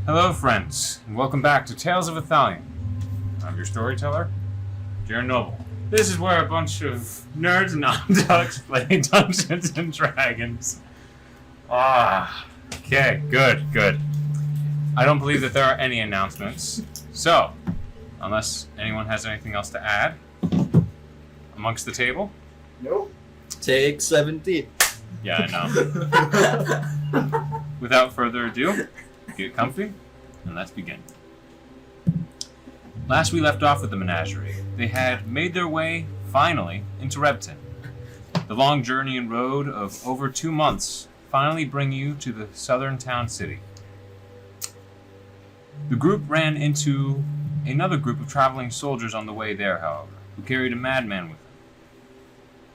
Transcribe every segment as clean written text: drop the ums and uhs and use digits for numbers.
Hello, friends, and welcome back to Tales of Ithalian. I'm your storyteller, Jaron Noble. This is where a bunch of nerds and non-ducks play Dungeons and Dragons. Okay, good. I don't believe that there are any announcements, so, unless anyone has anything else to add, amongst the table? Nope. Take 17. Yeah, I know. Without further ado, get comfy, and let's begin. Last we left off with the menagerie. They had made their way, finally, into Rebton. The long journey and road of over 2 months finally bring you to the southern town city. The group ran into another group of traveling soldiers on the way there, however, who carried a madman with them,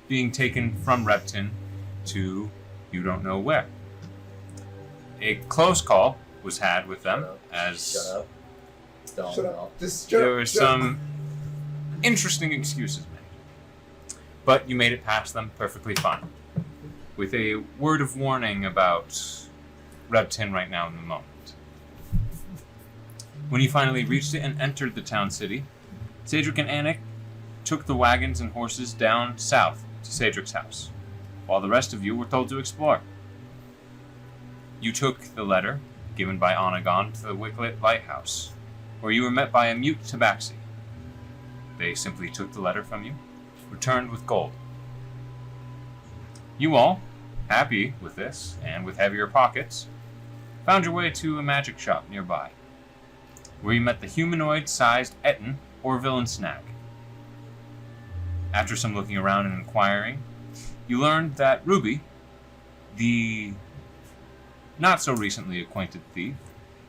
being taken from Rebton to you don't know where. A close call was had with them as Shut up. Don't Shut know. up. Just there were some interesting excuses made. But you made it past them perfectly fine. With a word of warning about Rebton right now in the moment. When you finally reached it and entered the town city, CAEDRIK and ANETH took the wagons and horses down south to CAEDRIK's house, while the rest of you were told to explore. You took the letter given by Onagon to the Wicklet Lighthouse, where you were met by a mute Tabaxi. They simply took the letter from you, returned with gold. You all, happy with this, and with heavier pockets, found your way to a magic shop nearby, where you met the humanoid-sized Etten, Orville, and Snag. After some looking around and inquiring, you learned that Ruby, the not-so-recently acquainted thief,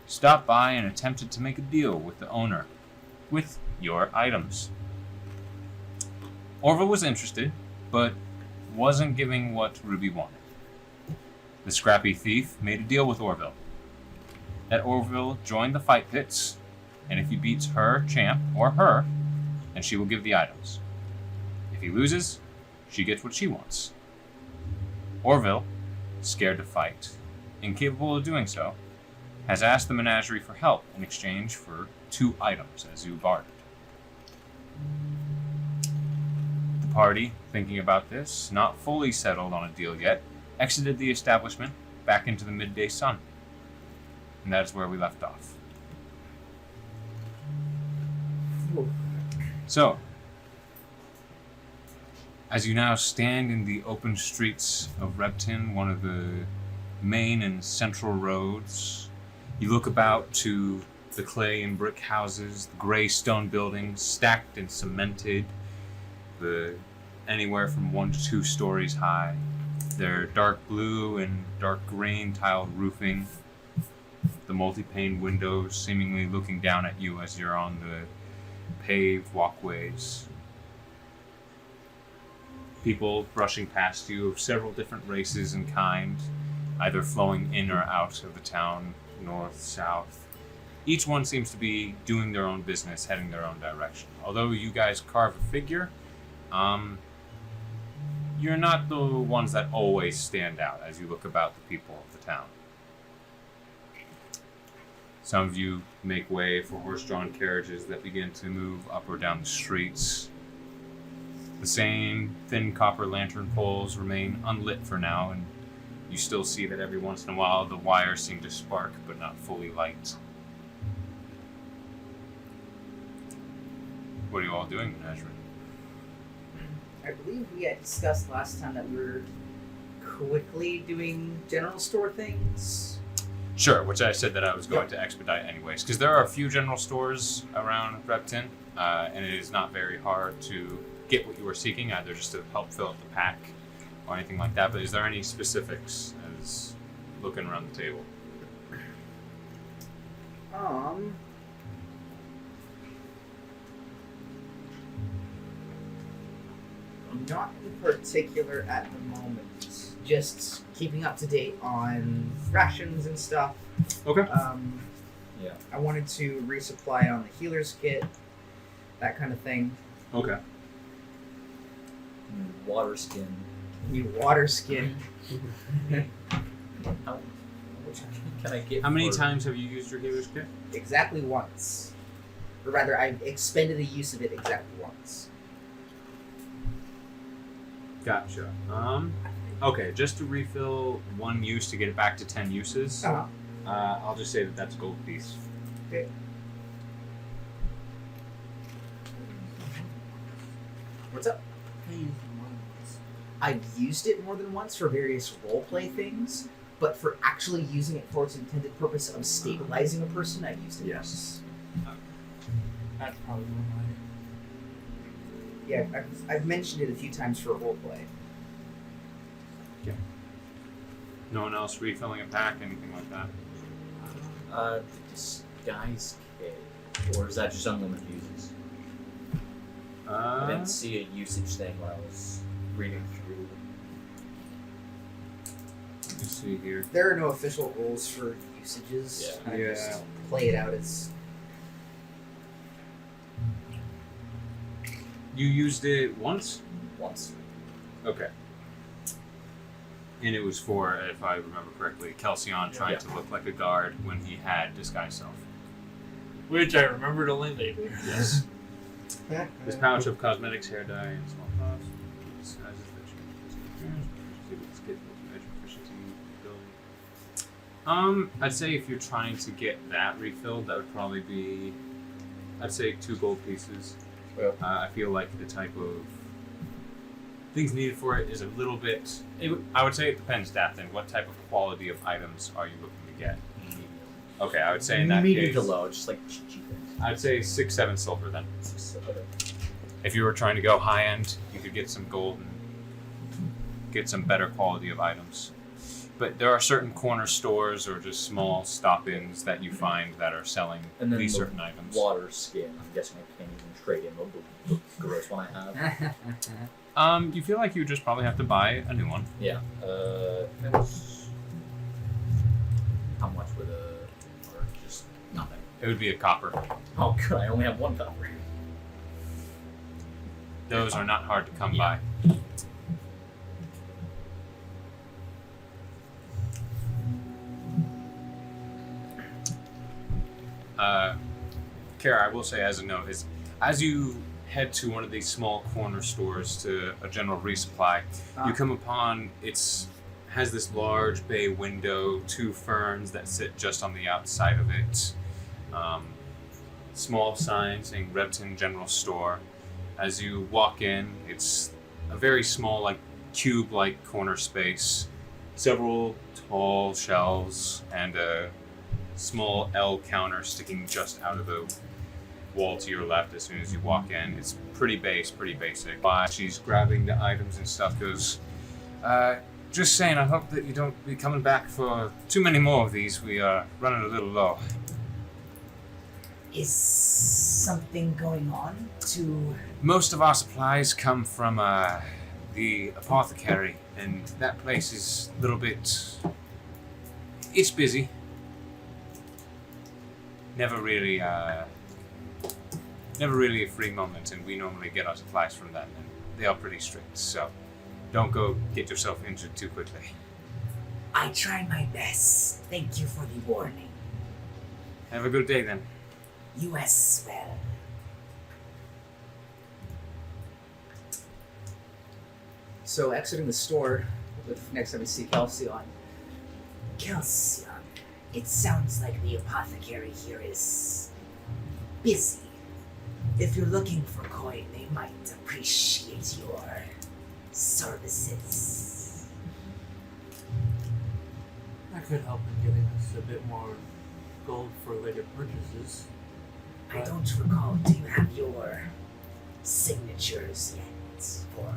stopped by and attempted to make a deal with the owner with your items. Orville was interested, but wasn't giving what Ruby wanted. The scrappy thief made a deal with Orville, that Orville join the fight pits, and if he beats her champ, or her, then she will give the items. If he loses, she gets what she wants. Orville, scared to fight, incapable of doing so, has asked the menagerie for help in exchange for 2 items, as you bartered. The party, thinking about this, not fully settled on a deal yet, exited the establishment back into the midday sun. And that is where we left off. So, as you now stand in the open streets of Rebton, one of the main and central roads, you look about to the clay and brick houses, the gray stone buildings stacked and cemented, anywhere from 1 to 2 stories high. Their dark blue and dark green tiled roofing, the multi-pane windows seemingly looking down at you as you're on the paved walkways. People brushing past you of several different races and kind, either flowing in or out of the town, north, south. Each one seems to be doing their own business, heading their own direction. Although you guys carve a figure, you're not the ones that always stand out as you look about the people of the town. Some of you make way for horse-drawn carriages that begin to move up or down the streets. The same thin copper lantern poles remain unlit for now, and you still see that every once in a while the wires seem to spark but not fully light. What are you all doing, Menagerie? I believe we had discussed last time that we were quickly doing general store things. Sure, which I said that I was going to expedite anyways, because there are a few general stores around Rebton, and it is not very hard to get what you are seeking, either just to help fill up the pack or anything like that. But is there any specifics as looking around the table? Not in particular at the moment. Just keeping up to date on rations and stuff. Okay. Yeah. I wanted to resupply on the healer's kit, that kind of thing. Okay. Water skin. Need water skin. Which Can I get How many for- times have you used your healer's kit? exactly once. Or rather, I expended the use of it exactly once. Gotcha. Okay, just to refill one use to get it back to 10 uses. I'll just say that that's a gold piece. Okay. What's up? I used it more than once. I've used it more than once for various roleplay things, but for actually using it for its intended purpose of stabilizing a person, I've used it Yes. That's probably one of mine. Yeah, I've mentioned it a few times for roleplay. No one else refilling a pack, anything like that? The disguise kit, or is that just unlimited uses? I didn't see a usage thing when I was reading through. Let me see here. There are no official rules for usages. Yeah. I Yeah. just play it out as. You used it once? Once. Okay. And it was for, if I remember correctly, Kelsion trying Yeah. to look like a guard when he had disguise self. Which I remembered only later. Yes. This pouch of cosmetics, hair dye, and small puffs. Disguises that you I'd say if you're trying to get that refilled, that would probably be, I'd say 2 gold pieces. Yeah. I feel like the type of things needed for it is a little bit. I would say it depends, DATH'TAN. What type of quality of items are you looking to get? Okay, I would say in that medium case, to low, just like cheap things. I'd say 6, 7 silver then. So, okay. If you were trying to go high end, you could get some gold and get some better quality of items. But there are certain corner stores or just small stop-ins that you find that are selling And then these the certain items. water skin. I'm guessing I can't even trade in the gross one I have. You feel like you just probably have to buy a new one. Yeah. It was. How much would or just nothing? It would be a copper. Oh, good. I only have 1 copper. Those are not hard to come by. Kara, I will say as a note, is as you head to one of these small corner stores to a general resupply, you come upon has this large bay window, 2 ferns that sit just on the outside of it. Small sign saying Repton General Store. As you walk in, it's a very small, like cube-like corner space. Several tall shelves and a small L counter sticking just out of the wall to your left as soon as you walk in. It's pretty basic. She's grabbing the items and stuff, goes, just saying, I hope that you don't be coming back for too many more of these. We are running a little low. Is something going on to... Most of our supplies come from the apothecary, and that place is a little bit... It's busy. Never really a free moment, and we normally get our supplies from them, and they are pretty strict, so don't go get yourself injured too quickly. I try my best. Thank you for the warning. Have a good day, then. You as well. So exiting the store, next time we see Kelsion. Kelsion, it sounds like the apothecary here is busy. If you're looking for coin, they might appreciate your services. That could help in getting us a bit more gold for later purchases. I don't recall, do you have your signatures yet? For...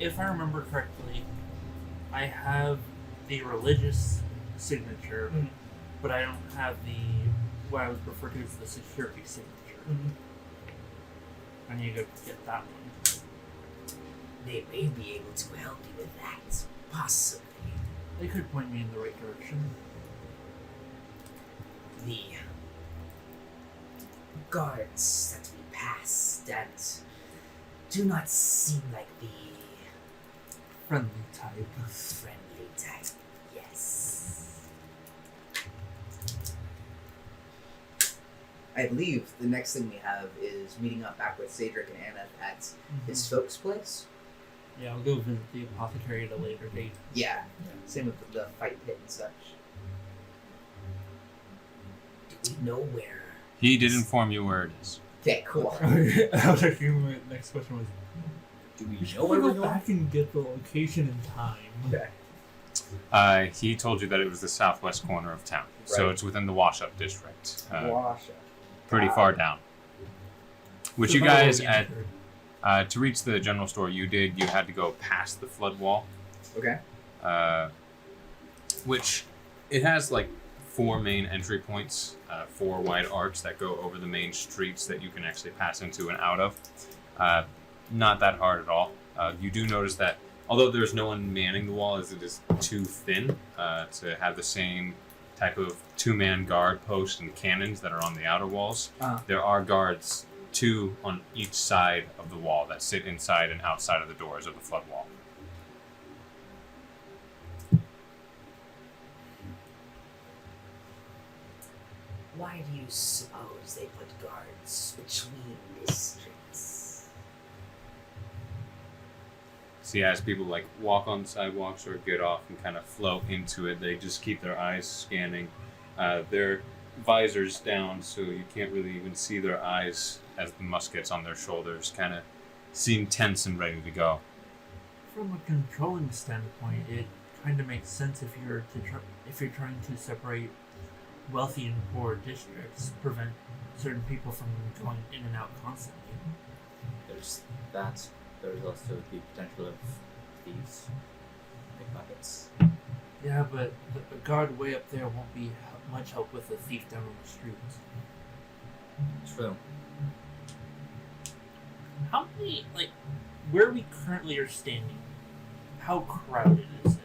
If I remember correctly, I have the religious signature, but I don't have what I would refer to as the security signature. I need to go get that one. They may be able to help you with that, possibly. They could point me in the right direction. The guards that we passed that do not seem like the Friendly type. friendly type. Yes. I believe the next thing we have is meeting up back with CAEDRIK and ANETH at his folks' place. Yeah, I'll go visit the apothecary at a later date. Yeah. Same with the fight pit and such. Do we know where? He did inform you where it is. Okay, cool. I was actually, my next question was, Do we we should know where probably we're go going? back and get the location and time. Okay. He told you that it was the southwest corner of town, so Right. it's within the wash-up district, Washa. pretty far down. Which So you how are guys, we at entered? to reach the general store, you had to go past the flood wall, Okay. which it has like 4 main entry points, 4 wide arcs that go over the main streets that you can actually pass into and out of. Not that hard at all. You do notice that although there's no one manning the wall, as it is too thin to have the same type of 2-man guard post and cannons that are on the outer walls, there are guards 2 on each side of the wall that sit inside and outside of the doors of the flood wall. Why do you suppose they put guards between districts? See, as people like walk on the sidewalks or get off and kind of flow into it, they just keep their eyes scanning. Their visors down, so you can't really even see their eyes as the muskets on their shoulders kind of seem tense and ready to go. From a controlling standpoint, it kind of makes sense if you're trying to separate wealthy and poor districts, prevent certain people from going in and out constantly. There's that. There's also the potential of thieves, pickpockets. Yeah, but the guard way up there won't be much help with a thief down on the streets. True. How many, like, where we currently are standing, how crowded is it?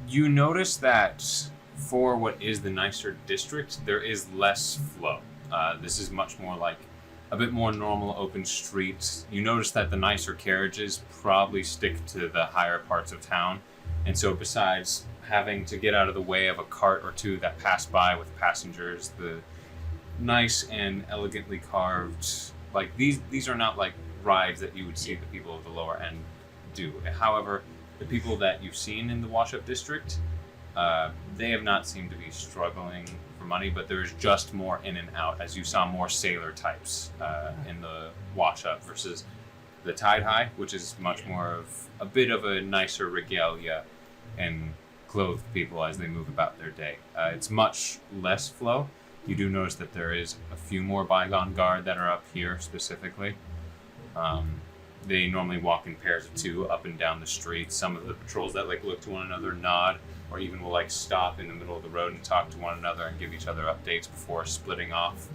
You notice that for what is the nicer district, there is less flow. This is much more like a bit more normal open streets. You notice that the nicer carriages probably stick to the higher parts of town, and so besides having to get out of the way of a cart or 2 that pass by with passengers, the nice and elegantly carved, like these are not like rides that you would see the people of the lower end do. However, the people that you've seen in the wash-up district, they have not seemed to be struggling for money, but there's just more in and out, as you saw more sailor types in the wash-up versus the tide-high, which is much more of a bit of a nicer regalia and clothed people as they move about their day. It's much less flow. You do notice that there is a few more bygone guard that are up here specifically. They normally walk in pairs of 2 up and down the street. Some of the patrols that like look to one another nod, or even will like stop in the middle of the road and talk to one another and give each other updates before splitting off.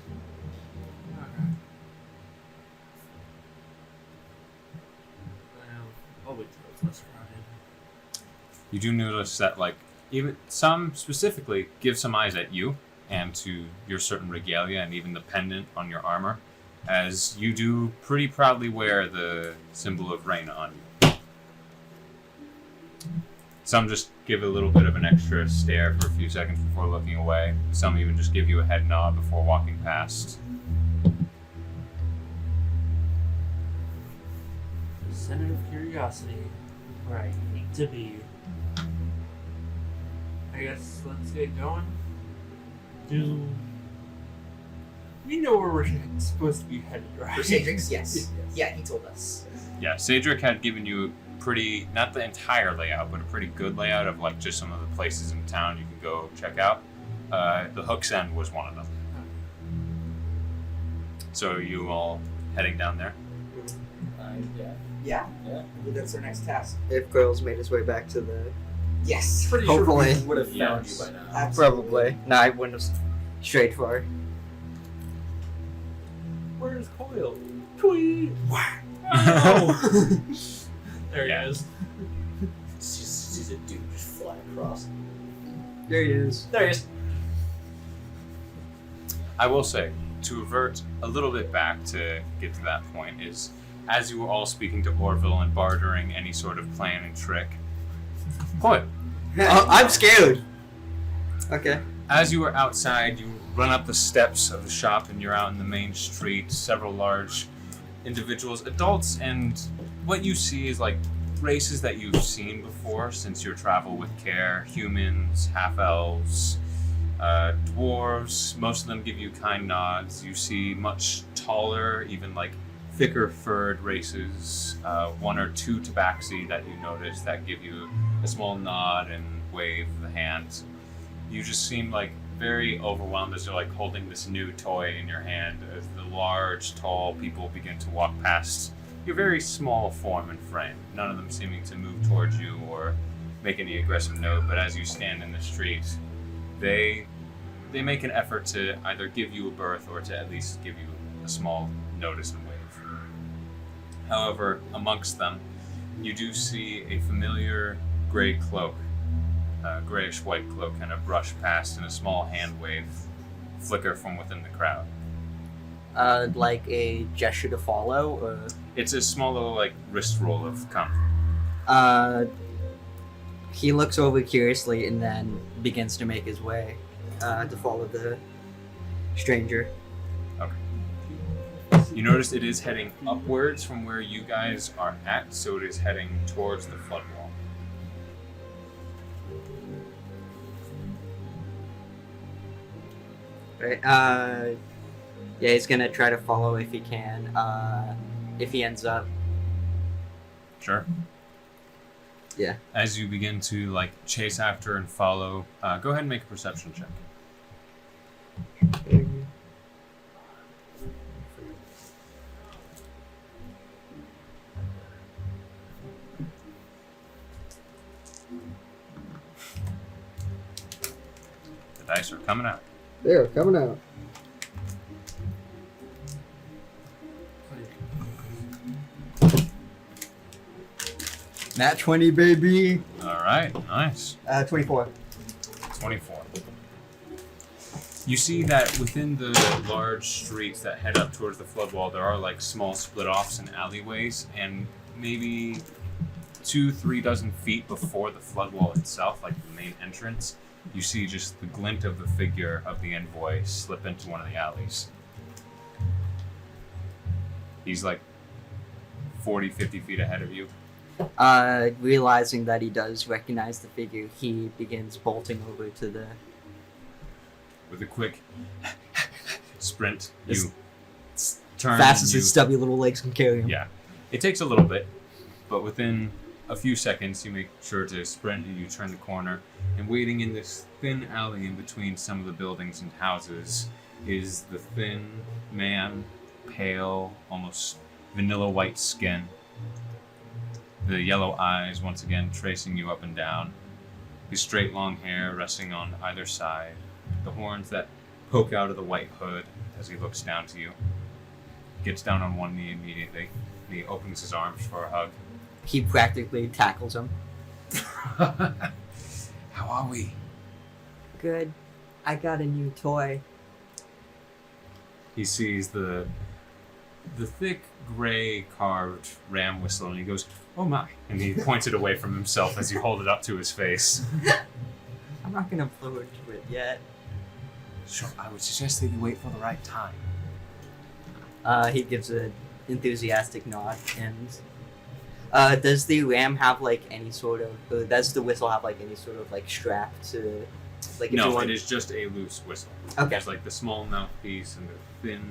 I'll wait till it's less crowded. You do notice that like even some specifically give some eyes at you and to your certain regalia and even the pendant on your armor, as you do pretty proudly wear the symbol of rain on you. Some just give a little bit of an extra stare for a few seconds before looking away. Some even just give you a head nod before walking past. Center of curiosity, where I hate to be. I guess let's get going. Do we know where we're supposed to be headed, right? For CAEDRIK, yes. Yeah, he told us. Yeah, CAEDRIK had given you pretty, not the entire layout, but a pretty good layout of like just some of the places in town you can go check out. The Hook's End was one of them. So are you all heading down there? Yeah. Yeah. That's our next task. If Coil's made his way back to the... Yes. Pretty Hopefully. sure we would have found Yes. you by now. Absolutely. Probably. No, I wouldn't have strayed far. Where's Coil? Tweet! Oh! There Yeah. he is. Sees a dude just fly across. There he is. There he is. I will say, to revert a little bit back to get to that point, is as you were all speaking to Orville and bartering any sort of plan and trick, Coil, Oh, I'm scared. Okay. As you are outside, you run up the steps of the shop and you're out in the main street. Several large individuals, adults, and what you see is like races that you've seen before since your travel with Care. Humans, half-elves, dwarves. Most of them give you kind nods. You see much taller, even like thicker furred races. One or two tabaxi that you notice that give you a small nod and wave of the hand. You just seem like very overwhelmed as you're like holding this new toy in your hand as the large, tall people begin to walk past your very small form and frame. None of them seeming to move towards you or make any aggressive note, but as you stand in the street, they make an effort to either give you a berth or to at least give you a small notice and wave. However, amongst them, you do see a familiar gray cloak, grayish-white cloak, kind of brush past and a small hand wave flicker from within the crowd. Like a gesture to follow, or It's a small little like wrist roll of come. he looks over curiously and then begins to make his way to follow the stranger. You notice it is heading upwards from where you guys are at, so it is heading towards the flood wall. Right. Yeah, he's gonna try to follow if he can. If he ends up, Sure. yeah. As you begin to like chase after and follow, go ahead and make a perception check. The dice are coming out. They're coming out. Nat 20, baby. All right, nice. 24. 24. You see that within the large streets that head up towards the flood wall, there are like small split-offs and alleyways, and maybe 2-3 dozen feet before the flood wall itself, like the main entrance, you see just the glint of the figure of the envoy slip into one of the alleys. He's like 40, 50 feet ahead of you. Realizing that he does recognize the figure, he begins bolting over to the... With a quick sprint, As you turn. fast and as you- his stubby little legs can carry him. Yeah. It takes a little bit, but within a few seconds, you make sure to sprint and you turn the corner. And waiting in this thin alley in between some of the buildings and houses is the thin man, pale, almost vanilla white skin. The yellow eyes once again tracing you up and down. His straight long hair resting on either side. The horns that poke out of the white hood as he looks down to you. Gets down on one knee immediately. And he opens his arms for a hug. He practically tackles him. How are we? Good. I got a new toy. He sees the thick gray carved ram whistle and he goes, "Oh my!" And he points it away from himself as you hold it up to his face. I'm not gonna blow into it yet. Sure, I would suggest that you wait for the right time. He gives an enthusiastic nod and does the ram have like any sort of does the whistle have like any sort of like strap to like if you No, want... it is just a loose whistle. Okay. There's like the small mouthpiece and the thin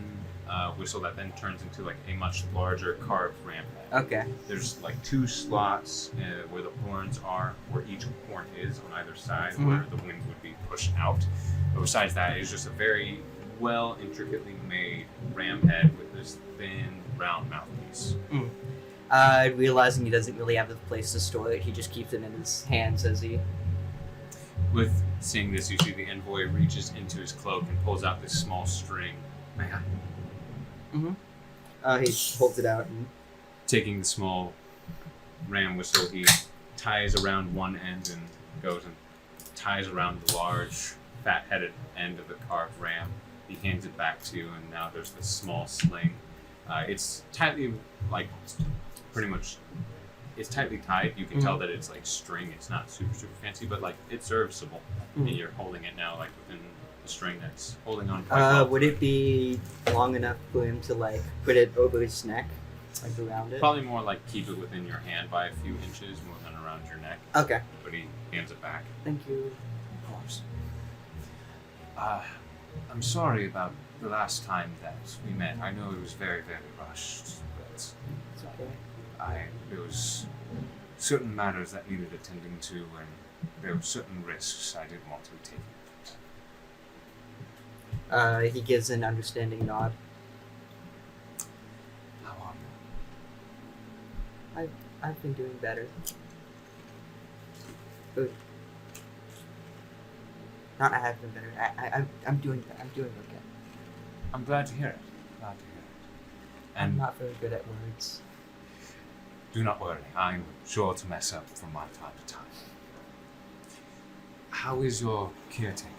whistle that then turns into like a much larger carved ram head. Okay. There's like 2 slots where the horns are, where each horn is on either side, where the wind would be pushed out. But besides that, it's just a very well intricately made ram head with this thin round mouthpiece. Realizing he doesn't really have a place to store it, he just keeps it in his hands as he... With seeing this, you see the envoy reaches into his cloak and pulls out this small string. May I? He holds it out and... Taking the small ram whistle, he ties around one end and goes and ties around the large, fat-headed end of the carved ram. He hands it back to you, and now there's this small sling. It's tightly, like, pretty much it's tightly tied. You can tell that it's like string. It's not super fancy, but like it's serviceable. And you're holding it now like within the string that's holding on quite well. Would it be long enough for him to like put it over his neck, like around it? Probably more like keep it within your hand by a few inches more than around your neck. Okay. But he hands it back. Thank you. Of course. I'm sorry about the last time that we met. I know it was very, very rushed, but It's okay. there was certain matters that needed attending to, and there were certain risks I didn't want to be taking. He gives an understanding nod. How are you? I've been doing better. But not I have been better. I'm doing okay. I'm glad to hear it. Glad to hear it. I'm And not very good at words. do not worry, I'm sure to mess up from my time to time. How is your caretaker?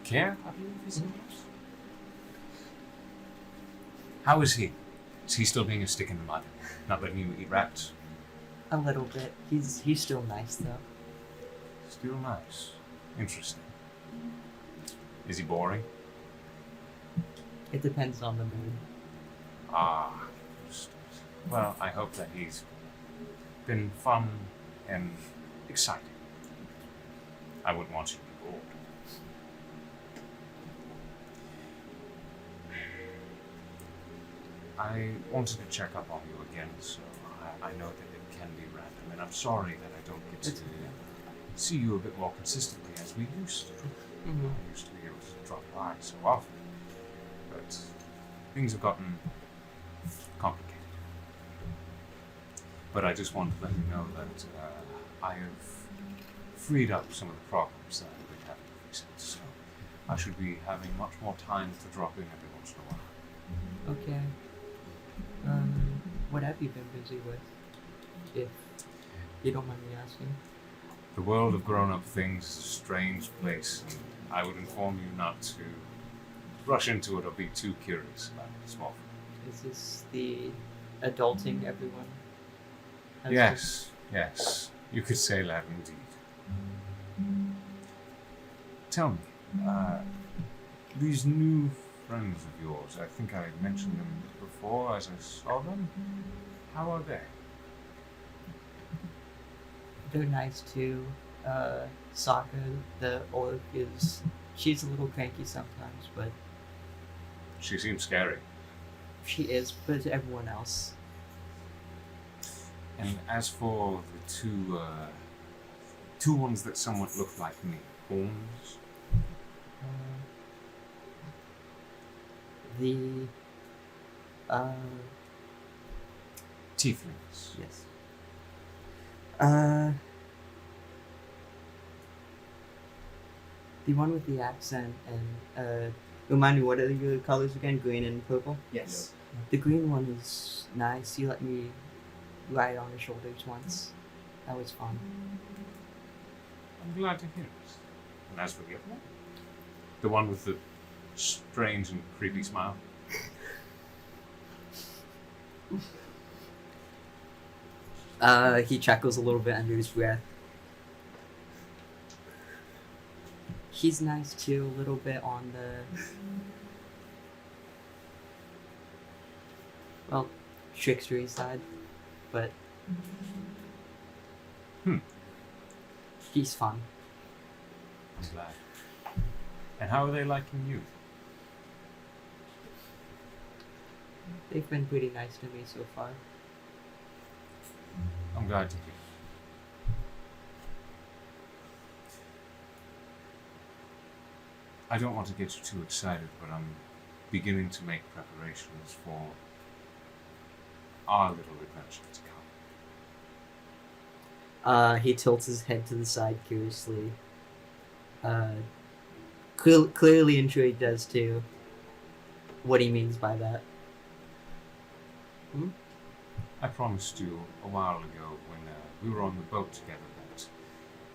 Care, I believe his name is? How is he? Is he still being a stick in the mud? Not letting you eat rats? A little bit. He's still nice though. Still nice. Interesting. Is he boring? It depends on the mood. Ah, understood. Well, I hope that he's been fun and exciting. I wouldn't want you to be bored. I wanted to check up on you again, so I know that it can be random, and I'm sorry that I don't get to It's okay. see you a bit more consistently as we used to. Mhm. I used to be able to drop by so often, but things have gotten complicated. But I just wanted to let you know that I have freed up some of the problems that I've been having recently, so I should be having much more time to drop in every once in a while. Okay. What have you been busy with? If you don't mind me asking. The world of grown-up things is a strange place, and I would inform you not to rush into it or be too curious about small things. Is this the adulting everyone has Yes, you could say that indeed. Tell me, these new friends of yours, I think I mentioned them before as I saw them. How are they? They're nice too. SAAKA, the orc, she's a little cranky sometimes, but She seems scary. she is, but to everyone else. And as for the two ones that somewhat look like me, horns, The tieflings. yes. The one with the accent and remind me, what are your colors again? Green and purple? Yes. The green one is nice. He let me ride on his shoulders once. That was fun. I'm glad to hear it. And as for the other one? The one with the strange and creepy smile? He chuckles a little bit under his breath. He's nice too, a little bit on the well, trickstery side, but he's fun. I'm glad. And how are they liking you? They've been pretty nice to me so far. I'm glad to hear. I don't want to get you too excited, but I'm beginning to make preparations for our little adventure to come. He tilts his head to the side curiously. Clearly intrigued as to what he means by that. I promised you a while ago when we were on the boat together that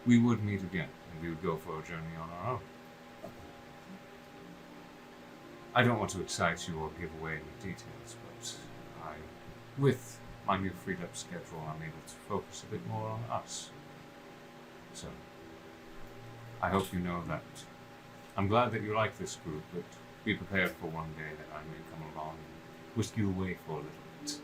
we would meet again and we would go for a journey on our own. I don't want to excite you or give away any details, but with my new freed up schedule, I'm able to focus a bit more on us. So, I hope you know that I'm glad that you like this group, but be prepared for one day that I may come along and whisk you away for a little bit.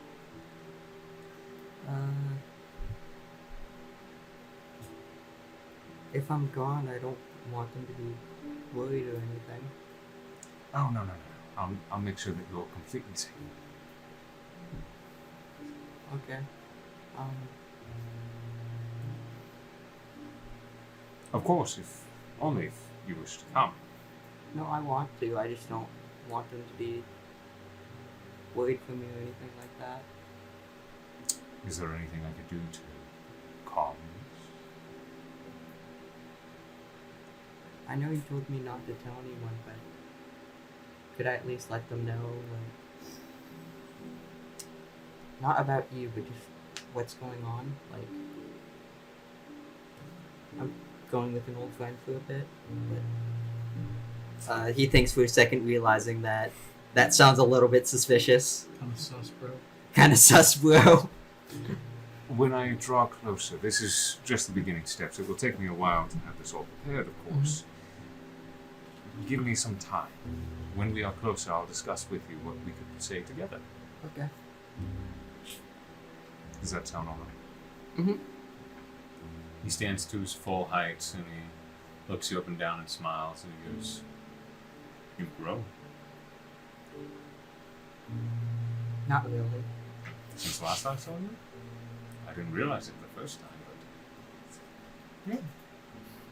If I'm gone, I don't want them to be worried or anything. Oh, no. I'll make sure that you're completely safe. Okay. Of course, only if you wish to come. No, I want to. I just don't want them to be worried for me or anything like that. Is there anything I could do to calm you? I know you told me not to tell anyone, but could I at least let them know, like, not about you, but just what's going on? Like, I'm going with an old friend for a bit, but he thinks for a second, realizing that sounds a little bit suspicious. Kind of sus, bro. Kind of sus, bro. When I draw closer, this is just the beginning steps. It will take me a while to have this all prepared, of course. Give me some time. When we are closer, I'll discuss with you what we could say together. Okay. Does that sound alright? Mm-hmm. He stands to his full height and he looks you up and down and smiles and he goes, "You've grown Not really. since last I saw you? I didn't realize it the first time, but yeah.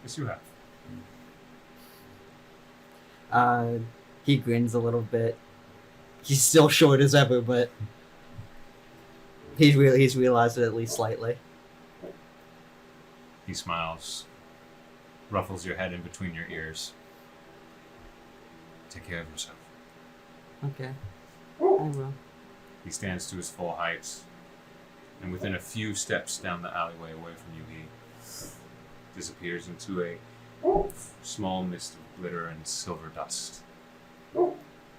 Yes, you have." He grins a little bit. He's still short as ever, but he's realized it at least slightly. He smiles, ruffles your head in between your ears. Take care of yourself. Okay. I will. He stands to his full height, and within a few steps down the alleyway away from you, he disappears into a small mist of glitter and silver dust.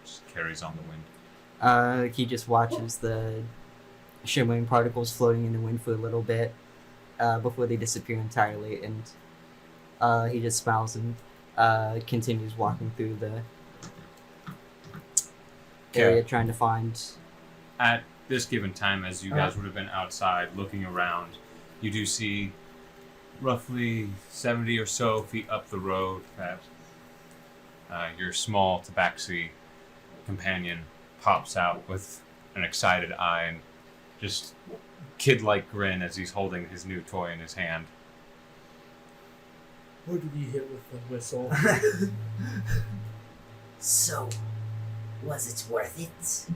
Just carries on the wind. He just watches the shimmering particles floating in the wind for a little bit before they disappear entirely, and he just smiles and continues walking through the area trying to find... At this given time, as you guys would have been outside looking around, you do see roughly 70 or so feet up the road that your small Tabaxi companion pops out with an excited eye and just kid-like grin as he's holding his new toy in his hand. What did you hit with the whistle? So, was it worth it?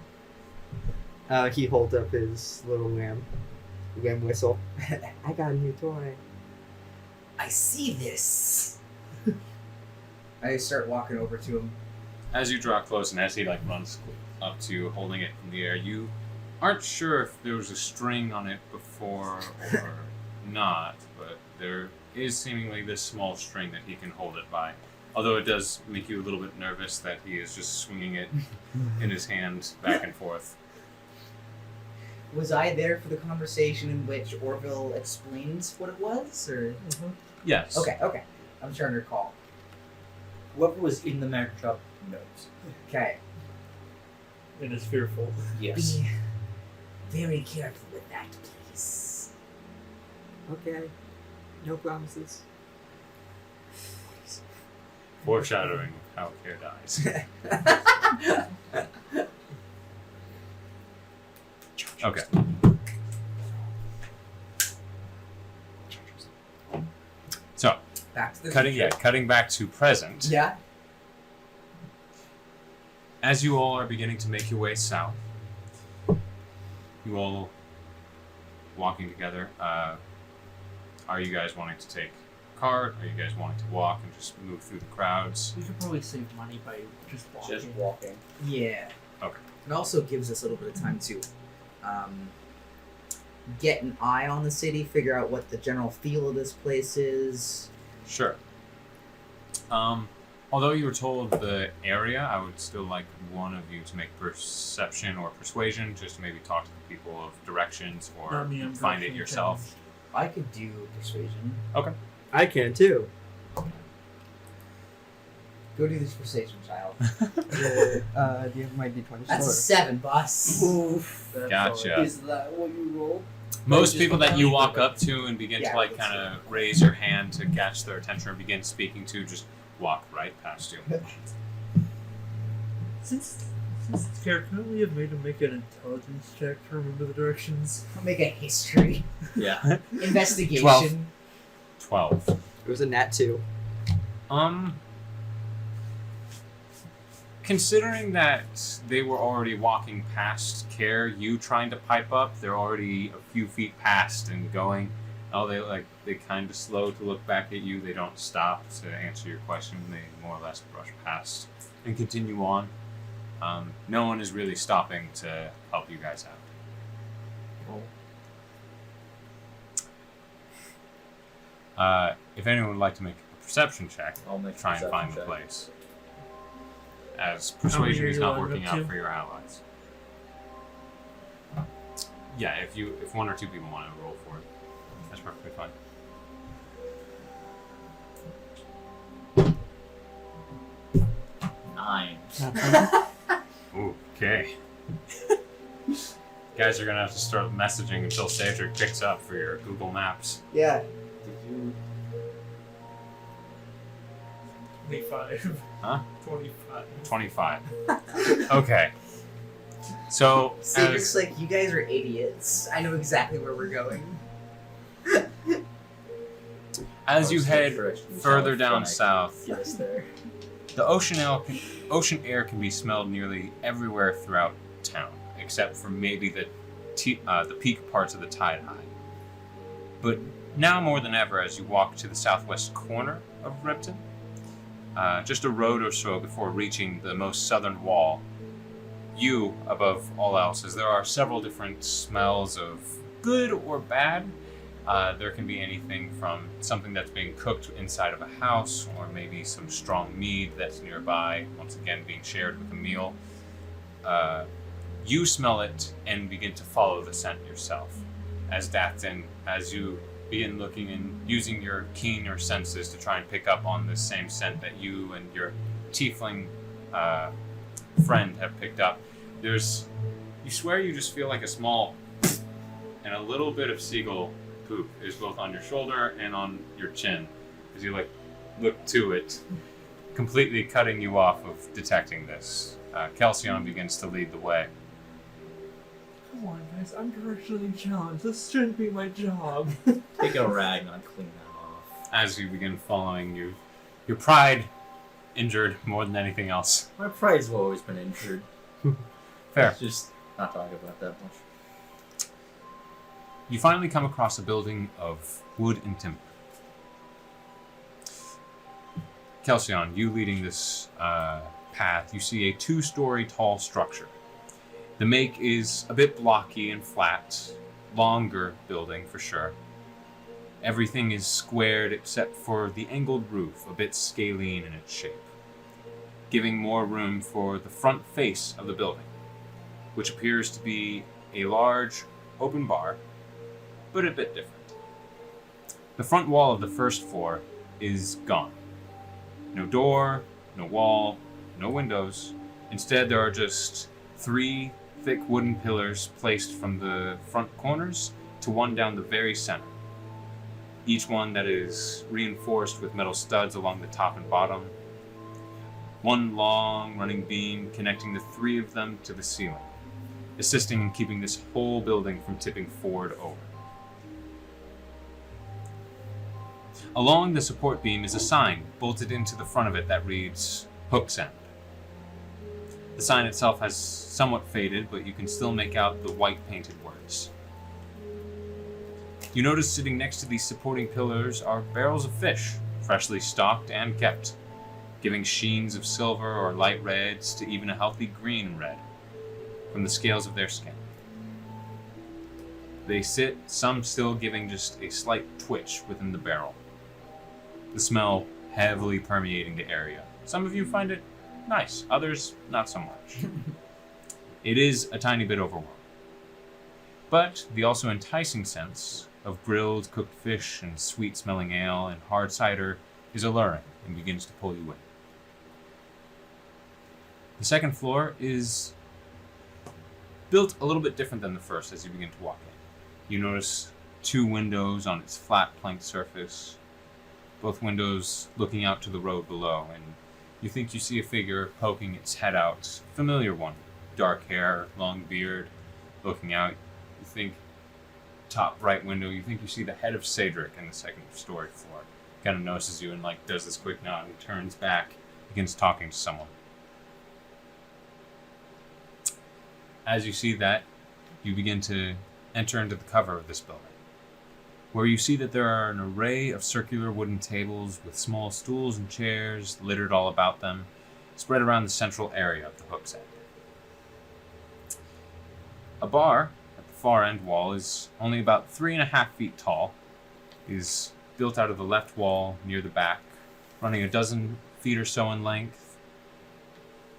He holds up his little ram whistle. I got a new toy. I see this. I start walking over to him. As you draw close and as he runs up to you, holding it in the air, you aren't sure if there was a string on it before or not, but there is seemingly this small string that he can hold it by. Although it does make you a little bit nervous that he is just swinging it in his hand back and forth. Was I there for the conversation in which Orville explains what it was, or? Yes. Okay. I'm trying to recall. Whoever was in the magic shop knows. Okay. It is fearful. Yes. Be very careful with that, please. Okay. No promises. Foreshadowing how Care dies. Okay. So, Back to the cutting back to present. Yeah. As you all are beginning to make your way south, you all walking together. Are you guys wanting to take a cart? Are you guys wanting to walk and just move through the crowds? We could probably save money by just walking. Just walking. Yeah. Okay. It also gives us a little bit of time to get an eye on the city, figure out what the general feel of this place is. Sure. Although you were told the area, I would still like one of you to make perception or persuasion, just to maybe talk to the people of directions or Not me, I'm find it direction yourself. I could do persuasion. I can too. Go do this persuasion, child. Do you have my d20 That's a 7, boss. Oof. That's Gotcha. all Is that what you roll? Most just people that tell you me walk about up to and begin Yeah, to like let's kind of raise your hand to catch their attention or begin speaking to, just walk right past you. Since it's character, couldn't we have made him make an intelligence check to remember the directions? I'll make a history. Yeah. Investigation. 12. It was a nat 2. Considering that they were already walking past Care, you trying to pipe up, they're already a few feet past and going. Oh, they kind of slow to look back at you. They don't stop to answer your question. They more or less brush past and continue on. No one is really stopping to help you guys out. If anyone would like to make a perception check, I'll make a try and find perception the check. place. As persuasion are is you not rolling working up out to? for your allies. Yeah, if one or two people want to roll for it, that's perfectly fine. Nine. Okay. Guys are gonna have to start messaging until CAEDRIK picks up for your Google Maps. Yeah. Did you? 25. Huh? 25. 25. Okay. So Cedric's like, you guys are idiots. I know exactly where we're going. as you head Direction we further shall down fly. south, Yes, there. the ocean air can be smelled nearly everywhere throughout town, except for maybe the peak parts of the tide high. But now more than ever, as you walk to the southwest corner of Ripton, just a road or so before reaching the most southern wall, you, above all else, as there are several different smells of good or bad. There can be anything from something that's being cooked inside of a house, or maybe some strong mead that's nearby, once again being shared with a meal. You smell it and begin to follow the scent yourself. As DATH'TAN, as you begin looking and using your keener senses to try and pick up on this same scent that you and your Tiefling friend have picked up, you swear you just feel like a small and a little bit of seagull poop is both on your shoulder and on your chin as you look to it, completely cutting you off of detecting this. KELSION begins to lead the way. Come on, guys. I'm directionally challenged. This shouldn't be my job. Take a rag and I'll clean that off. As you begin following you, your pride injured more than anything else. My pride's always been injured. Fair. Let's just not talk about that much. You finally come across a building of wood and timber. KELSION, you leading this path, you see a 2-story tall structure. The make is a bit blocky and flat, longer building for sure. Everything is squared except for the angled roof, a bit scalene in its shape, giving more room for the front face of the building, which appears to be a large open bar, but a bit different. The front wall of the first floor is gone. No door, no wall, no windows. Instead, there are just 3 thick wooden pillars placed from the front corners to one down the very center. Each one that is reinforced with metal studs along the top and bottom. One long running beam connecting the 3 of them to the ceiling, assisting in keeping this whole building from tipping forward over. Along the support beam is a sign bolted into the front of it that reads Hook's End. The sign itself has somewhat faded, but you can still make out the white painted words. You notice sitting next to these supporting pillars are barrels of fish, freshly stocked and kept, giving sheens of silver or light reds to even a healthy green red from the scales of their skin. They sit, some still giving just a slight twitch within the barrel, the smell heavily permeating the area, Some of you find it nice, others not so much. It is a tiny bit overwhelming. But the also enticing sense of grilled, cooked fish and sweet-smelling ale and hard cider is alluring and begins to pull you in. The second floor is built a little bit different than the first as you begin to walk in. You notice 2 windows on its flat planked surface, both windows looking out to the road below, and you think you see a figure poking its head out. Familiar one. Dark hair, long beard, looking out. You think, top right window, you think you see the head of CAEDRIK in the second story floor. Kind of notices you and does this quick nod and turns back, begins talking to someone. As you see that, you begin to enter into the cover of this building, where you see that there are an array of circular wooden tables with small stools and chairs littered all about them, spread around the central area of the hook's end. A bar at the far end wall is only about 3.5 feet tall, is built out of the left wall near the back, running a dozen feet or so in length.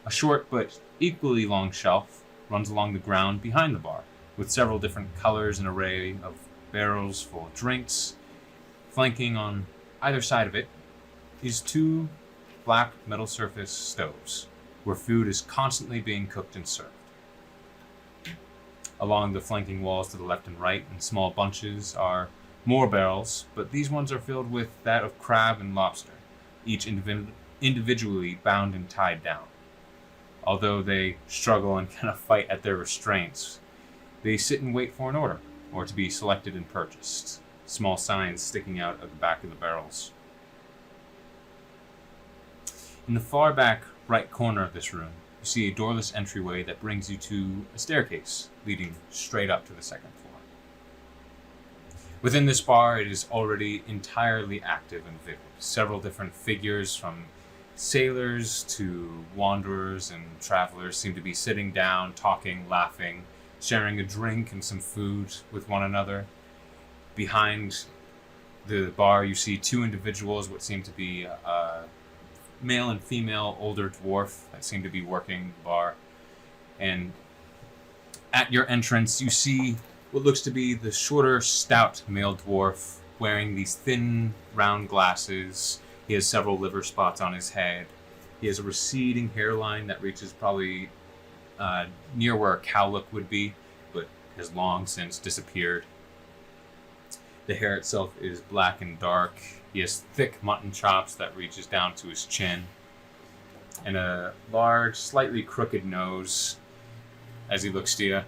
A short but equally long shelf runs along the ground behind the bar, with several different colors and array of barrels full of drinks. Flanking on either side of it is 2 black metal surface stoves, where food is constantly being cooked and served. Along the flanking walls to the left and right, in small bunches, are more barrels, but these ones are filled with that of crab and lobster, each individually bound and tied down. Although they struggle and kind of fight at their restraints, they sit and wait for an order, or to be selected and purchased, small signs sticking out of the back of the barrels. In the far back right corner of this room, you see a doorless entryway that brings you to a staircase leading straight up to the second floor. Within this bar, it is already entirely active and vivid. Several different figures, from sailors to wanderers and travelers, seem to be sitting down, talking, laughing, sharing a drink and some food with one another. Behind the bar, you see 2 individuals, what seem to be a male and female older dwarf that seem to be working the bar. And at your entrance, you see what looks to be the shorter, stout male dwarf wearing these thin, round glasses. He has several liver spots on his head. He has a receding hairline that reaches probably near where a cowlick would be, but has long since disappeared. The hair itself is black and dark. He has thick mutton chops that reaches down to his chin, and a large, slightly crooked nose as he looks to you.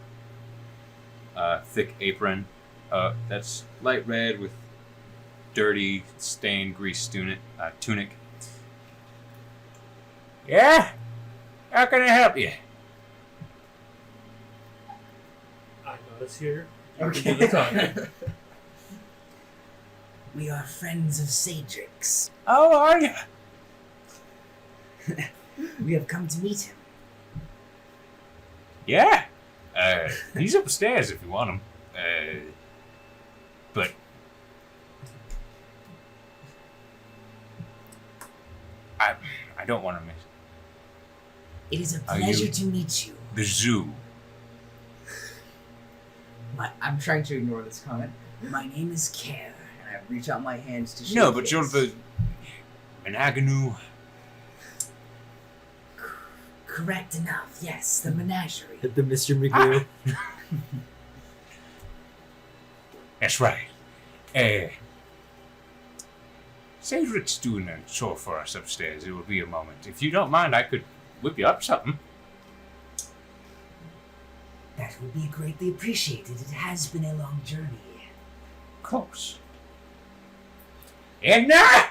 Thick apron that's light red with dirty, stained, greased tunic. Yeah? How can I help you? I got us here. Okay. Do the talking. We are friends of CAEDRIK's. Oh, are you? We have come to meet him. Yeah. He's upstairs if you want him. But I don't want to miss It is a Are pleasure you- to meet you. the zoo. I'm trying to ignore this comment. My name is Care, and I reach out my hands to shake No, but you're his. the an agnew. Correct enough, yes, the menagerie. The Mr. McGrew. That's right. CAEDRIK's doing a chore for us upstairs. It will be a moment. If you don't mind, I could whip you up something. That would be greatly appreciated. It has been a long journey. Of course. And now!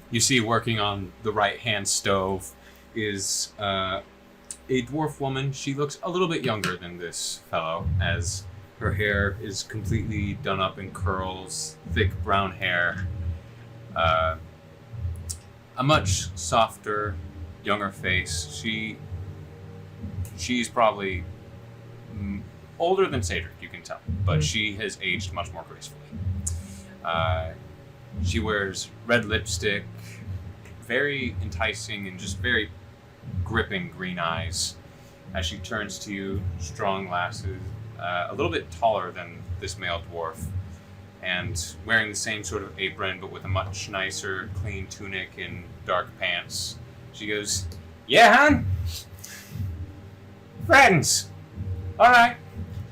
You see, working on the right-hand stove is a dwarf woman. She looks a little bit younger than this fellow, as her hair is completely done up in curls, thick brown hair. A much softer, younger face. She's probably older than CAEDRIK, you can tell, but she has aged much more gracefully. She wears red lipstick, very enticing and just very gripping green eyes as she turns to you, strong lasses, a little bit taller than this male dwarf, and wearing the same sort of apron but with a much nicer, clean tunic and dark pants. She goes, "Yeah, hon? Friends! Alright."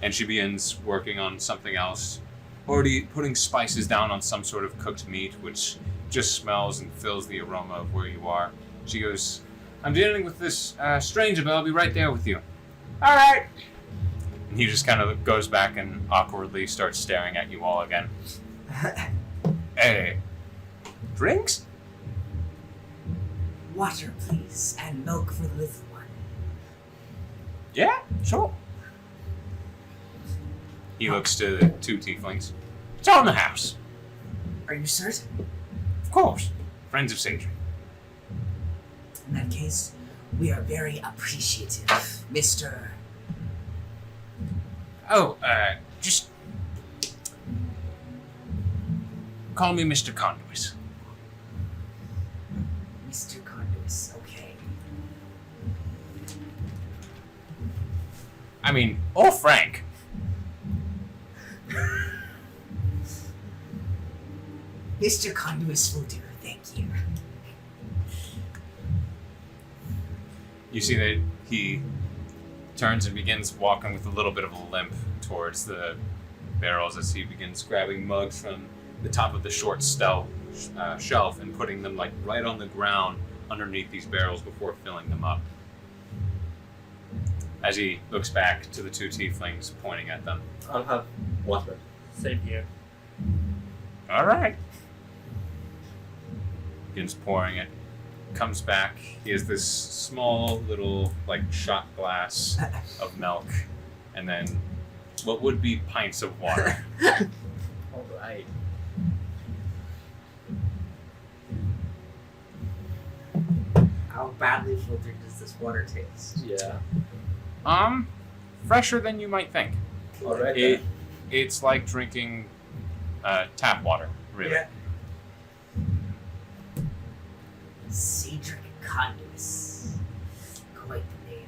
And she begins working on something else, already putting spices down on some sort of cooked meat, which just smells and fills the aroma of where you are. She goes, "I'm dealing with this stranger, but I'll be right there with you." "Alright." And he just kind of goes back and awkwardly starts staring at you all again. "Hey, drinks?" Water, please, and milk for the little one. "Yeah, sure." He looks to the two tieflings. "It's all in the house." Are you certain? "Of course. Friends of Satyr." In that case, we are very appreciative, Mr. Oh, just call me Mr. Conduit. Mr. Conduit, okay. I mean, or Frank. Mr. Conduit will do, thank you. You see that he turns and begins walking with a little bit of a limp towards the barrels as he begins grabbing mugs from the top of the short shelf and putting them like right on the ground underneath these barrels before filling them up. As he looks back to the two tieflings, pointing at them. I'll have water. Same here. "All right." Begins pouring it. Comes back. He has this small little like shot glass of milk, and then what would be pints of water. Alright. How badly filtered does this water taste? Yeah. Fresher than you might think. Alright. It's like drinking tap water, really. Yeah. Cedric Conduit. Quite the name.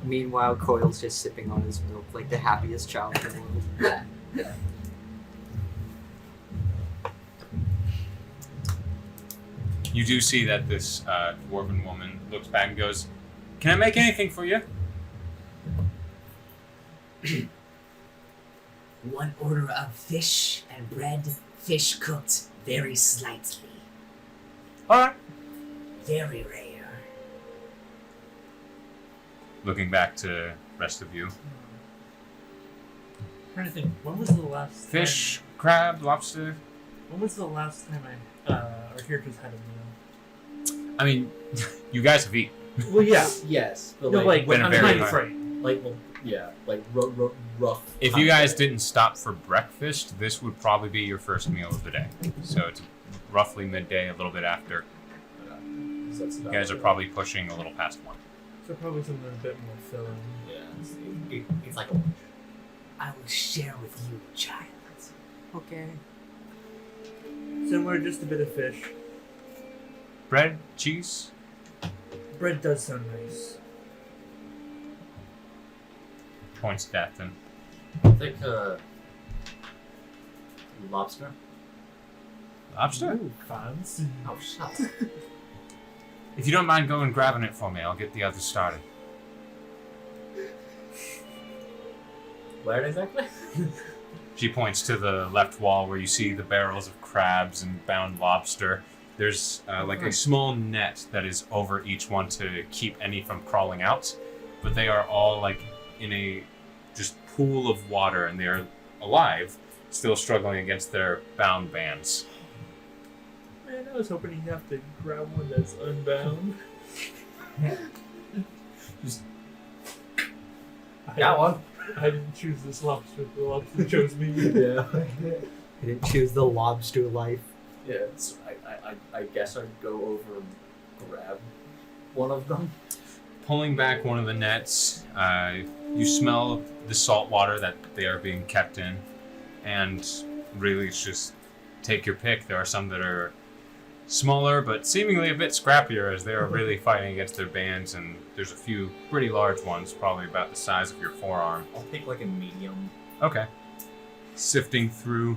Meanwhile, Coil's just sipping on his milk like the happiest child in the world. You do see that this dwarven woman looks back and goes, "Can I make anything for you?" One order of fish and bread, fish cooked very slightly. "All right." Very rare. Looking back to rest of you. trying to think, when was the last Fish, crab, lobster. time, when was the last time our characters had a meal? I mean, you guys have eaten. Well, yeah. Yes. But No, like, been a I'm very time hard- frame. like, well, yeah, like rough. If you guys didn't stop for breakfast, this would probably be your first meal of the day. So it's roughly midday, a little bit after. So that's You about guys are it. probably pushing a little past 1. So probably something a bit more filling. Yeah, it's like a lunch. I will share with you, child. Okay. Similar, just a bit of fish. Bread, cheese. Bread does sound nice. Points DATH'TAN. I think lobster. Lobster? Ooh, fancy. Oh, shut. If you don't mind going and grabbing it for me, I'll get the others started. Where exactly? She points to the left wall where you see the barrels of crabs and bound lobster. There's like a small net that is over each one to keep any from crawling out, but they are all like in a just pool of water and they are alive, still struggling against their bound bands. Man, I was hoping you'd have to grab one that's unbound. Just I got one. I didn't choose this lobster. The lobster chose me. Yeah. I didn't choose the lobster life. Yeah. It's, I guess I'd go over and grab one of them. Pulling back one of the nets, you smell the salt water that they are being kept in, and really it's just take your pick. There are some that are smaller, but seemingly a bit scrappier as they are really fighting against their bands, and there's a few pretty large ones, probably about the size of your forearm. I'll take like a medium. Okay. Sifting through,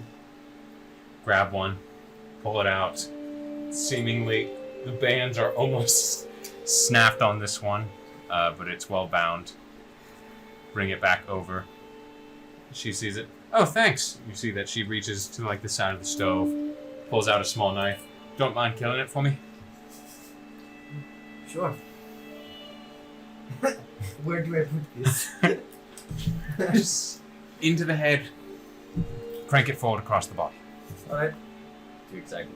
grab one, pull it out. Seemingly, the bands are almost snapped on this one, but it's well bound. Bring it back over. She sees it. Oh, thanks! You see that she reaches to like the side of the stove, pulls out a small knife. Don't mind killing it for me? Sure. Where do I put this? Just into the head. Crank it forward across the body. Alright. Do exactly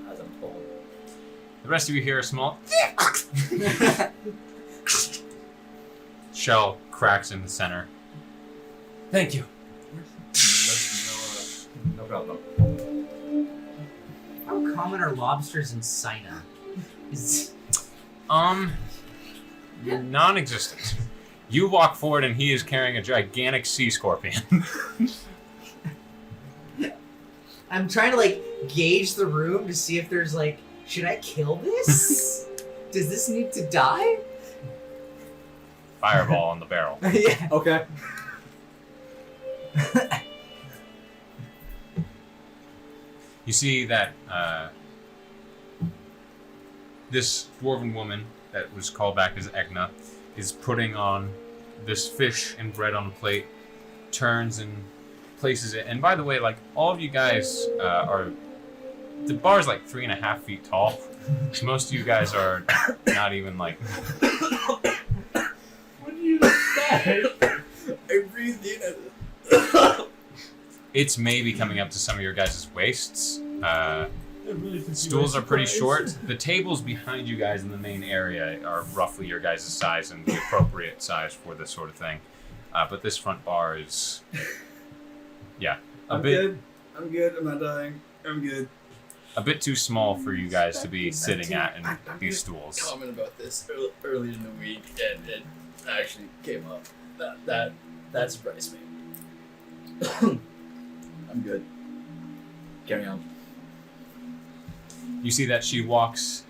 as I'm told. The rest of you hear a small shell cracks in the center. Thank you. No problem. How common are lobsters in Sina? Non-existent. You walk forward and he is carrying a gigantic sea scorpion. I'm trying to like gauge the room to see if there's like, should I kill this? Does this need to die? Fireball on the barrel. Yeah. Okay. You see that this dwarven woman that was called back as Egna is putting on this fish and bread on a plate, turns and places it. And by the way, like, all of you guys are... The bar's like 3.5 feet tall. So most of you guys are not even like... What did you say? I breathed in it. It's maybe coming up to some of your guys' waists. Really took you Stools by are pretty surprise. short. The tables behind you guys in the main area are roughly your guys' size and the appropriate size for this sort of thing. But this front bar is... Yeah. I'm good. I'm not dying. I'm good. A bit too small for you guys to be sitting at in these stools. Comment about this earlier in the week, and it actually came up. That surprised me. I'm good. Carry on. You see that she walks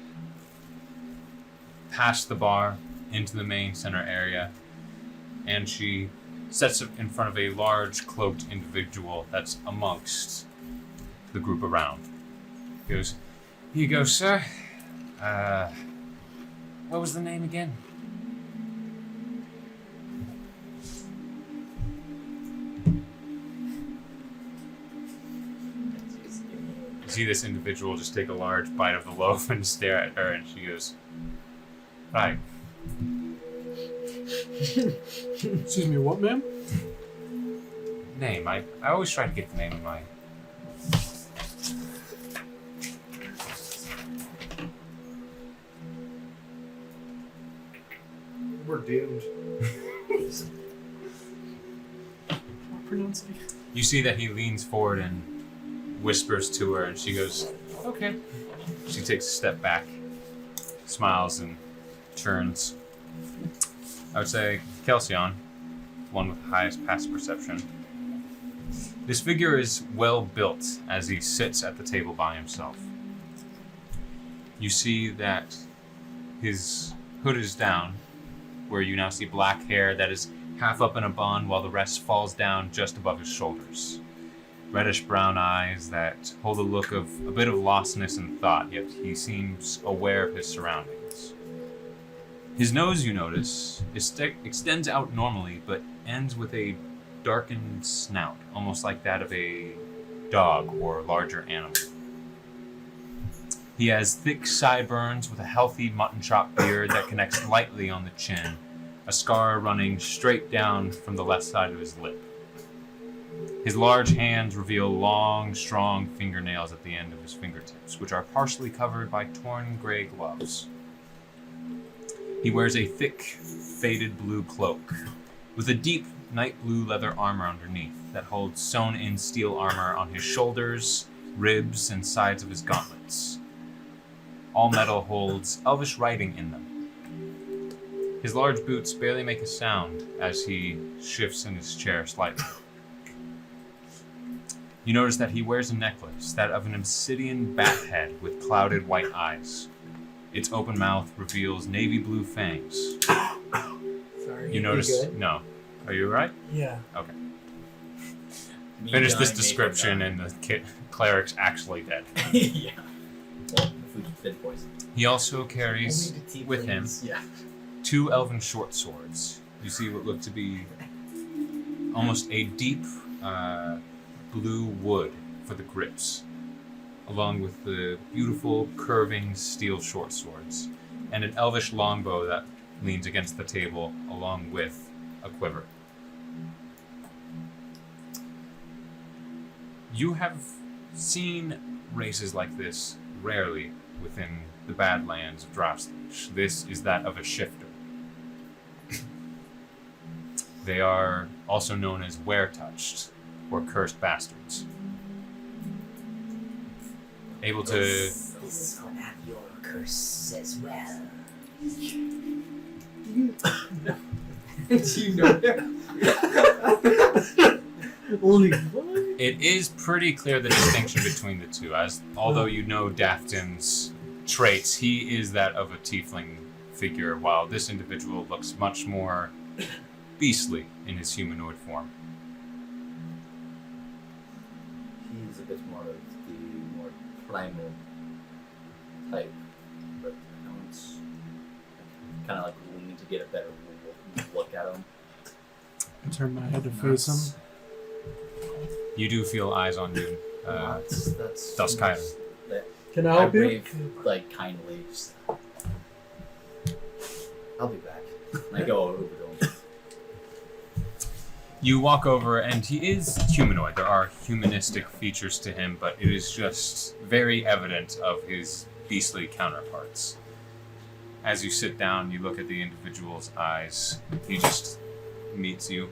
past the bar into the main center area, and she sets up in front of a large cloaked individual that's amongst the group around. He goes, "Here you go, sir. What was the name again?" You see this individual just take a large bite of the loaf and stare at her, and she goes, "Right." Excuse me, what, ma'am? Name. I always try to get the name of my... We're doomed. Pronunciation. You see that he leans forward and whispers to her, and she goes, "Okay." She takes a step back, smiles, and turns. I would say Kelsion, one with the highest passive perception. This figure is well built as he sits at the table by himself. You see that his hood is down, where you now see black hair that is half up in a bun while the rest falls down just above his shoulders. Reddish brown eyes that hold a look of a bit of lostness and thought, yet he seems aware of his surroundings. His nose, you notice, extends out normally, but ends with a darkened snout, almost like that of a dog or larger animal. He has thick sideburns with a healthy mutton chop beard that connects lightly on the chin, a scar running straight down from the left side of his lip. His large hands reveal long, strong fingernails at the end of his fingertips, which are partially covered by torn gray gloves. He wears a thick, faded blue cloak, with a deep night blue leather armor underneath that holds sewn-in steel armor on his shoulders, ribs, and sides of his gauntlets. All metal holds elvish writing in them. His large boots barely make a sound as he shifts in his chair slightly. You notice that he wears a necklace, that of an obsidian bat head with clouded white eyes. Its open mouth reveals navy blue fangs. Sorry. You notice... No. Are you alright? Yeah. Okay. Me Finish this dying, description Nathan and the cleric's actually dead. dying. Yeah. Well, if we can fit poison. He also carries Only the with him tieflings. Yeah. 2 elven short swords. You see what look to be almost a deep blue wood for the grips, along with the beautiful curving steel short swords, and an elvish longbow that leans against the table along with a quiver. You have seen races like this rarely within the Badlands of Draftsleach. This is that of a shifter. They are also known as Weretouched, or Cursed Bastards. Able to... This is gonna have your curse as well. Do you know Only what? It is pretty clear the distinction between the two, as although you know DATH'TAN's traits, he is that of a tiefling figure, while this individual looks much more beastly in his humanoid form. He's a bit more of the more primal type, but I don't kind of like leaning to get a better look at him. I turn my head to face him. You do feel eyes on you, That's Duskaider. Can I I help you? wave like kindly. Just, I'll be back. And I go over to him. You walk over, and he is humanoid. There are humanistic features to him, but it is just very evident of his beastly counterparts. As you sit down, you look at the individual's eyes. He just meets you,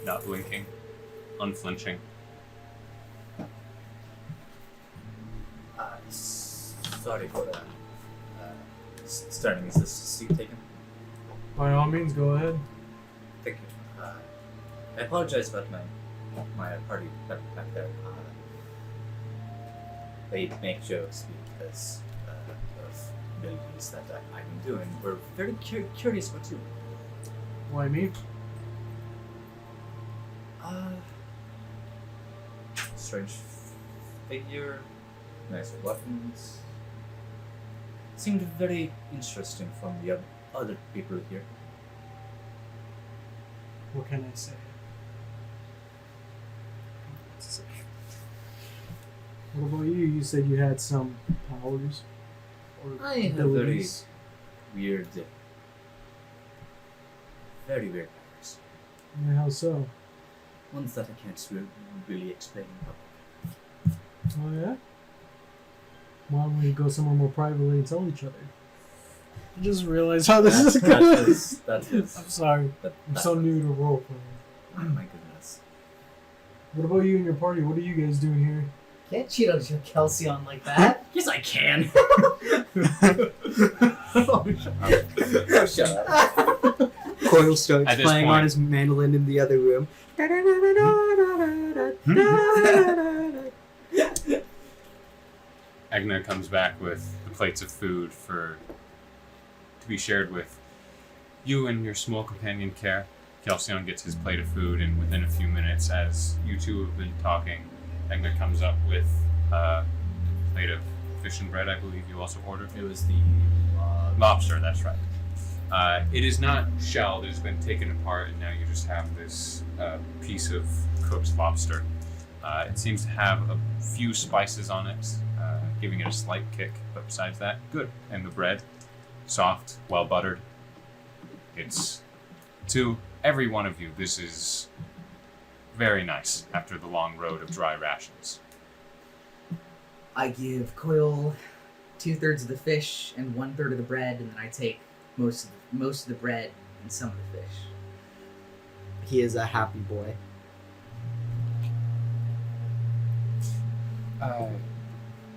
not blinking, unflinching. Sorry for starting. Is this seat taken? By all means, go ahead. Thank you. I apologize about my party back there. They make jokes because of abilities that I've been doing. We're very curious what you. Why me? Strange figure, nice weapons. Seemed very interesting from the other people here. What can I say? What about you? You said you had some powers or I have abilities. Very weird powers. Yeah, how so? Ones that I can't really explain. Oh yeah? Why don't we go somewhere more privately and tell each other? I just realized how this is going. That is. I'm sorry. I'm so new to role playing. Oh my goodness. What about you and your party? What are you guys doing here? Can't cheat on your Kelsion like that. Yes, I can. Shut up. Coil starts At this playing point- on his mandolin in the other room. Agna comes back with the plates of food to be shared with you and your small companion Care. Kelsion gets his plate of food, and within a few minutes, as you two have been talking, Agna comes up with a plate of fish and bread, I believe you also ordered. It was the Lobster, that's right. It is not shelled, it has been taken apart, and now you just have this piece of cooked lobster. It seems to have a few spices on it, giving it a slight kick, but besides that, good. And the bread, soft, well buttered. It's, to every one of you, this is very nice after the long road of dry rations. I give Coil 2/3 of the fish and 1/3 of the bread, and then I take most of the bread and some of the fish. He is a happy boy.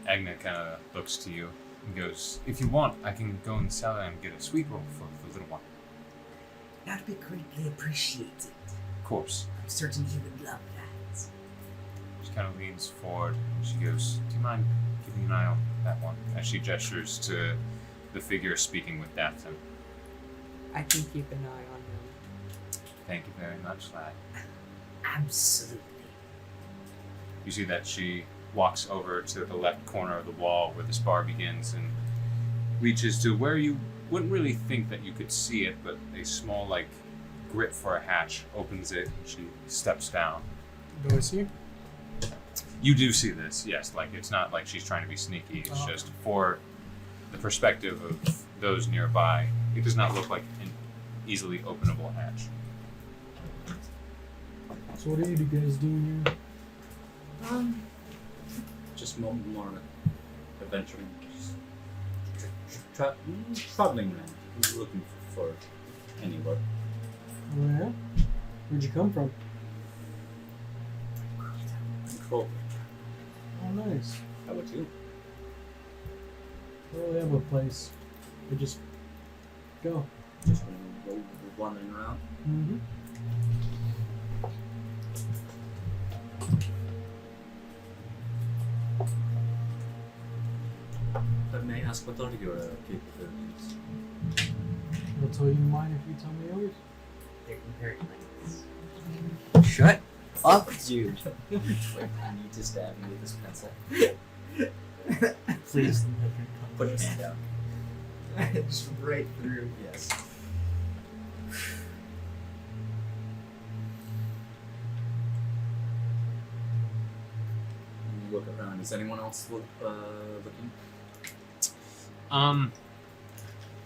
Agna kind of looks to you and goes, if you want, I can go in the cellar and get a sweet roll for the little one. That'd be greatly appreciated. Of course. I'm certain he would love that. She kind of leans forward. She goes, "Do you mind keeping an eye on that one?" As she gestures to the figure speaking with DATH'TAN. I can keep an eye on him. Thank you very much, lad. Absolutely. You see that she walks over to the left corner of the wall where this bar begins and reaches to where you wouldn't really think that you could see it, but a small, like, grip for a hatch opens it and she steps down. Do I see? You do see this, yes. Like, it's not like she's trying to be sneaky. It's just for the perspective of those nearby. It does not look like an easily openable hatch. So what are you guys doing here? Just more adventuring. Traveling around, looking for any work. Oh yeah? Where'd you come from? Control. Oh nice. How about you? Oh, we have a place. We just go. Just wandering around. Mm-hmm. But may I ask, what are your capabilities? I'll tell you mine if you tell me yours. They're very nice. Shut up, dude. Wait, I need to stab you with this pencil. Please let me Put come. your hand down. Just right through. Yes. Look around. Is anyone else looking?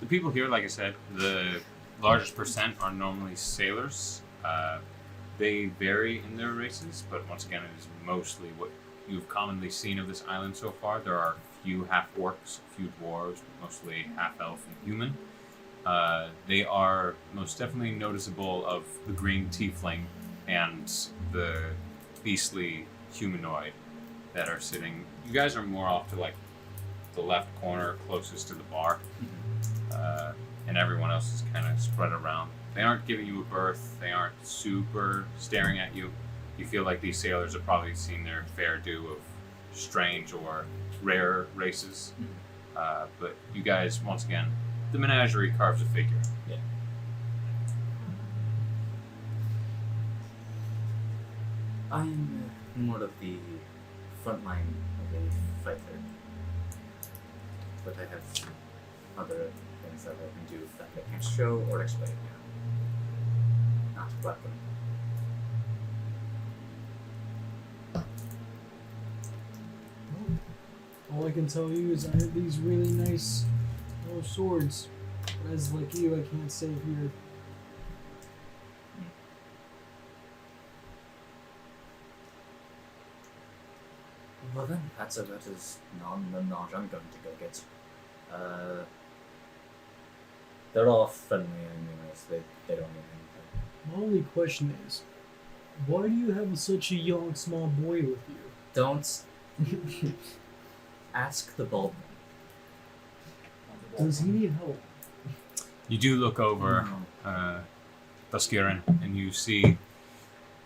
The people here, like I said, the largest percent are normally sailors. They vary in their races, but once again, it is mostly what you've commonly seen of this island so far. There are a few half-orcs, a few dwarves, but mostly half-elf and human. They are most definitely noticeable of the green tiefling and the beastly humanoid that are sitting. You guys are more off to like the left corner closest to the bar, and everyone else is kind of spread around. They aren't giving you a berth. They aren't super staring at you. You feel like these sailors have probably seen their fair due of strange or rare races. But you guys, once again, the menagerie carves a figure. Yeah. I'm more of the front line of a fighter, but I have other things that I can do that I can show or explain now. Not weapon. All I can tell you is I have these really nice little swords. But as like you, I can't stay here. Well then, that is not I'm going to go get. They're all friendly anyways. They don't need anything. My only question is, why do you have such a young, small boy with you? Don't ask the bald Does he need help? You do look over Duskirin, and you see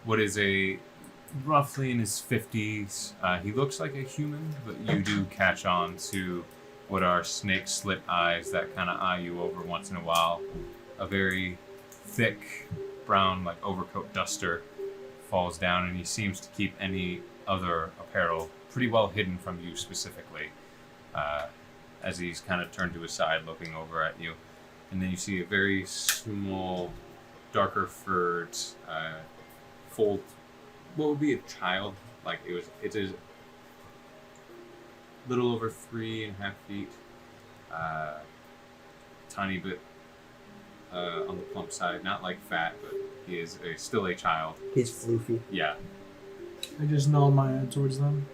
what is a roughly in his 50s. He looks like a human, but you do catch on to what are snake slit eyes that kind of eye you over once in a while. A very thick brown like overcoat duster falls down, and he seems to keep any other apparel pretty well hidden from you specifically, as he's kind of turned to his side looking over at you. And then you see a very small, darker furred, full, what would be a child? Like it is a little over 3.5 feet, tiny bit on the plump side, not like fat, but he is still a child. He's floofy. Yeah. I just nod my head towards them.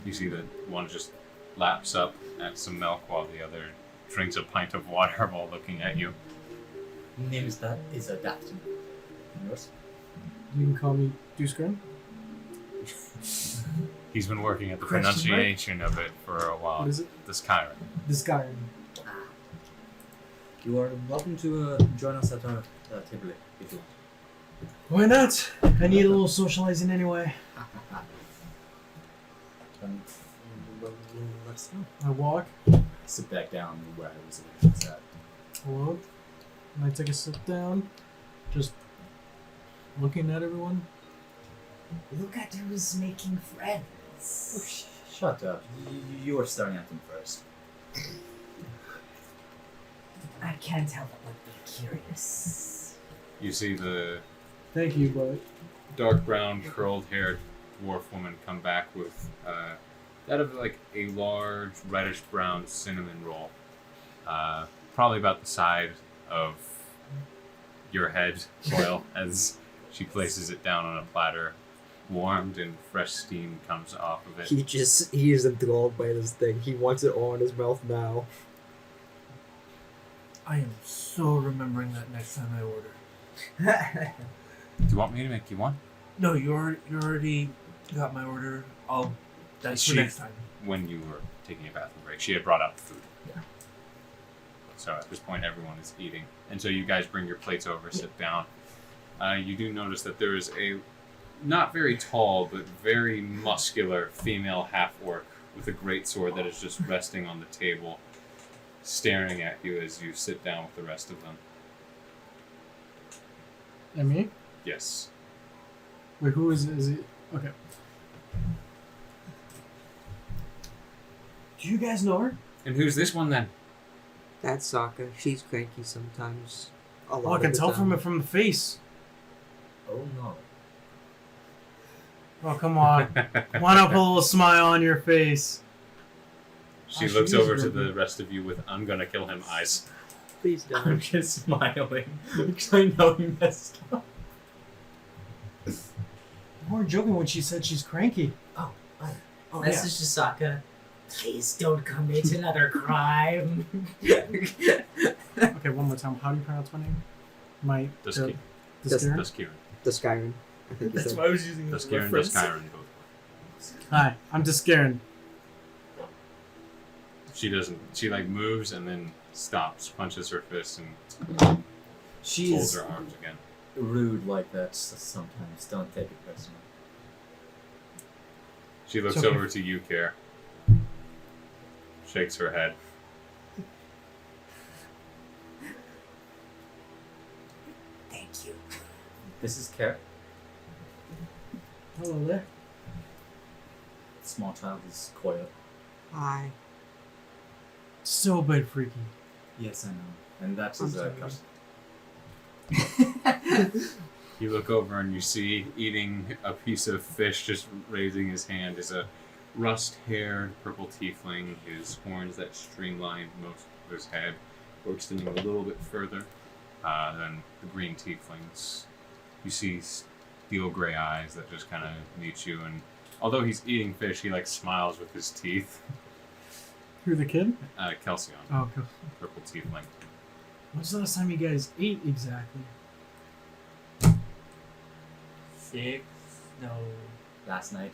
You see that one just laps up at some milk while the other drinks a pint of water while looking at you. name is DATH'TAN. Yours? You can call me Duskrin. He's been working at the Question mark? pronunciation of it for a while. What is it? The Skyrim. This guy. You are welcome to join us at our table if you want. Why not? I need a little socializing anyway. Let's go. I walk Sit back down where I was at. alone. And I take a sit down, just looking at everyone. Look at who's making friends. Shut up. You were starting at them first. I can't help but be curious. You see the Thank you, but dark brown, curled haired dwarf woman come back with that of like a large reddish brown cinnamon roll. Probably about the size of your head, COIL, as she places it down on a platter. Warmed and fresh steam comes off of it. He is enthralled by this thing. He wants it all in his mouth now. I am so remembering that next time I order. Do you want me to make you one? No, you already got my order. That's for She- next time. When you were taking a bathroom break, she had brought out the food. Yeah. So at this point, everyone is eating. And so you guys bring your plates over, sit down. You do notice that there is a not very tall, but very muscular female half-orc with a great sword that is just resting on the table, staring at you as you sit down with the rest of them. and me? Yes. Wait, who is he? Okay. Do you guys know her? And who's this one then? That's SAAKA. She's cranky sometimes. A lot Oh, I can of the tell time. from the face. Oh no. Oh, come on. Why not put a little smile on your face? She Oh, she looks is over to grumpy. the rest of you with "I'm gonna kill him" eyes. Please I'm don't. just smiling because I know he messed up. You weren't joking when she said she's cranky. Oh, Message to SAAKA. Please don't commit another crime. Okay, one more time. How do you pronounce my name? My Duskiren. Duskiren? Duskiren. The Skyrim. I think you That's said. why I was using this Duskiren, reference. Duskiren, both. Hi, I'm Duskiren. She doesn't. She like moves and then stops, punches her fist, and folds She's her arms again. rude like that sometimes. Don't take it personally. She looks It's okay. over to you, Care. Shakes her head. Thank you. This is Care. Hello there. Small child is COIL. Hi. So bit freaky. Yes, I know. And that I'm is sorry. custom. You look over and you see eating a piece of fish, just raising his hand, is a rust-haired purple tiefling. His horns that streamline most of his head were extending a little bit further than the green tieflings. You see steel gray eyes that just kind of meet you, and although he's eating fish, he like smiles with his teeth. Who, the kid? KELSION, Oh, cool. purple tiefling. When's the last time you guys ate exactly? 6? No. Last night.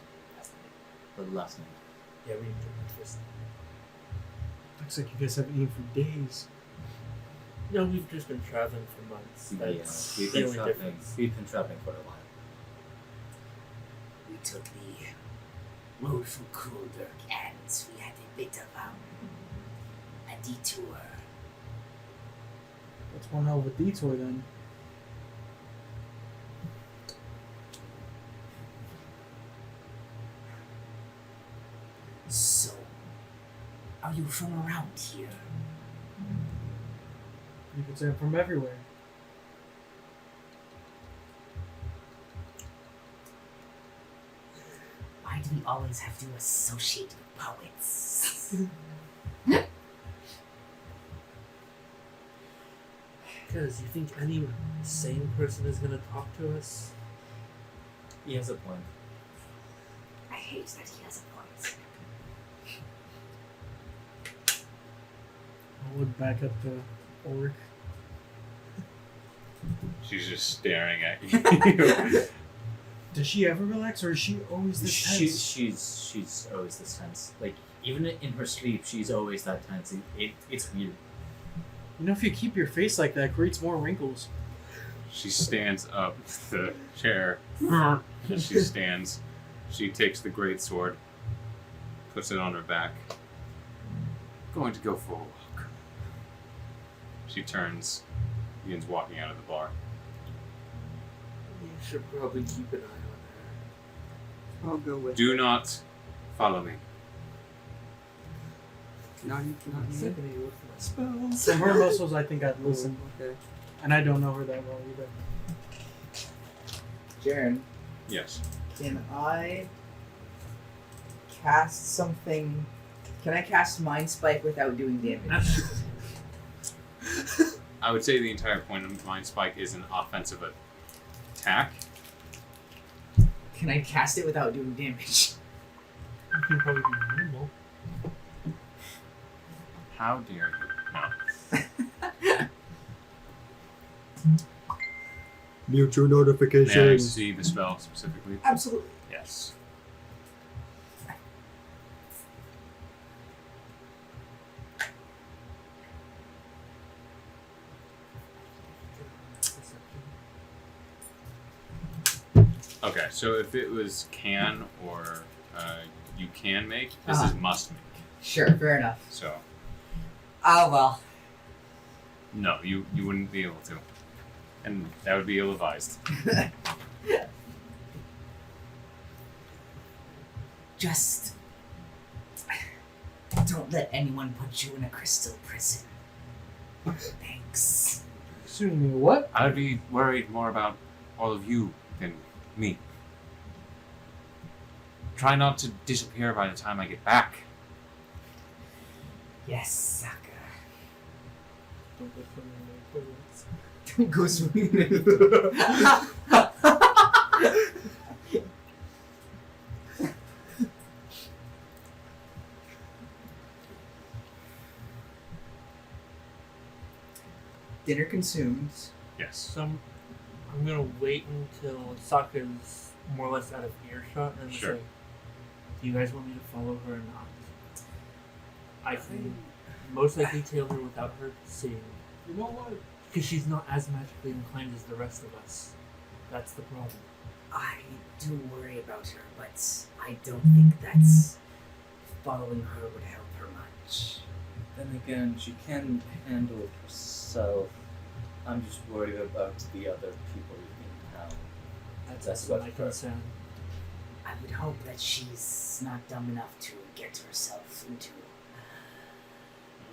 The last night. Yeah, we didn't do breakfast. Looks like you guys haven't eaten for days. No, we've just been traveling for months. That's We've the been only traveling. difference. We've been traveling for a while. We took the road from Kulberg and we had a bit of a detour. That's one hell of a detour then. So, are you from around here? You could say I'm from everywhere. Why do we always have to associate with poets? Because you think any sane person is going to talk to us? He has a point. I hate that he has a point. I'll look back at the orc. She's just staring at you. Does she ever relax, or is she always this tense? She's always this tense. Like even in her sleep, she's always that tense. It's weird. You know, if you keep your face like that, it creates more wrinkles. She stands up the chair. As she stands, she takes the great sword, puts it on her back. Going to go for a walk. She turns, begins walking out of the bar. You should probably keep an eye on I'll go with Do not follow me. not her. me. Second, you look for my spells. From her muscles, I think I'd listen. Okay. And I don't know her that well either. Jaren, Yes. can I cast something? Can I cast Mind Spike without doing damage? I would say the entire point of Mind Spike is an offensive attack. Can I cast it without doing damage? You can probably be minimal. How dare you? No. Mutual May I notifications. see the spell specifically? Absolutely. Yes. Okay, so if it was can or you can make, this is must make. Sure, fair enough. So Oh well. no, you wouldn't be able to, and that would be ill-advised. Just don't let anyone put you in a crystal prison. Thanks. Excuse me, what? I would be worried more about all of you than me. Try not to disappear by the time I get back. Yes, Saaka. Don't look for my equivalents. Don't go swimming. Dinner consumed. Yes. So I'm gonna wait until Sokka's more or less out of earshot and Sure. say, do you guys want me to follow her or not? I can most likely tail her without her seeing. You know what? Because she's not as magically inclined as the rest of us. That's the problem. I do worry about her, but I don't think that's following her would help her much. Then again, she can handle it herself. I'm just worried about the other people in town. That's That's also what my her- concern. I would hope that she's not dumb enough to get herself into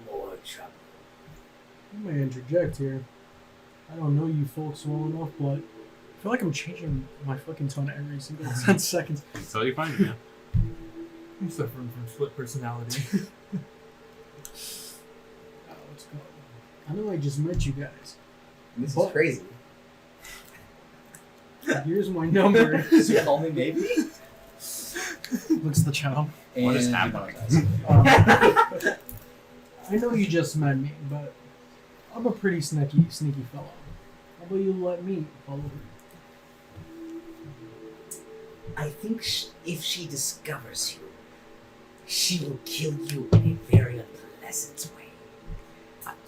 more trouble. I may interject here. I don't know you folks well enough, but I feel like I'm changing my fucking tone every single 10 seconds. Until you find it, man. I'm suffering from split personality. Oh, what's going on? I know I just met you guys. This But- is crazy. Here's my number. So call me maybe? Looks the child. What is And happening? demonetize. I know you just met me, but I'm a pretty sneaky fellow. How about you let me follow her? I think if she discovers you, she will kill you in a very unpleasant way.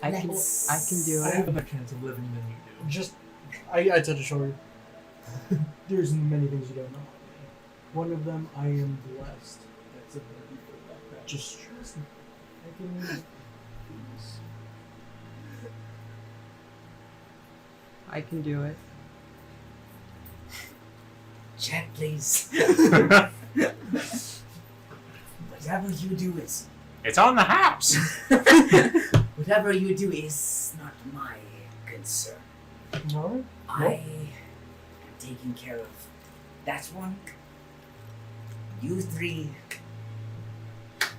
I can do I it. have a better chance of living than you do. Just, I touch a shoulder. There's many things you don't know about me. One of them, I am blessed. That's a very good background. Just trust me. I can. I can do it. Chat, please. Whatever you do is It's on the house. whatever you do is not my concern. No? I am taking care of that one. You three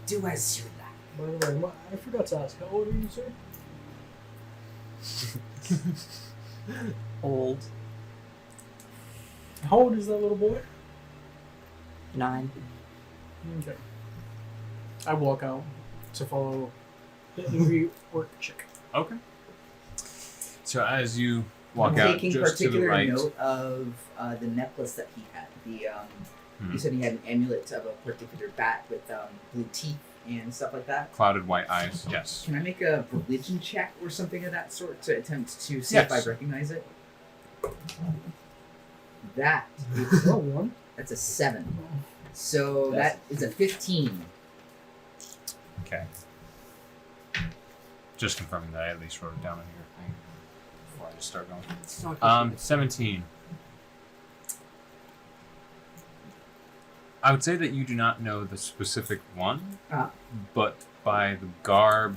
do as you like. By the way, I forgot to ask, how old are you, sir? Old. How old is that little boy? 9. Okay. I walk out to follow the angry orc chick. Okay. So as you walk I'm out taking just to the particular right, note of the necklace that he had. You said he had an amulet of a particular bat with blue teeth and stuff like that. clouded white eyes. Yes. Can I make a religion check or something of that sort to attempt to see if Yes. I recognize it? That Oh, one. that's a 7. So that is a 15. Okay. Just confirming that I at least wrote it down in your thing before I just start going. 17. I would say that you do not know the specific one, but by the garb,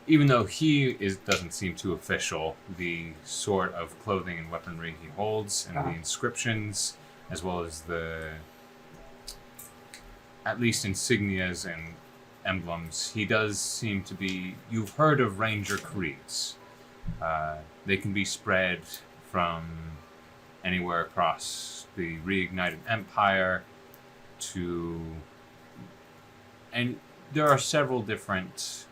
even though he doesn't seem too official, the sort of clothing and weaponry he holds, and the inscriptions, as well as the, at least insignias and emblems, he does seem to be. You've heard of Ranger creeds. They can be spread from anywhere across the reignited empire to, and there are several different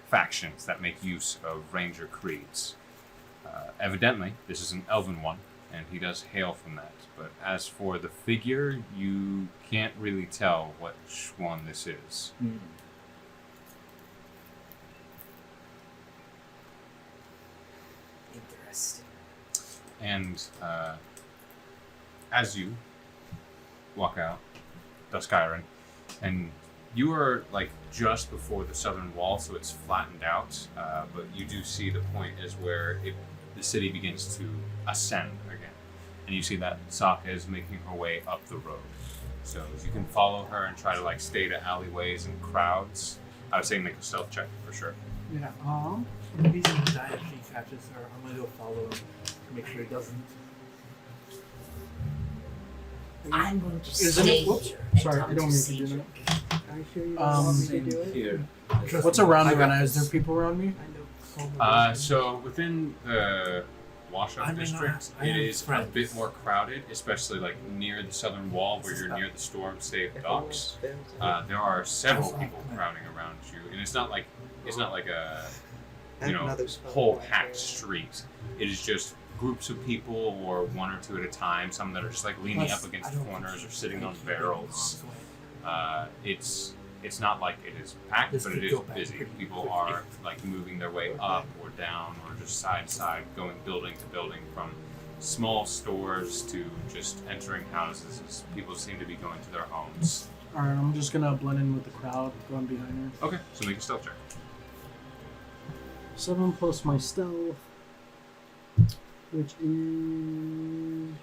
factions that make use of Ranger creeds. Evidently, this is an elven one, and he does hail from that. But as for the figure, you can't really tell which one this is. Interesting. And as you walk out, Duskiren, and you are like just before the southern wall, so it's flattened out, but you do see the point is where the city begins to ascend again. And you see that SAAKA is making her way up the road. So you can follow her and try to like stay to alleyways and crowds. I would say make a stealth check for sure. Yeah. If he's gonna die if she catches her, I'm gonna go follow him to make sure he doesn't. I'm going to Isn't stay it? Whoops. here. and Sorry, talk I don't to mean to do Cedric. Are you sure you don't want me to Same do it? here. What's around I me got right now? Is this. there people around me? I know. So within the Washout I may not district, ask. I it have is a friends. bit more crowded, especially like near the southern wall where you're near the storm safe docks. There are several people crowding around you, and it's not like a whole packed street. It is just groups of people, or one or two at a time. Some that are just like leaning Plus, up against I don't corners think or sitting on keep it in barrels. harm's way. It's not like it is packed, This but could it is go back busy. pretty People quickly. are like moving their way up or down, or just side to side, going building to building, from small stores to just entering houses. As people seem to be going to their homes. Alright, I'm just gonna blend in with the crowd, going behind her. Okay, so make a stealth check. 7 plus my stealth, which is.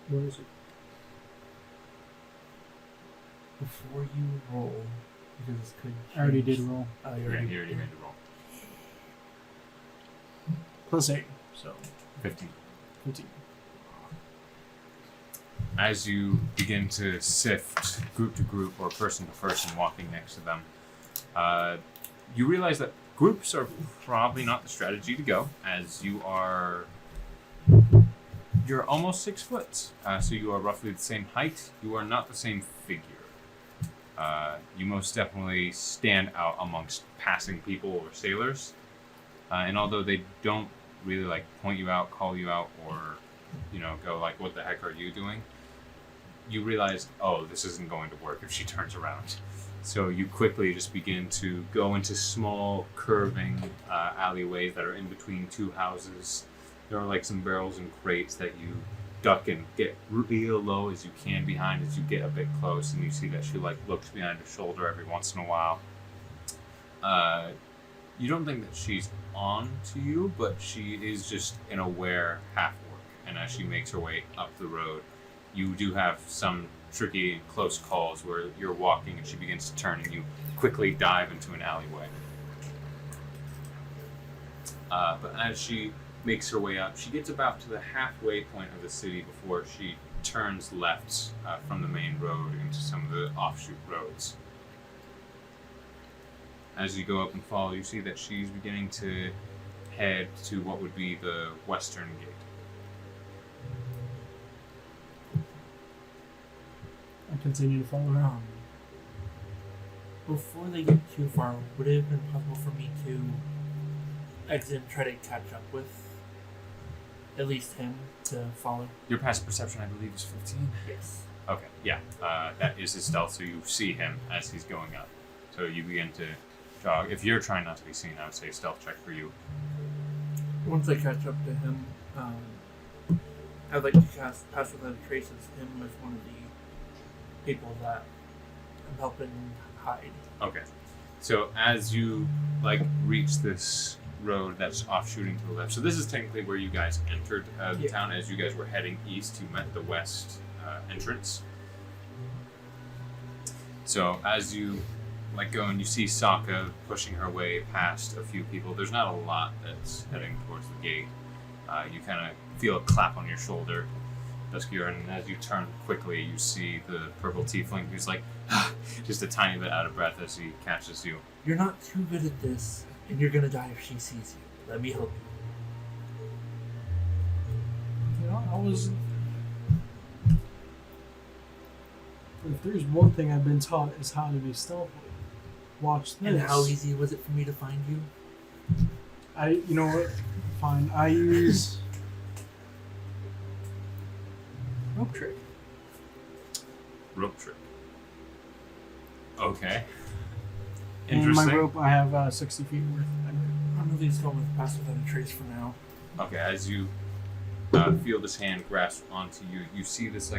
Where is it? Before you roll, because this could. I already did change- roll. Oh, you Yeah, already you already made the roll. Plus 8, so 15. 15. As you begin to sift group to group or person to person walking next to them, you realize that groups are probably not the strategy to go, as you're almost 6 foot, so you are roughly the same height. You are not the same figure. You most definitely stand out amongst passing people or sailors, and although they don't really like point you out, call you out, or go like, "What the heck are you doing?" You realize, oh, this isn't going to work if she turns around. So you quickly just begin to go into small curving alleyways that are in between two houses. There are like some barrels and crates that you duck and get real low as you can behind as you get a bit close, and you see that she like looks behind her shoulder every once in a while. You don't think that she's on to you, but she is just an aware half-orc, and as she makes her way up the road, you do have some tricky and close calls where you're walking and she begins to turn and you quickly dive into an alleyway. But as she makes her way up, she gets about to the halfway point of the city before she turns left from the main road into some of the offshoot roads. As you go up and follow, you see that she's beginning to head to what would be the western gate. I continue to follow her. Before they get too far, would it have been possible for me to exit and try to catch up with at least him to follow? Your passive perception, I believe, is 15. Yes. Okay, yeah. That is his stealth, so you see him as he's going up. So you begin to jog. If you're trying not to be seen, I would say stealth check for you. Once I catch up to him, I'd like to pass without a trace as him as one of the people that I'm helping hide. Okay. So as you reach this road that's offshooting to the left, so this is technically where you guys entered the town. As you guys were heading east, you met the west entrance. So as you go and you see SAAKA pushing her way past a few people, there's not a lot that's heading towards the gate. You kind of feel a clap on your shoulder, Duskier, and as you turn quickly, you see the purple tiefling who's just a tiny bit out of breath as he catches you. You're not too good at this, and you're gonna die if she sees you. Let me help you. You know, I was. If there's one thing I've been taught is how to be stealthy. Watch this. And how easy was it for me to find you? You know what? Fine. I use rope trick. Rope trick. Okay. And Interesting. my rope, I have 60 feet worth. I'm gonna leave going with passive without a trace for now. Okay, as you feel this hand grasp onto you, you see this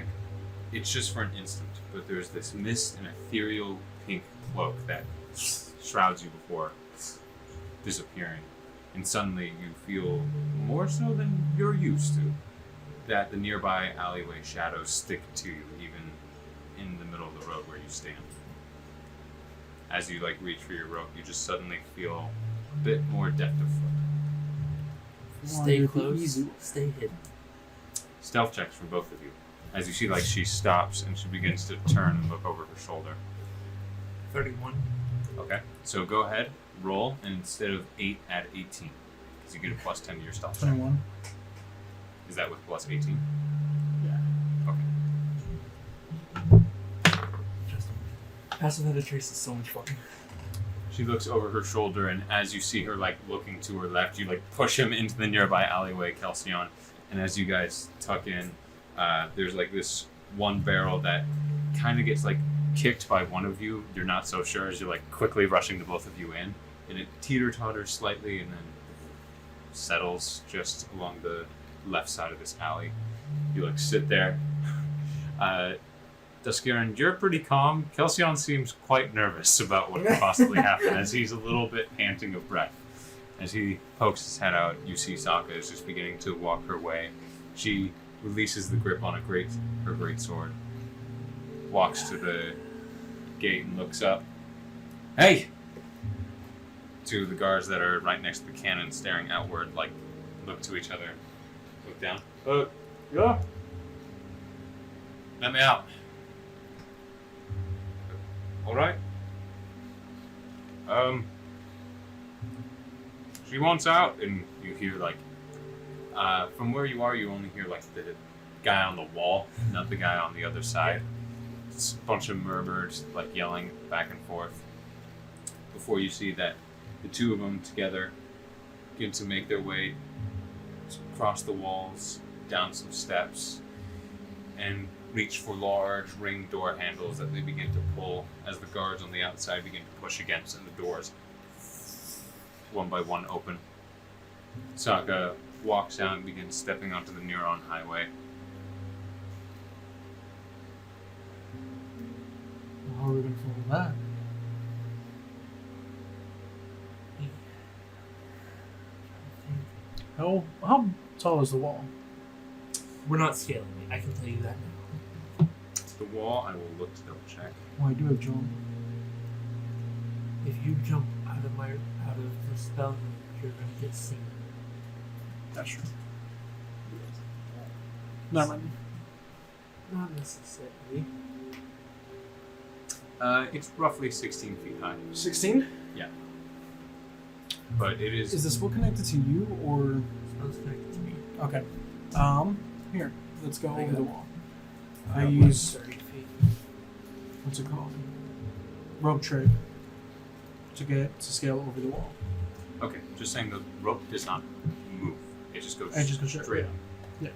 it's just for an instant, but there's this mist and ethereal pink cloak that shrouds you before disappearing. And suddenly you feel, more so than you're used to, that the nearby alleyway shadows stick to you, even in the middle of the road where you stand. As you reach for your rope, you just suddenly feel a bit more depth of foot. Stay close, stay hidden. Stealth checks from both of you. As you see, she stops and she begins to turn and look over her shoulder. 31. Okay, so go ahead, roll, and instead of 8, add 18. Because you get a plus 10 to your stealth check. 21. Is that with plus 18? Yeah. Okay. Just passive without a trace is so much fun. She looks over her shoulder, and as you see her looking to her left, you push him into the nearby alleyway, KELSION. And as you guys tuck in, there's this one barrel that kind of gets kicked by one of you. You're not so sure as you're quickly rushing the both of you in, and it teeter-totters slightly and then settles just along the left side of this alley. You sit there. Duskiran, you're pretty calm. KELSION seems quite nervous about what could possibly happen, as he's a little bit panting of breath. As he pokes his head out, you see SAAKA is just beginning to walk her way. She releases the grip on her great sword, walks to the gate and looks up. Hey! To the guards that are right next to the cannon, staring outward, look to each other, look down. Yeah? Let me out. Alright. She wants out, and you hear from where you are, you only hear the guy on the wall, not the guy on the other side. It's a bunch of murmurs yelling back and forth before you see that the two of them together begin to make their way across the walls, down some steps, and reach for large ring door handles that they begin to pull as the guards on the outside begin to push against, and the doors one by one open. SAAKA walks down and begins stepping onto the Neuron Highway. How are we going to follow that? How tall is the wall? We're not scaling it, I can tell you that now. The wall, I will look to double check. Well, I do have jump. If you jump out of the spell, you're gonna get seen. That's true. Not mind. Not necessarily. It's roughly 16 feet high. 16? But it is... Is the spell connected to you, or... Spell's connected to me. Okay. Here. Let's go over the wall. I About use... 30 feet. What's it called? Rope trick. To scale over the wall. Okay, just saying the rope does not move. It just goes, It just goes straight up. Yeah.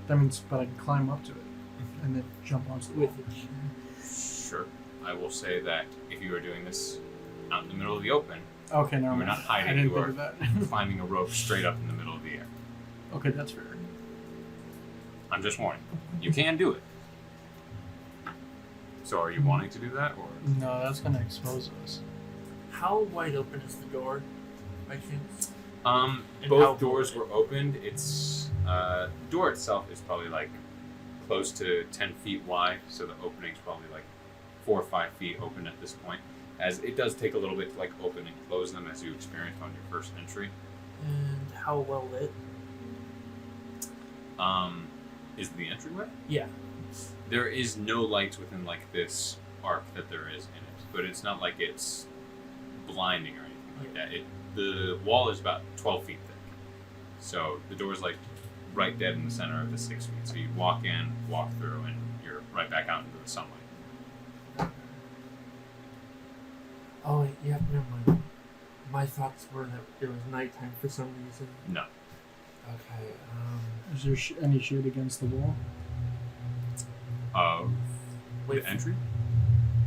That means, but I can climb up to it and then jump onto the wall. With it. Sure. I will say that if you are doing this out in the middle of the open, Okay, no. we're not I hiding, didn't you think are of that. climbing a rope straight up in the middle of the air. Okay, that's fair. I'm just warning. You can do it. So are you wanting to do that, or? No, that's gonna expose us. How wide open is the door, by chance? And how Both doors broad? were opened. It's the door itself is probably like close to 10 feet wide, so the opening's probably like 4 or 5 feet open at this point. As it does take a little bit to like open and close them, as you experienced on your first entry. And how well lit? Is the entryway? Yeah. There is no lights within like this arc that there is in it, but it's not like it's blinding or anything like that. The wall is about 12 feet thick, so the door is like right dead in the center of the 6 feet. So you walk in, walk through, and you're right back out into the sunlight. Oh wait, yeah, never mind. My thoughts were that it was nighttime for some reason. No. Okay. Is there any shade against the wall? Wait. The entry?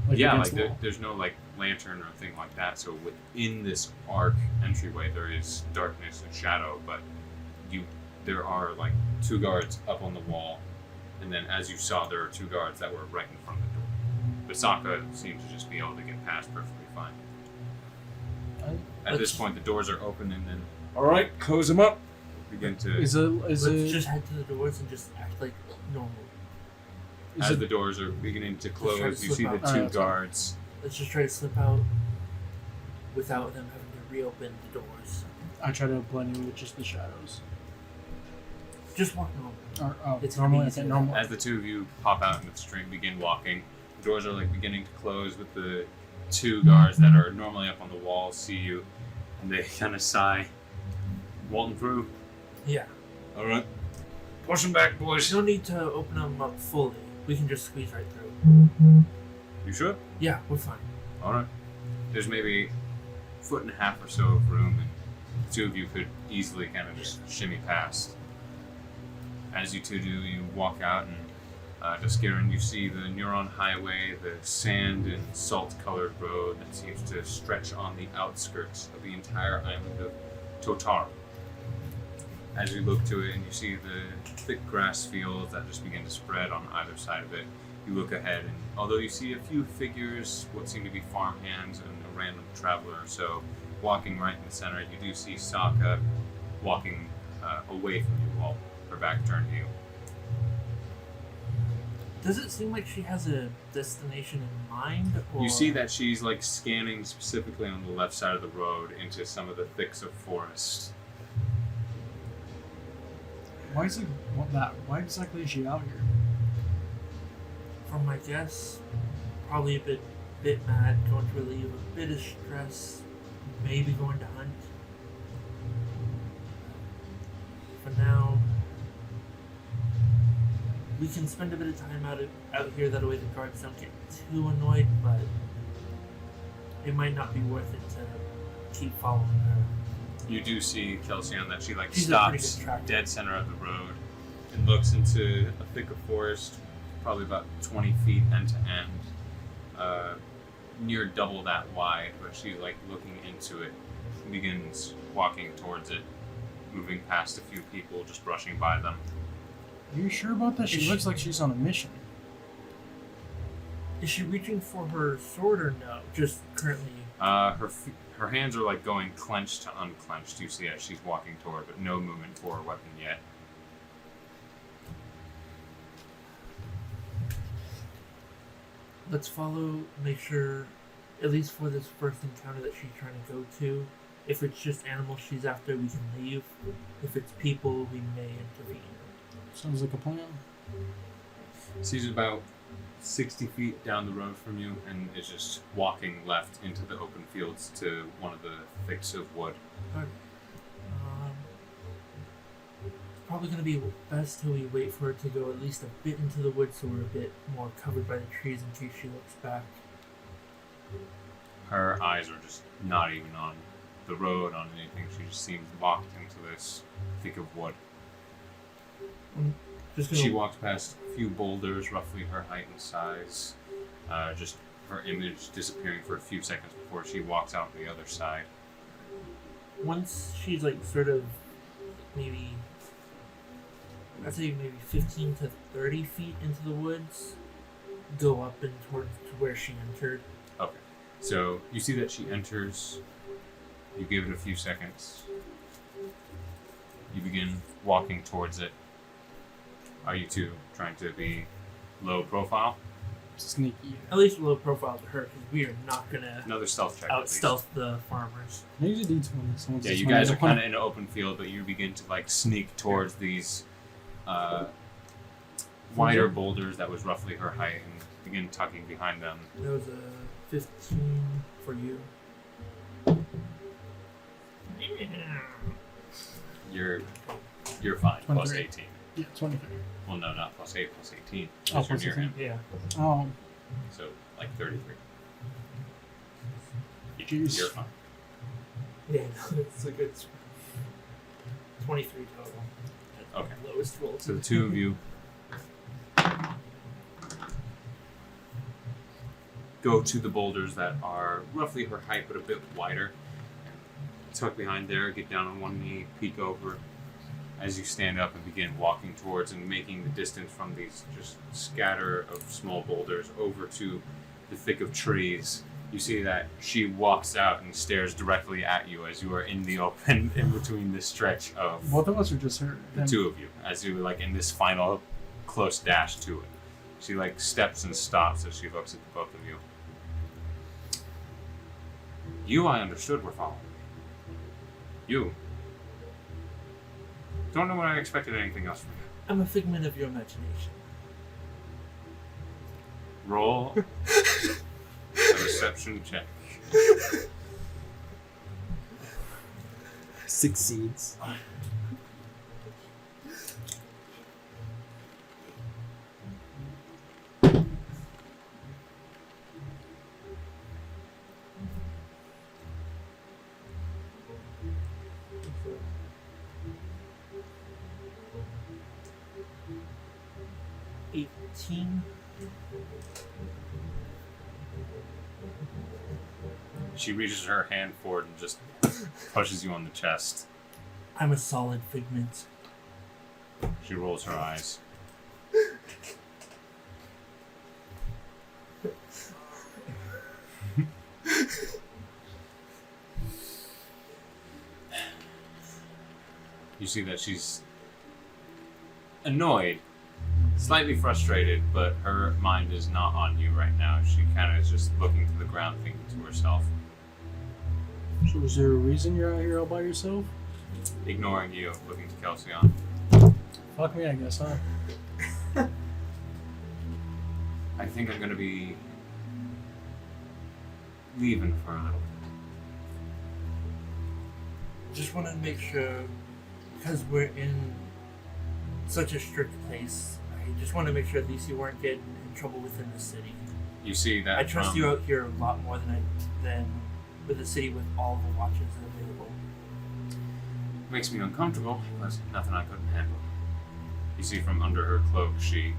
Like Yeah, against like the wall? there's no like lantern or thing like that. So within this arc entryway, there is darkness and shadow, but there are like 2 guards up on the wall, and then as you saw, there are 2 guards that were right in front of the door. But SAAKA seems to just be able to get past perfectly fine. At this point, the doors are open, and then all right, close them up. Begin to Is Let's it just head to the doors and just act like normal. is as it the doors are beginning to try to close, you see slip the out. 2 Alright, that's fine. guards. Let's just try to slip out without them having to reopen the doors. I try to blend in with just the shadows. Just walk normal. Or, oh, It's normal. easy. Okay, normal. As the 2 of you pop out into the street, begin walking. The doors are like beginning to close with the 2 guards that are normally up on the wall see you, and they kind of sigh. Walking through. Yeah. All right, push them back, boys. There's no need to open them up fully. We can just squeeze right through. You sure? Yeah, we're fine. All right. There's maybe 1.5 feet or so of room, and the 2 of you could easily kind of just shimmy past. As you 2 do, you walk out, and just Garen, you see the Neuron Highway, the sand and salt-colored road that seems to stretch on the outskirts of the entire island of Totaro. As you look to it and you see the thick grass fields that just begin to spread on either side of it, you look ahead, and although you see a few figures, what seem to be farmhands and a random traveler or so, walking right in the center, you do see SAAKA walking away from you all, her back turned to you. Does it seem like she has a destination in mind? Or... You see that she's like scanning specifically on the left side of the road into some of the thicks of forest. Why is it what that? Why exactly is she out here? From my guess, probably a bit mad, going to relieve a bit of stress, maybe going to hunt. For now, we can spend a bit of time out here, that way the guards don't get too annoyed, but it might not be worth it to keep following her. You do see KELSION that she like She's a pretty stops good tracker. dead center of the road and looks into a thick of forest, probably about 20 feet end to end, near double that wide, but she's like looking into it, begins walking towards it, moving past a few people, just brushing by them. Are you sure about that? She looks like she's on a mission. Is she reaching for her sword or no? Just currently. Her hands are like going clenched to unclenched. You see as she's walking toward, but no movement for her weapon yet. Let's follow, make sure, at least for this first encounter that she's trying to go to, if it's just animals she's after, we can leave. If it's people, we may intervene. Sounds like a plan. She's about 60 feet down the road from you and is just walking left into the open fields to one of the thicks of wood. Probably going to be best till we wait for her to go at least a bit into the woods so we're a bit more covered by the trees in case she looks back. Her eyes are just not even on the road, on anything. She just seems locked into this thick of wood. Just gonna, She walks past a few boulders, roughly her height and size. Just her image disappearing for a few seconds before she walks out the other side. once she's like sort of maybe, I'd say maybe 15 to 30 feet into the woods, go up and towards to where she entered. Okay. So you see that she enters. You give it a few seconds. You begin walking towards it. Are you two trying to be low profile? Sneaky. At least low profile to her, because we are not gonna Another stealth check. out stealth the farmers. Can I use a D20? Someone's Yeah, you guys are kind of in an open field, but you begin to like sneak towards these wider boulders that was roughly her height, and begin tucking behind them. That was a 15 for you. You're fine. Plus 23. 18. Yeah, 23. Well, no, not plus 8, plus 18. Oh, Because you're plus near him. Yeah. Oh, So, like 33. Jeez. You're fine. Yeah, no, it's a good 23 total. Okay. Lowest roll. So the two of you go to the boulders that are roughly her height but a bit wider. Tuck behind there, get down on one knee, peek over. As you stand up and begin walking towards and making the distance from these just scatter of small boulders over to the thick of trees, you see that she walks out and stares directly at you as you are in the open in between this stretch of both of us are just her. the two of you, as you like in this final close dash to it. She like steps and stops as she looks at the both of you. You, I understood, were following me. You. Don't know what I expected anything else from you. I'm a figment of your imagination. Roll a reception check. Succeeds. She reaches her hand forward and just pushes you on the chest. I'm a solid figment. She rolls her eyes. You see that she's annoyed, slightly frustrated, but her mind is not on you right now. She kind of is just looking to the ground, thinking to herself, So is there a reason you're out here all by yourself? ignoring you, looking to KELSION. Fuck me, I guess, huh? I think I'm gonna be leaving for a little bit. Just want to make sure, because we're in such a strict place, I just want to make sure at least you weren't getting in trouble within the city. You see that I trust you out here a lot more than with the city with all the watches available. Makes me uncomfortable, but nothing I couldn't handle. You see from under her cloak, she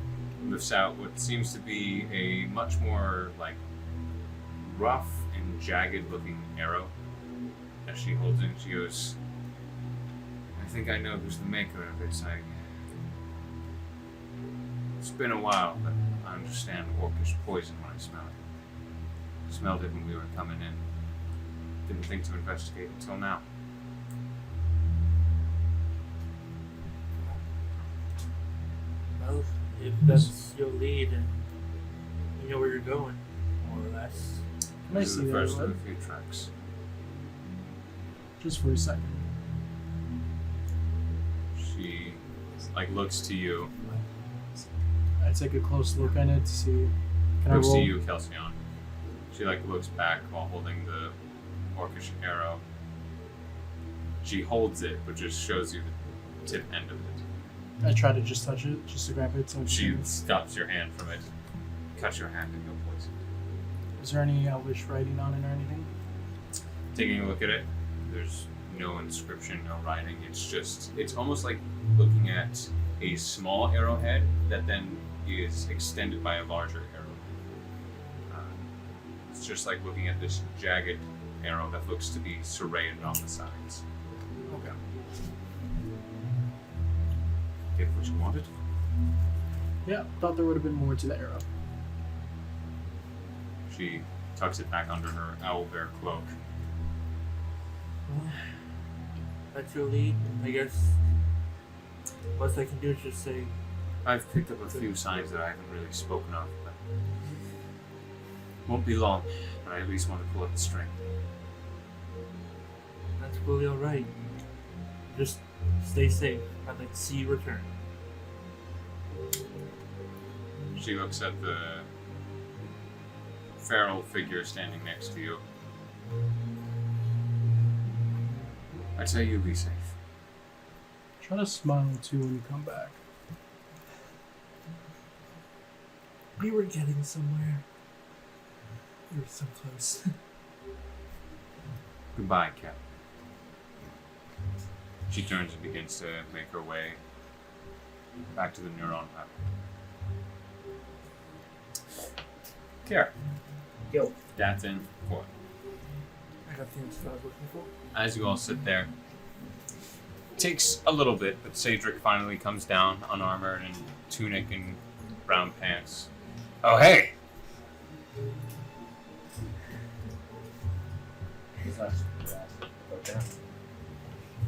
lifts out what seems to be a much more like rough and jagged looking arrow as she holds it. She goes, I think I know who's the maker of it. It's been a while, but I understand orcish poison when I smell it. Smelled it when we were coming in. Didn't think to investigate until now. Well, if that's your lead and you know where you're going, more or less. Can I This is see the that, first right? of a few tracks. Just for a second. She like looks to you. I take a close look at it to see. Can Looks I roll? to you, KELSION. She like looks back while holding the orcish arrow. She holds it, but just shows you the tip end of it. I try to just touch it, just to grab it. So She stops your hand from it, cuts your hand, and go poison. Is there any Elvish writing on it or anything? Taking a look at it, there's no inscription, no writing. It's almost like looking at a small arrowhead that then is extended by a larger arrowhead. It's just like looking at this jagged arrow that looks to be serrated on the sides. Okay. Get what you wanted? Yeah, thought there would have been more to the arrow. She tucks it back under her owlbear cloak. Well, that's your lead. I guess best I can do is just say, I've picked up a few signs that I haven't really spoken of, but won't be long. But I at least want to pull up the string. that's really alright. Just stay safe. I'd like to see you return. She looks at the feral figure standing next to you. I tell you, be safe. Try to smile too when you come back. We were getting somewhere. We were so close. Goodbye, Cap. She turns and begins to make her way back to the neuron hub. Care. Yo. DATH'TAN, COIL. I got the answer I was looking for. As you all sit there, it takes a little bit, but CAEDRIK finally comes down, unarmored, in tunic and brown pants. Oh, hey! He's not okay.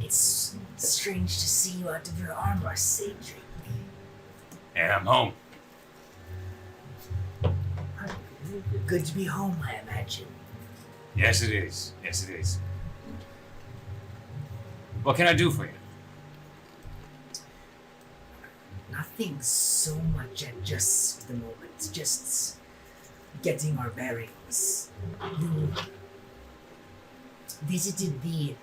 It's strange to see you out of your armor, Satyr. And I'm home. Good to be home, I imagine. Yes, it is. Yes, it is. What can I do for you? Nothing so much at just the moment. Just getting our bearings. You visited the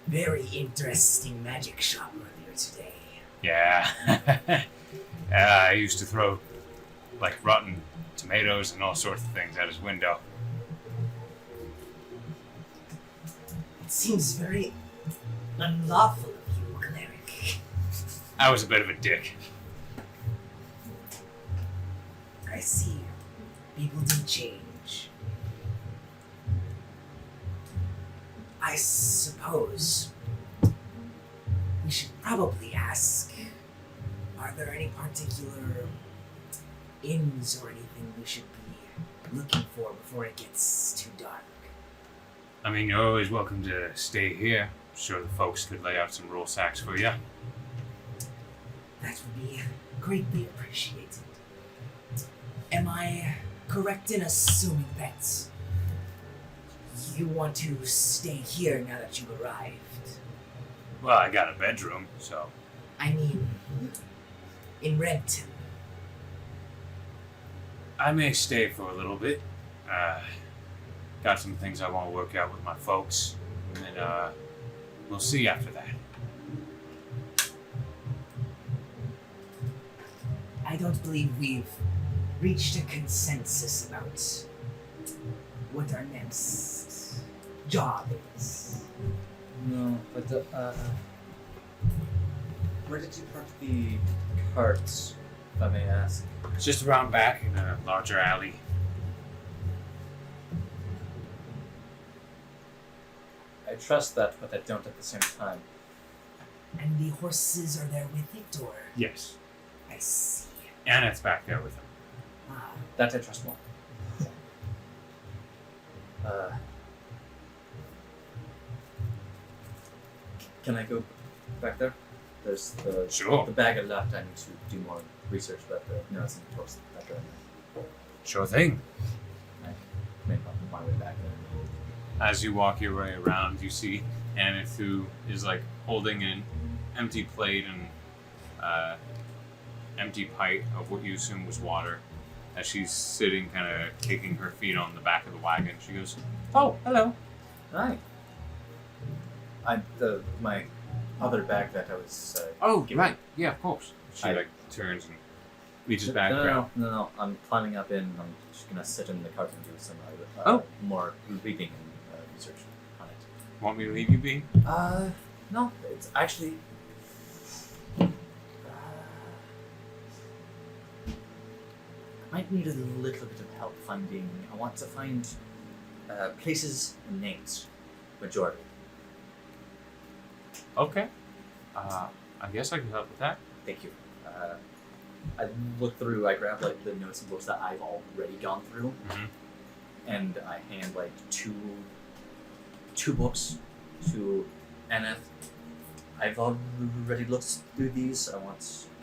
very interesting magic shop earlier today. Yeah. I used to throw, like, rotten tomatoes and all sorts of things out his window. It seems very unlawful of you, Cleric. I was a bit of a dick. I see. People do change. I suppose we should probably ask, are there any particular inns or anything we should be looking for before it gets too dark? I mean, you're always welcome to stay here. I'm sure the folks could lay out some roll sacks for you. That would be greatly appreciated. Am I correct in assuming that you want to stay here now that you've arrived? Well, I got a bedroom, so... I mean, in Redton. I may stay for a little bit. Got some things I want to work out with my folks. And then, we'll see after that. I don't believe we've reached a consensus about what our next job is. No, but where did you park the carts, if I may ask? It's just around back in a larger alley. I trust that, but I don't at the same time. And the horses are there with it, or? Yes. I see. ANETH's back there with him. Ah, That I trust more. Can I go back there? There's the Sure. the bag of left. I need to do more research about the nerves and toast after Sure thing. I make my way back there. As you walk your way around, you see ANETH, who is like holding an empty plate and empty pipe of what you assume was water. As she's sitting, kind of kicking her feet on the back of the wagon, she goes, "Oh, hello." Hi. My other bag that I was. Oh, giving- right. Yeah, of course. She I- like turns and reaches back. No. I'm climbing up in. I'm just gonna sit in the cart and do some more reading and research on it. Want me to leave you be? No, it's actually. I might need a little bit of help finding. I want to find places and names, majority. Okay. I guess I can help with that. Thank you. I look through. I grab like the notes and books that I've already gone through, Mhm. and I hand like two books to ANETH. I've already looked through these.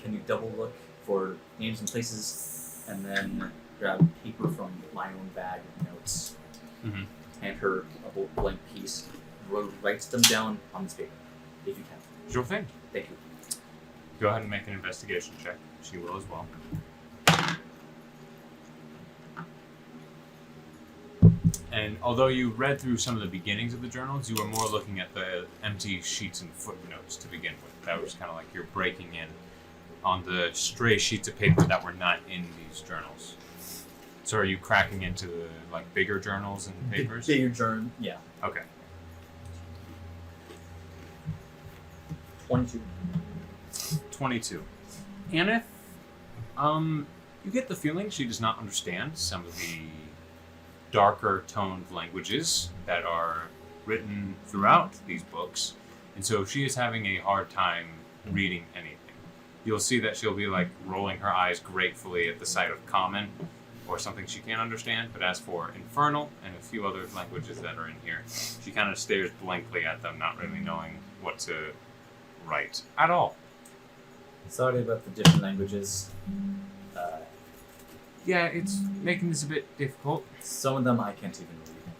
Can you double look for names and places, and then grab paper from my own bag of notes. Mhm. Hand her a blank piece. Write them down on this paper, if you can. Sure thing. Thank you. Go ahead and make an investigation check. She will as well. And although you read through some of the beginnings of the journals, you were more looking at the empty sheets and footnotes to begin with. That was kind of like you're breaking in on the stray sheets of paper that were not in these journals. So are you cracking into the like bigger journals and papers? Bigger journal, yeah. Okay. 22. 22. Aneth, you get the feeling she does not understand some of the darker toned languages that are written throughout these books, and so she is having a hard time reading anything. You'll see that she'll be like rolling her eyes gratefully at the sight of common or something she can't understand, but as for infernal and a few other languages that are in here, she kind of stares blankly at them, not really knowing what to write at all. Sorry about the different languages. Yeah, it's making this a bit difficult. Some of them I can't even read.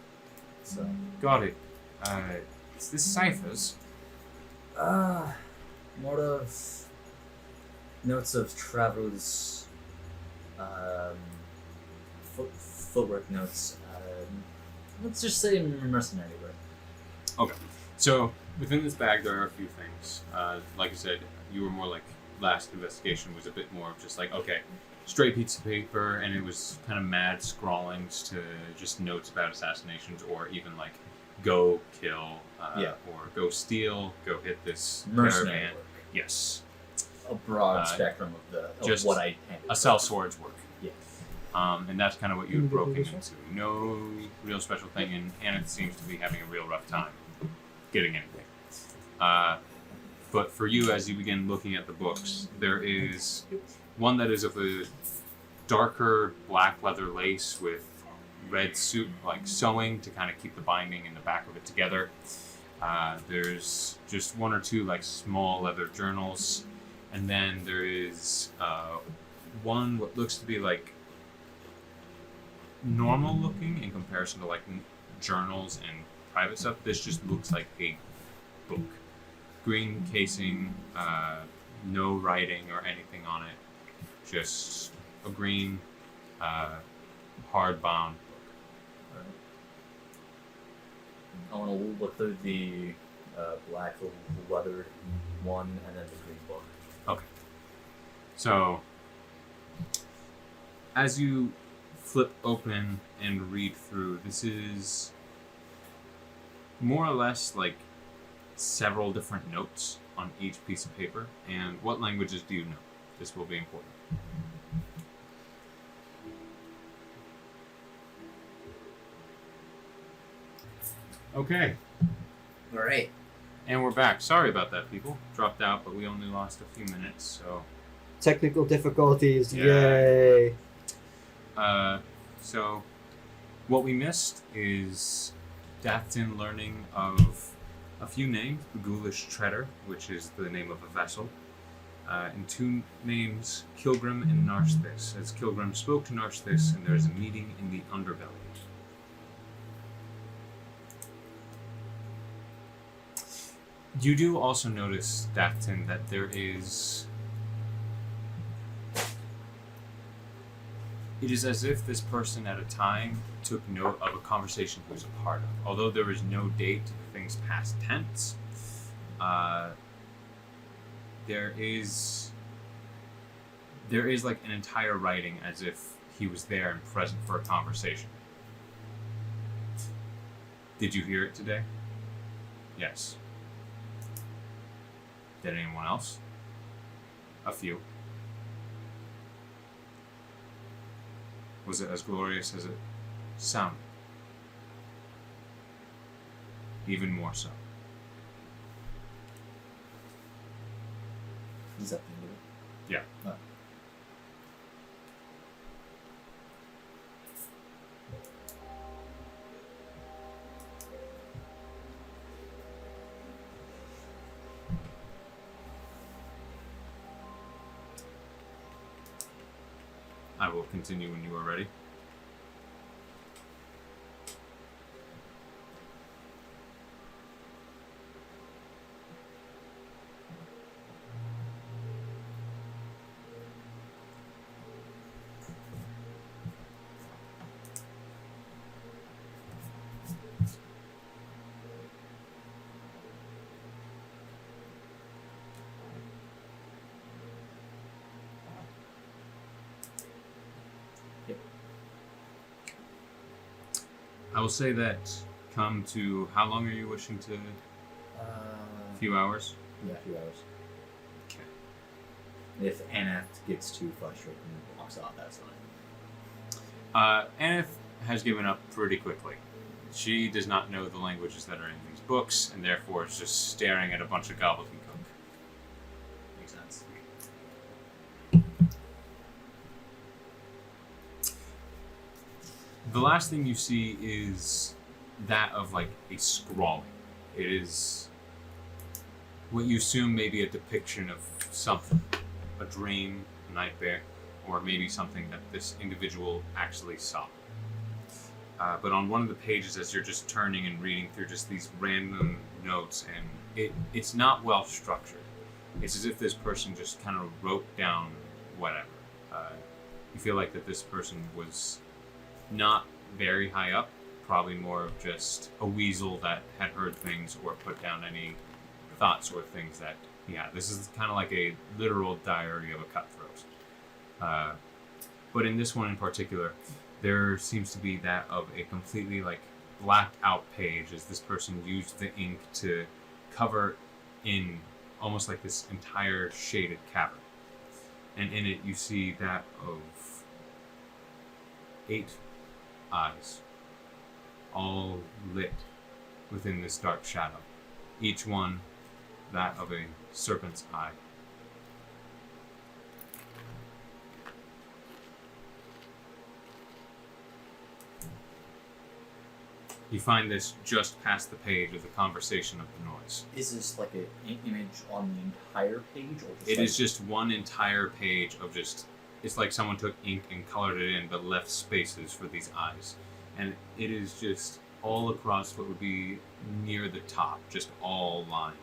So. Got it. Is this ciphers? More of notes of travels, footwork notes. Let's just say mercenary work. Okay. So within this bag there are a few things. Like I said, you were more like last investigation was a bit more of just like, okay, straight piece of paper, and it was kind of mad scrawlings to just notes about assassinations, or even like go kill, or go steal, go hit this Mercenary caravan. work. Yes. A broad spectrum of just what I handle. A sellsword's work. Yes. And that's kind of what you've broken into. No real special thing, and Aneth seems to be having a real rough time getting anything. But for you, as you begin looking at the books, there is one that is of a darker black leather lace with red suit, like sewing to kind of keep the binding and the back of it together. There's just one or two like small leather journals, and then there is one what looks to be like normal looking in comparison to like journals and private stuff. This just looks like a book. Green casing, no writing or anything on it. Just a green, hardbound book. I want to look through the black leather one and then the green book. Okay. So, as you flip open and read through, this is more or less like several different notes on each piece of paper. And what languages do you know? This will be important. Okay. All right. And we're back. Sorry about that, people. Dropped out, but we only lost a few minutes, so... Technical difficulties, Yeah. yay! So, what we missed is DATH'TAN learning of a few names. The Ghoulish Treader, which is the name of a vessel. And two names, Kilgrim and Narthis, as Kilgrim spoke to Narthis, and there's a meeting in the underbelly. You do also notice, DATH'TAN, that there is... It is as if this person at a time took note of a conversation he was a part of. Although there is no date, things past tense, there is like an entire writing as if he was there and present for a conversation. Did you hear it today? Yes. Did anyone else? A few. Was it as glorious as it sounded? Even more so. Is that the end of it? Yeah. No. will continue when you are ready. I will say that come to how long are you wishing to? A few hours. Yeah, a few hours. Okay. If ANETH gets too frustrated and walks off, that's fine. Aneth has given up pretty quickly. She does not know the languages that are in these books, and therefore is just staring at a bunch of gobbledygook. Makes sense. The last thing you see is that of like a scrawling. It is what you assume may be a depiction of something, a dream, a nightmare, or maybe something that this individual actually saw. But on one of the pages, as you're just turning and reading through just these random notes, and it's not well structured. It's as if this person just kind of wrote down whatever. You feel like that this person was not very high up, probably more of just a weasel that had heard things or put down any thoughts or things that he had. This is kind of like a literal diary of a cutthroat. But in this one in particular, there seems to be that of a completely like blacked out page as this person used the ink to cover in almost like this entire shaded cavern. And in it you see that of 8 eyes, all lit within this dark shadow. Each one that of a serpent's eye. You find this just past the page of the conversation of the noise. Is this like an image on the entire page? Or just It like... is just one entire page of just, it's like someone took ink and colored it in but left spaces for these eyes. And it is just all across what would be near the top, just all lined.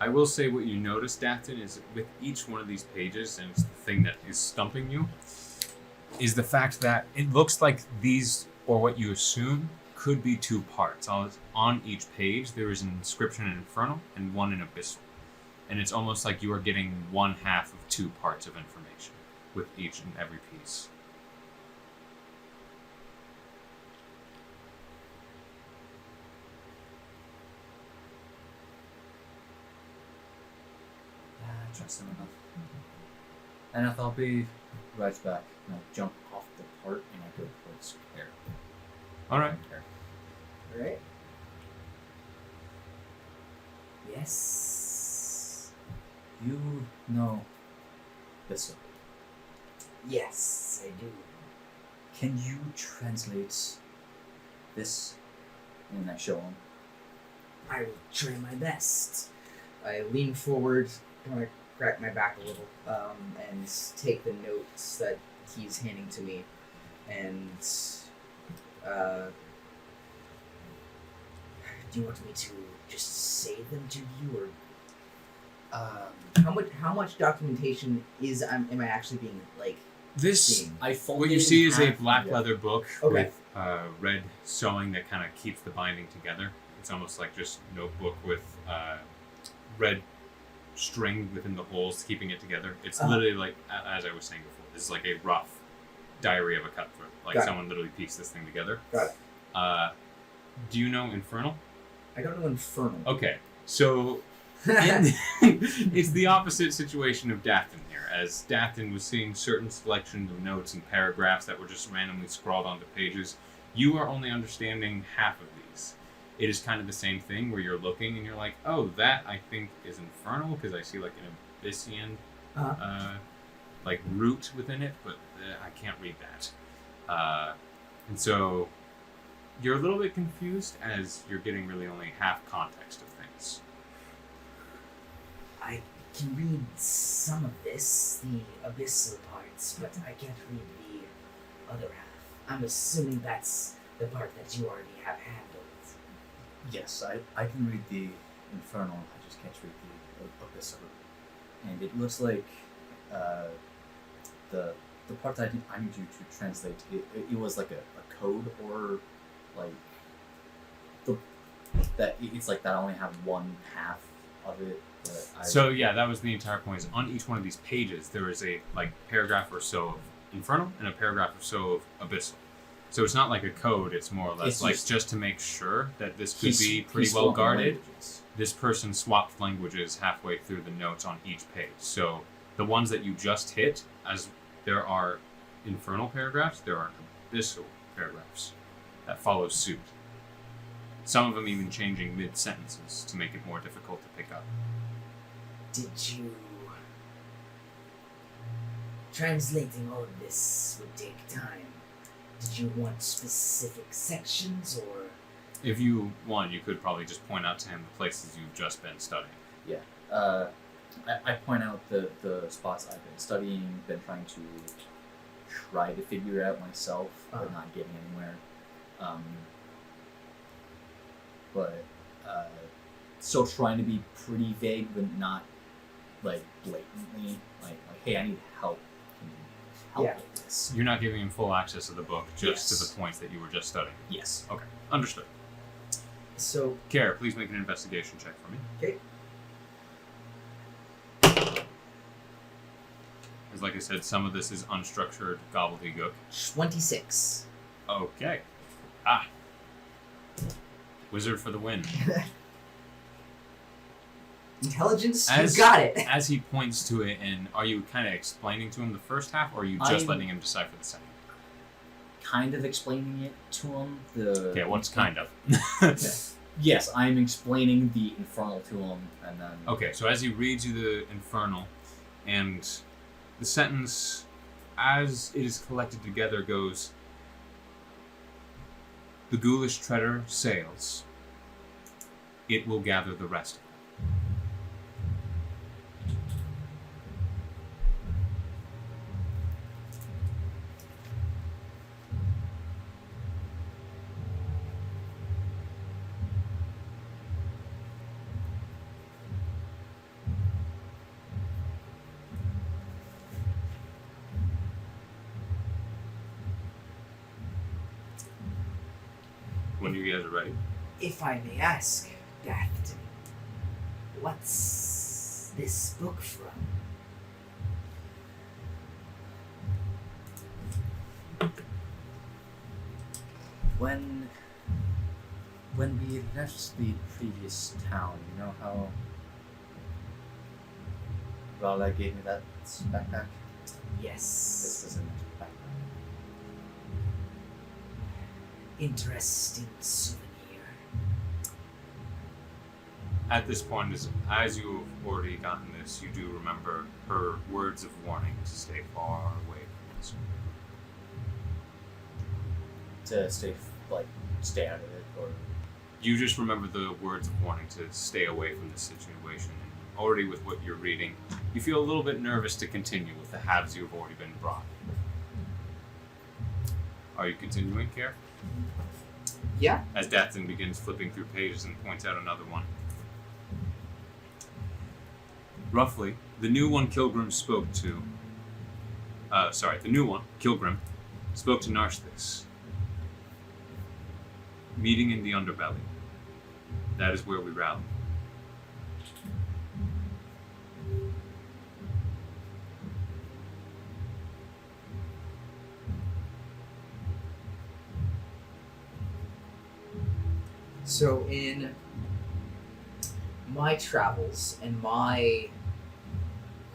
I will say what you notice, DATH'TAN, is with each one of these pages, and it's the thing that is stumping you, is the fact that it looks like these, or what you assume, could be 2 parts. On each page, there is an inscription in Infernal and one in Abyssal. And it's almost like you are getting 1/2 of 2 parts of information with each and every piece. I trust him enough. ANETH, I'll be right back. And I jump off the cart and I go towards Air. Alright. Alright. Yes. You know this. Yes, I do. Can you translate this? And I show him. I will try my best. I lean forward, kind of crack my back a little, and take the notes that he's handing to me, and do you want me to just say them to you, or how much documentation am I actually being like? This, seeing? what you see is a black yeah. leather book Okay. with red sewing that kind of keeps the binding together. It's almost like just notebook with red string within the holes keeping it together. It's Uh-huh. literally like, as I was saying before, this is like a rough diary of a cutthroat. Like Got it. someone literally pieced this thing together. Got it. Do you know Infernal? I don't know Infernal. Okay, so it's the opposite situation of DATH'TAN here, as DATH'TAN was seeing certain selections of notes and paragraphs that were just randomly scrawled onto pages. You are only understanding half of these. It is kind of the same thing where you're looking and you're like, oh, that I think is Infernal because I see like an Abyssian like root within it, but I can't read that. And so you're a little bit confused as you're getting really only half context of things. I can read some of this, the abyssal parts, but I can't read the other half. I'm assuming that's the part that you already have handled. Yes, I can read the Infernal, I just can't read the Abyssal. And it looks like the part that I need you to translate, it was like a code or like it's like that I only have one half of it. So yeah, that was the entire point. Is on each one of these pages there is a like paragraph or so of Infernal and a paragraph or so of Abyssal. So it's not like a code; it's more or less It's like just- just to make sure that this could He's- be pretty he's well swapping guarded. languages. This person swapped languages halfway through the notes on each page. So the ones that you just hit, as there are Infernal paragraphs, there are Abyssal paragraphs that follow suit. Some of them even changing mid-sentences to make it more difficult to pick up. Did you... Translating all of this would take time. Did you want specific sections, or... If you want, you could probably just point out to him the places you've just been studying. I point out the spots I've been studying, been trying to try to figure out myself, but not getting anywhere. Still trying to be pretty vague, but not like blatantly like hey, I need help. Can you help Yeah. with this? You're not giving him full access to the book, just to Yes. the points that you were just studying. Yes. Okay, understood. So, Care, please make an investigation check for me. okay. As like I said, some of this is unstructured gobbledygook. 26. Okay. Wizard for the win. Intelligence, As- you got it. As he points to it, and are you kind of explaining to him the first half, or are you just I'm- letting him decipher the second? Kind of explaining it to him. Okay, what's kind of? Yes, I'm explaining the Infernal to him, and then Okay, so as he reads you the Infernal, and the sentence, as it is collected together, goes, "The ghoulish treader sails. It will gather the rest of them." When you guys are ready. If I may ask, DATH'TAN, what's this book from? when we left the previous town, you know how Rala gave me that backpack? Yes. This was in that backpack. Interesting souvenir. At this point, as you have already gotten this, you do remember her words of warning to stay far away from this. To stay out of it, or You just remember the words of warning to stay away from this situation. And already with what you're reading, you feel a little bit nervous to continue with the halves you've already been brought. Are you continuing, Care? Yeah. As DATH'TAN begins flipping through pages and points out another one. Roughly, the new one Kilgrim spoke to... the new one, Kilgrim, spoke to Narthis. Meeting in the underbelly. That is where we rally. So in my travels and my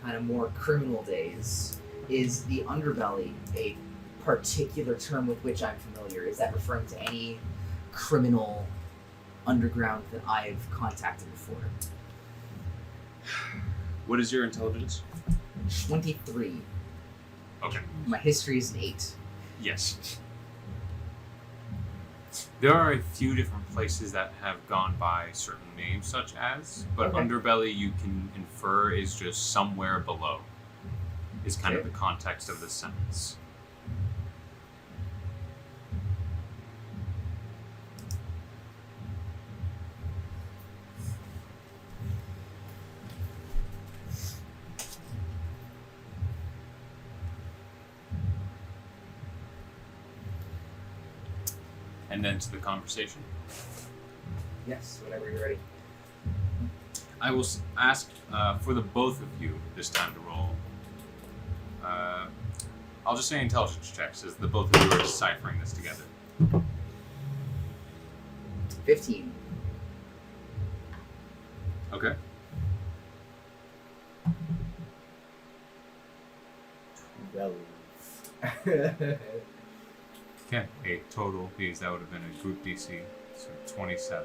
kind of more criminal days, is the underbelly a particular term with which I'm familiar? Is that referring to any criminal underground that I've contacted before? What is your intelligence? 23. Okay. My history is an 8. Yes. There are a few different places that have gone by certain names, such as, but Okay. underbelly you can infer is just somewhere below, is kind of Okay. the context of the sentence. And then to the conversation. Yes, whenever you're ready. I will ask for the both of you this time to roll. I'll just say intelligence checks as the both of you are deciphering this together. 15. Okay. 12. Okay. A total, because that would have been a group DC, so 27.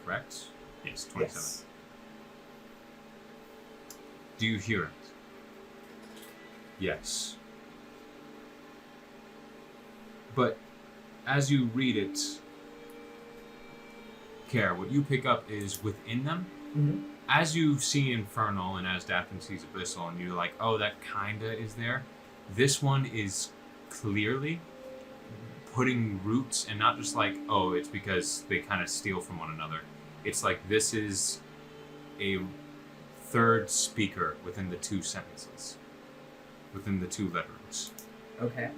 Correct? Yes, 27. Yes. Do you hear it? Yes. But as you read it, Care, what you pick up is within them. Mhm. As you see Infernal and as DATH'TAN sees Abyssal, and you're like, oh, that kinda is there. This one is clearly putting roots, and not just like, oh, it's because they kind of steal from one another. It's like this is a third speaker within the two sentences, within the two letterings. Okay.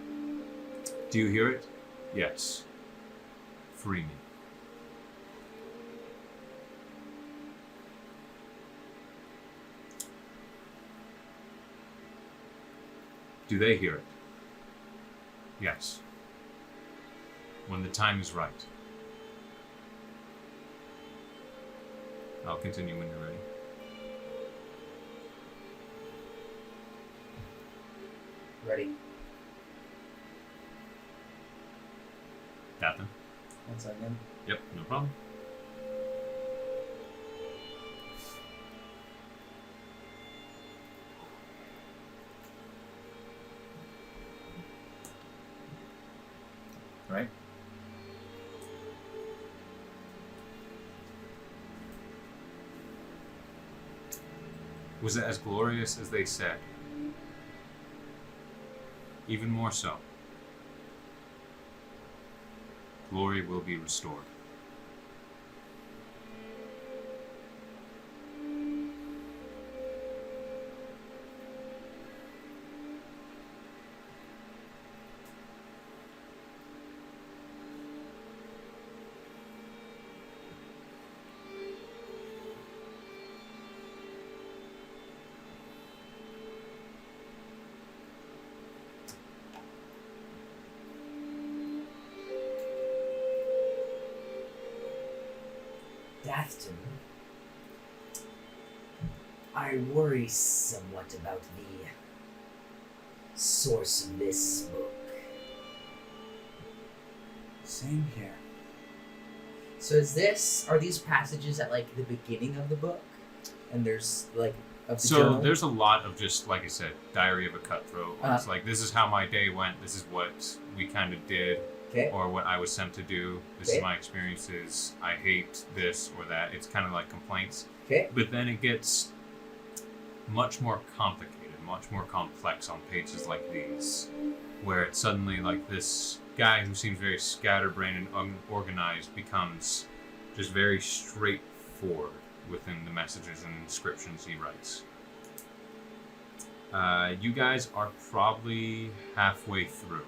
Do you hear it? Yes. Free me. Do they hear it? Yes. When the time is right. I'll continue when you're ready. Ready. DATH'TAN? 1 second. Yep, no problem. Right? Was it as glorious as they said? Even more so. Glory will be restored. DATH'TAN, I worry somewhat about the source of this book. Same here. So are these passages at like the beginning of the book? And there's like of the So journal? there's a lot of just, like I said, Diary of a Cutthroat. Where it's like, this is how my day went, this is what we kind of did, Okay. or what I was sent to do, this Okay. is my experiences, I hate this or that. It's kind of like complaints. Okay. But then it gets much more complicated, much more complex on pages like these, where it's suddenly like this guy who seems very scatterbrained and unorganized becomes just very straightforward within the messages and inscriptions he writes. You guys are probably halfway through.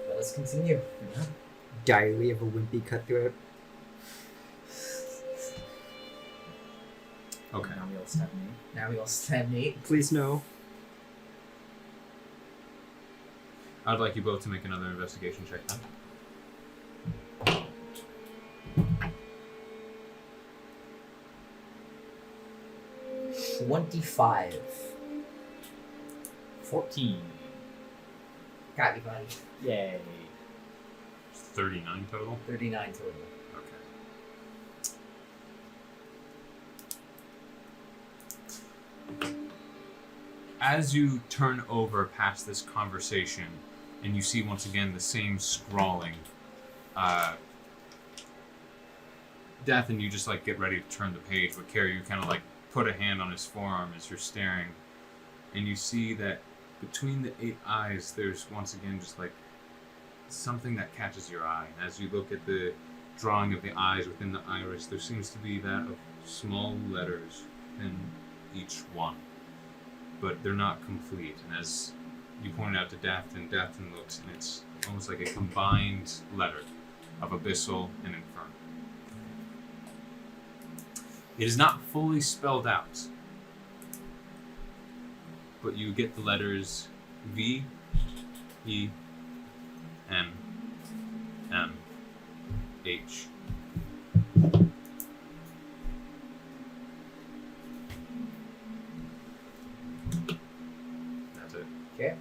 Well, let's continue. Diary of a Wimpy Cutthroat. Okay. Now we all stagnate. Now we all stagnate. Please no. I'd like you both to make another investigation check then. 25. 14. Got you, buddy. Yay. 39 total? 39 total. Okay. As you turn over past this conversation, and you see once again the same scrawling, Death, and you just like get ready to turn the page, but Carrie, you kind of like put a hand on his forearm as you're staring, and you see that between the 8 eyes, there's once again just like something that catches your eye. And as you look at the drawing of the eyes within the iris, there seems to be that of small letters in each one, but they're not complete. And as you point out to Dafton, Dafton looks, and it's almost like a combined letter of Abyssal and Infernal. It is not fully spelled out, but you get the letters V, E, N, M, H. That's it. Okay.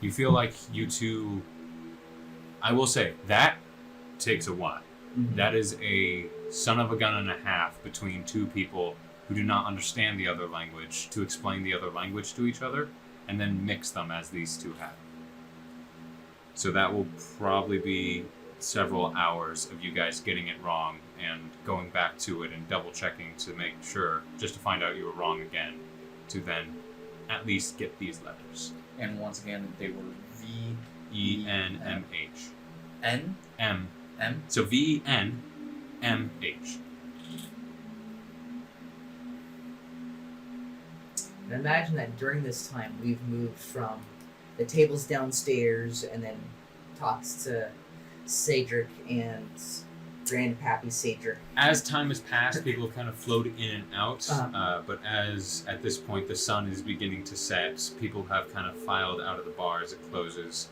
You feel like you two, I will say, that takes a while. Mhm. That is a son of a gun and a half between two people who do not understand the other language to explain the other language to each other and then mix them as these two have. So that will probably be several hours of you guys getting it wrong and going back to it and double checking to make sure, just to find out you were wrong again, to then at least get these letters. And once again, they were V, E, N, M, H. N, M. M. So V, N, M, H. And imagine that during this time we've moved from the tables downstairs and then talks to CAEDRIK and Grandpappy CAEDRIK. As time has passed, people have kind of floated in and out, Uh-huh. but as at this point the sun is beginning to set, people have kind of filed out of the bar as it closes,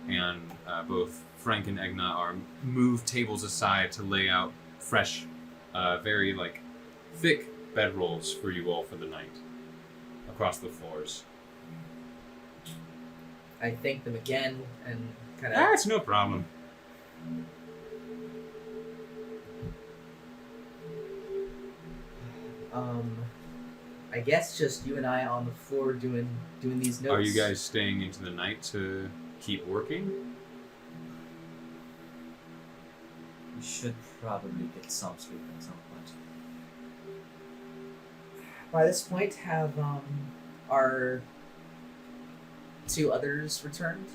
and both Frank and Egna are moved tables aside to lay out fresh, very like thick bedrolls for you all for the night across the floors. I thank them again and kind of. That's no problem. I guess just you and I on the floor doing these notes. Are you guys staying into the night to keep working? We should probably get some sleep at some point. By this point, have our two others returned?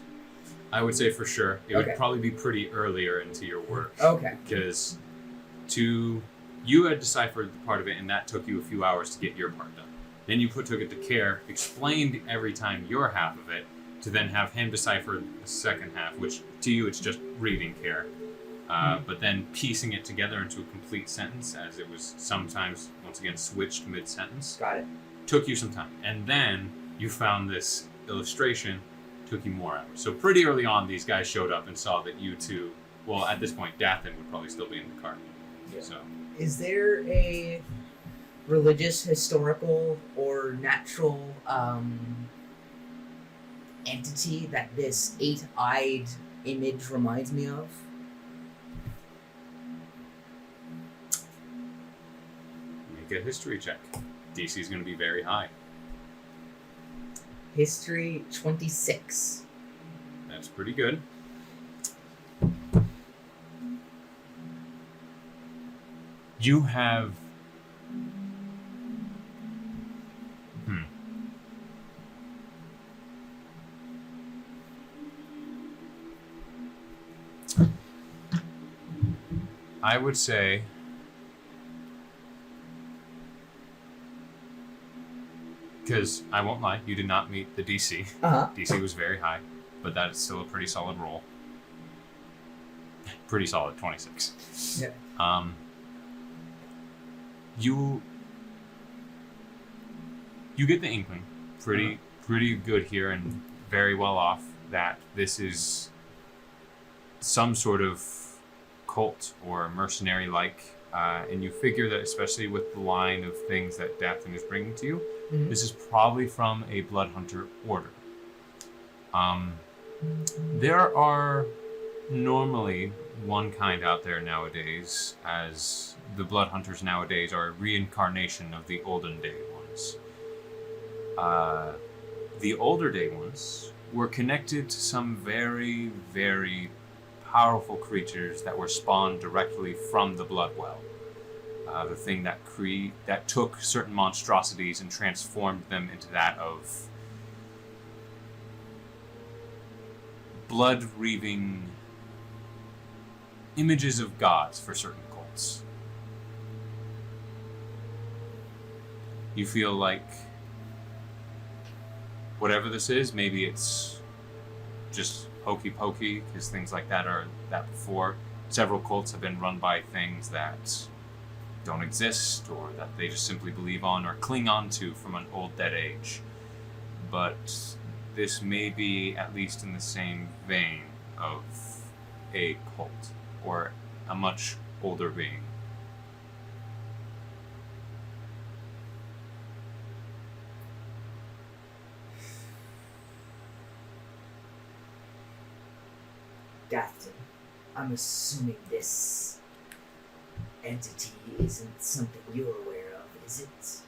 I would say for sure. It Okay. would probably be pretty earlier into your work. Okay. Because you had deciphered the part of it, and that took you a few hours to get your part done. Then you took it to Care, explained every time your half of it, to then have him decipher the second half, which to you it's just reading Care. But then piecing it together into a complete sentence, as it was sometimes, once again, switched mid-sentence, Got it. took you some time. And then you found this illustration, took you more hours. So pretty early on, these guys showed up and saw that you two, well, at this point, Dathan would probably still be in the car. Yeah. So Is there a religious, historical, or natural entity that this 8-eyed image reminds me of? make a history check. DC is going to be very high. History 26. That's pretty good. You have... I would say... Because, I won't lie, you did not meet the DC. Uh-huh. DC was very high, but that is still a pretty solid roll. Pretty solid, 26. Yeah. You get the inkling. Pretty good here and very well off. that this is some sort of cult or mercenary-like, and you figure that especially with the line of things that DATH'TAN is bringing to you, this is probably from a Bloodhunter order. There are normally one kind out there nowadays, as the Bloodhunters nowadays are a reincarnation of the olden day ones. The older day ones were connected to some very, very powerful creatures that were spawned directly from the Bloodwell. The thing that took certain monstrosities and transformed them into that of blood-reaving images of gods for certain cults. You feel like whatever this is, maybe it's just hokey pokey, because things like that are that before. Several cults have been run by things that don't exist, or that they just simply believe on or cling on to from an old dead age. But this may be at least in the same vein of a cult, or a much older being. DATH'TAN, I'm assuming this entity isn't something you're aware of, is it?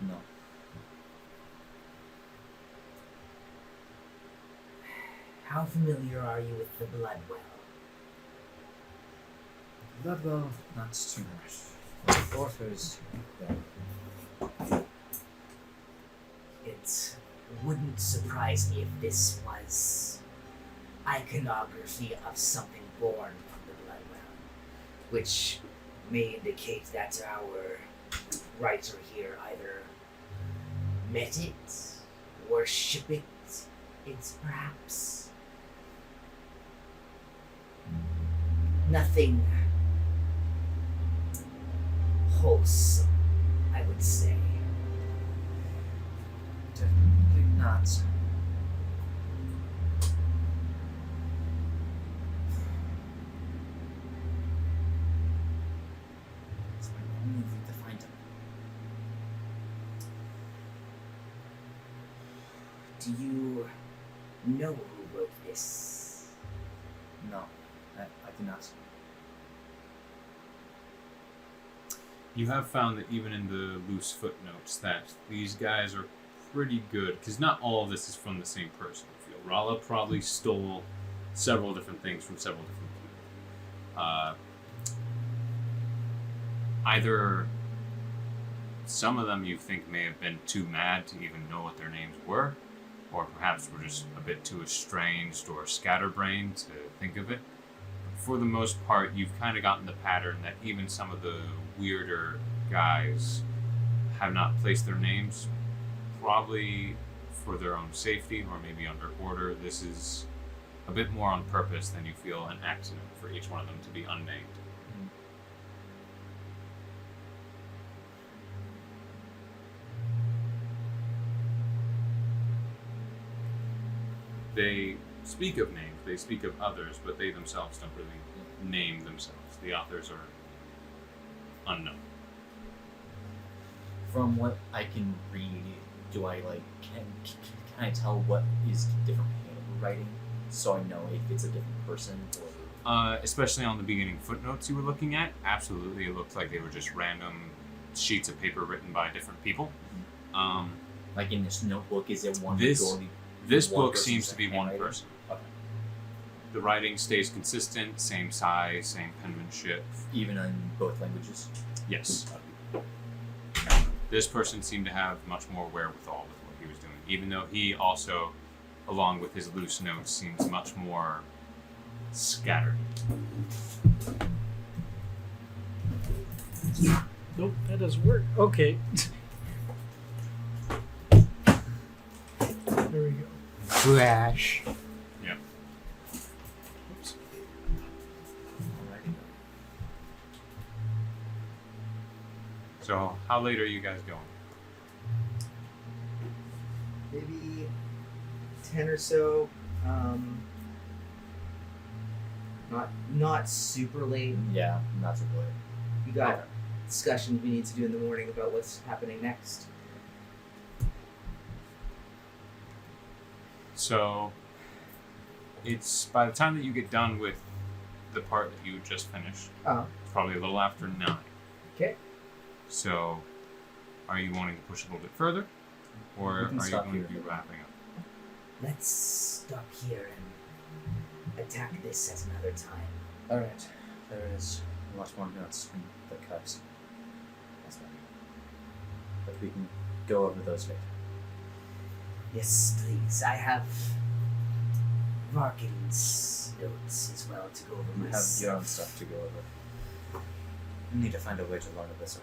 No. How familiar are you with the Bloodwell? Bloodwell, not too much. Orphers, yeah. It wouldn't surprise me if this was iconography of something born from the Bloodwell, which may indicate that our writer here either met it, worshipped it perhaps. Nothing wholesome, I would say. Definitely not. It's my only way to find him. Do you know who wrote this? No, I do not. You have found that even in the loose footnotes that these guys are pretty good, because not all of this is from the same person. I feel Rala probably stole several different things from several different people. Either some of them you think may have been too mad to even know what their names were, or perhaps were just a bit too estranged or scatterbrained to think of it. But for the most part, you've kind of gotten the pattern that even some of the weirder guys have not placed their names, probably for their own safety or maybe under order. This is a bit more on purpose than you feel an accident for each one of them to be unnamed. They speak of names, they speak of others, but they themselves don't really name themselves. The authors are unknown. From what I can read, do I can I tell what is different handwriting so I know if it's a different person or? Especially on the beginning footnotes you were looking at, absolutely, it looked like they were just random sheets of paper written by different people. Like in this notebook, is it one? This one book person's seems to be one handwriting? person. Okay. The writing stays consistent, same size, same penmanship. Even in both languages. Yes. This person seemed to have much more wherewithal with what he was doing, even though he also, along with his loose notes, seems much more scattered. Nope, that doesn't work. Okay. There we go. Crash. Yeah. Oops. Alrighty. So, how late are you guys going? Maybe 10 or so. Not super late. Yeah, not so good. We got discussions we need to do in the morning about what's happening next. So, it's by the time that you get done with the part that you just finished, it's probably a little after 9. Okay. So, are you wanting to push a little bit further, or We are can you stop going here. to be wrapping up? Let's stop here and attack this at another time. Alright, there is much more nuts in the cuts. That's fine. But we can go over those later. Yes, please. I have Varkin's notes as well to go over You have myself. your own stuff to go over. We need to find a way to learn this.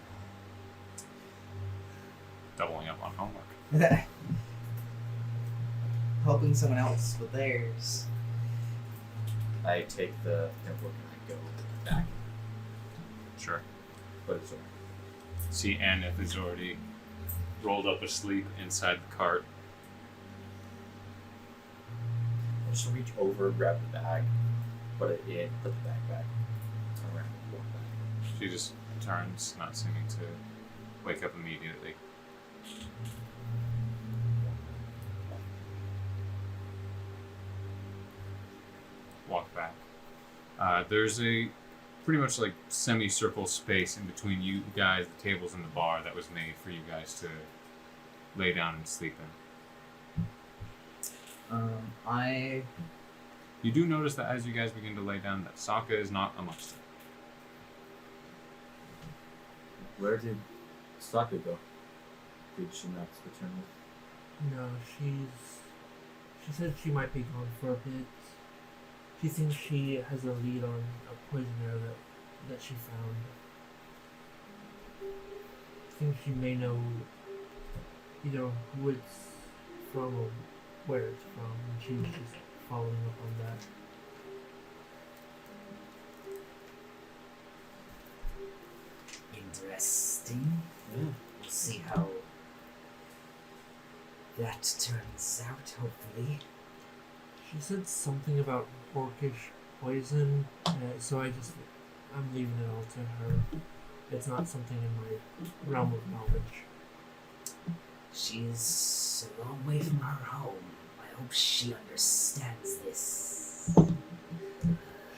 Doubling up on homework. Helping someone else with theirs. I take the notebook and I go back. Sure. But it's over. See, Aneth is already rolled up asleep inside the cart. I just reach over, grab the bag, put it in, put the bag back, turn around, and walk back. She just turns, not seeming to wake up immediately. Walk back. There's a pretty much like semicircle space in between you guys, the tables, and the bar that was made for you guys to lay down and sleep in. You do notice that as you guys begin to lay down, that SAAKA is not amongst them. Where did SAAKA go? Did she not return with? No, she said she might be gone for a bit. She thinks she has a lead on a poisoner that she found. I think she may know either who it's from or where it's from, and she was just following up on that. Interesting. Yeah. We'll see how that turns out, hopefully. She said something about orcish poison, so I'm leaving it all to her. It's not something in my realm of knowledge. She's a long way from her home. I hope she understands this.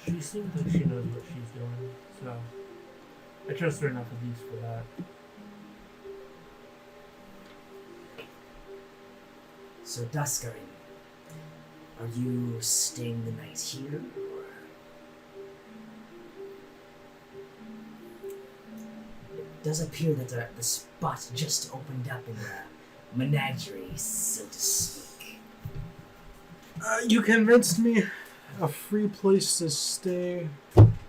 She seems like she knows what she's doing, so I trust her enough at least for that. So, Duskarin, are you staying the night here, or? It does appear that the spot just opened up in the menagerie, so to speak. You convinced me. A free place to stay.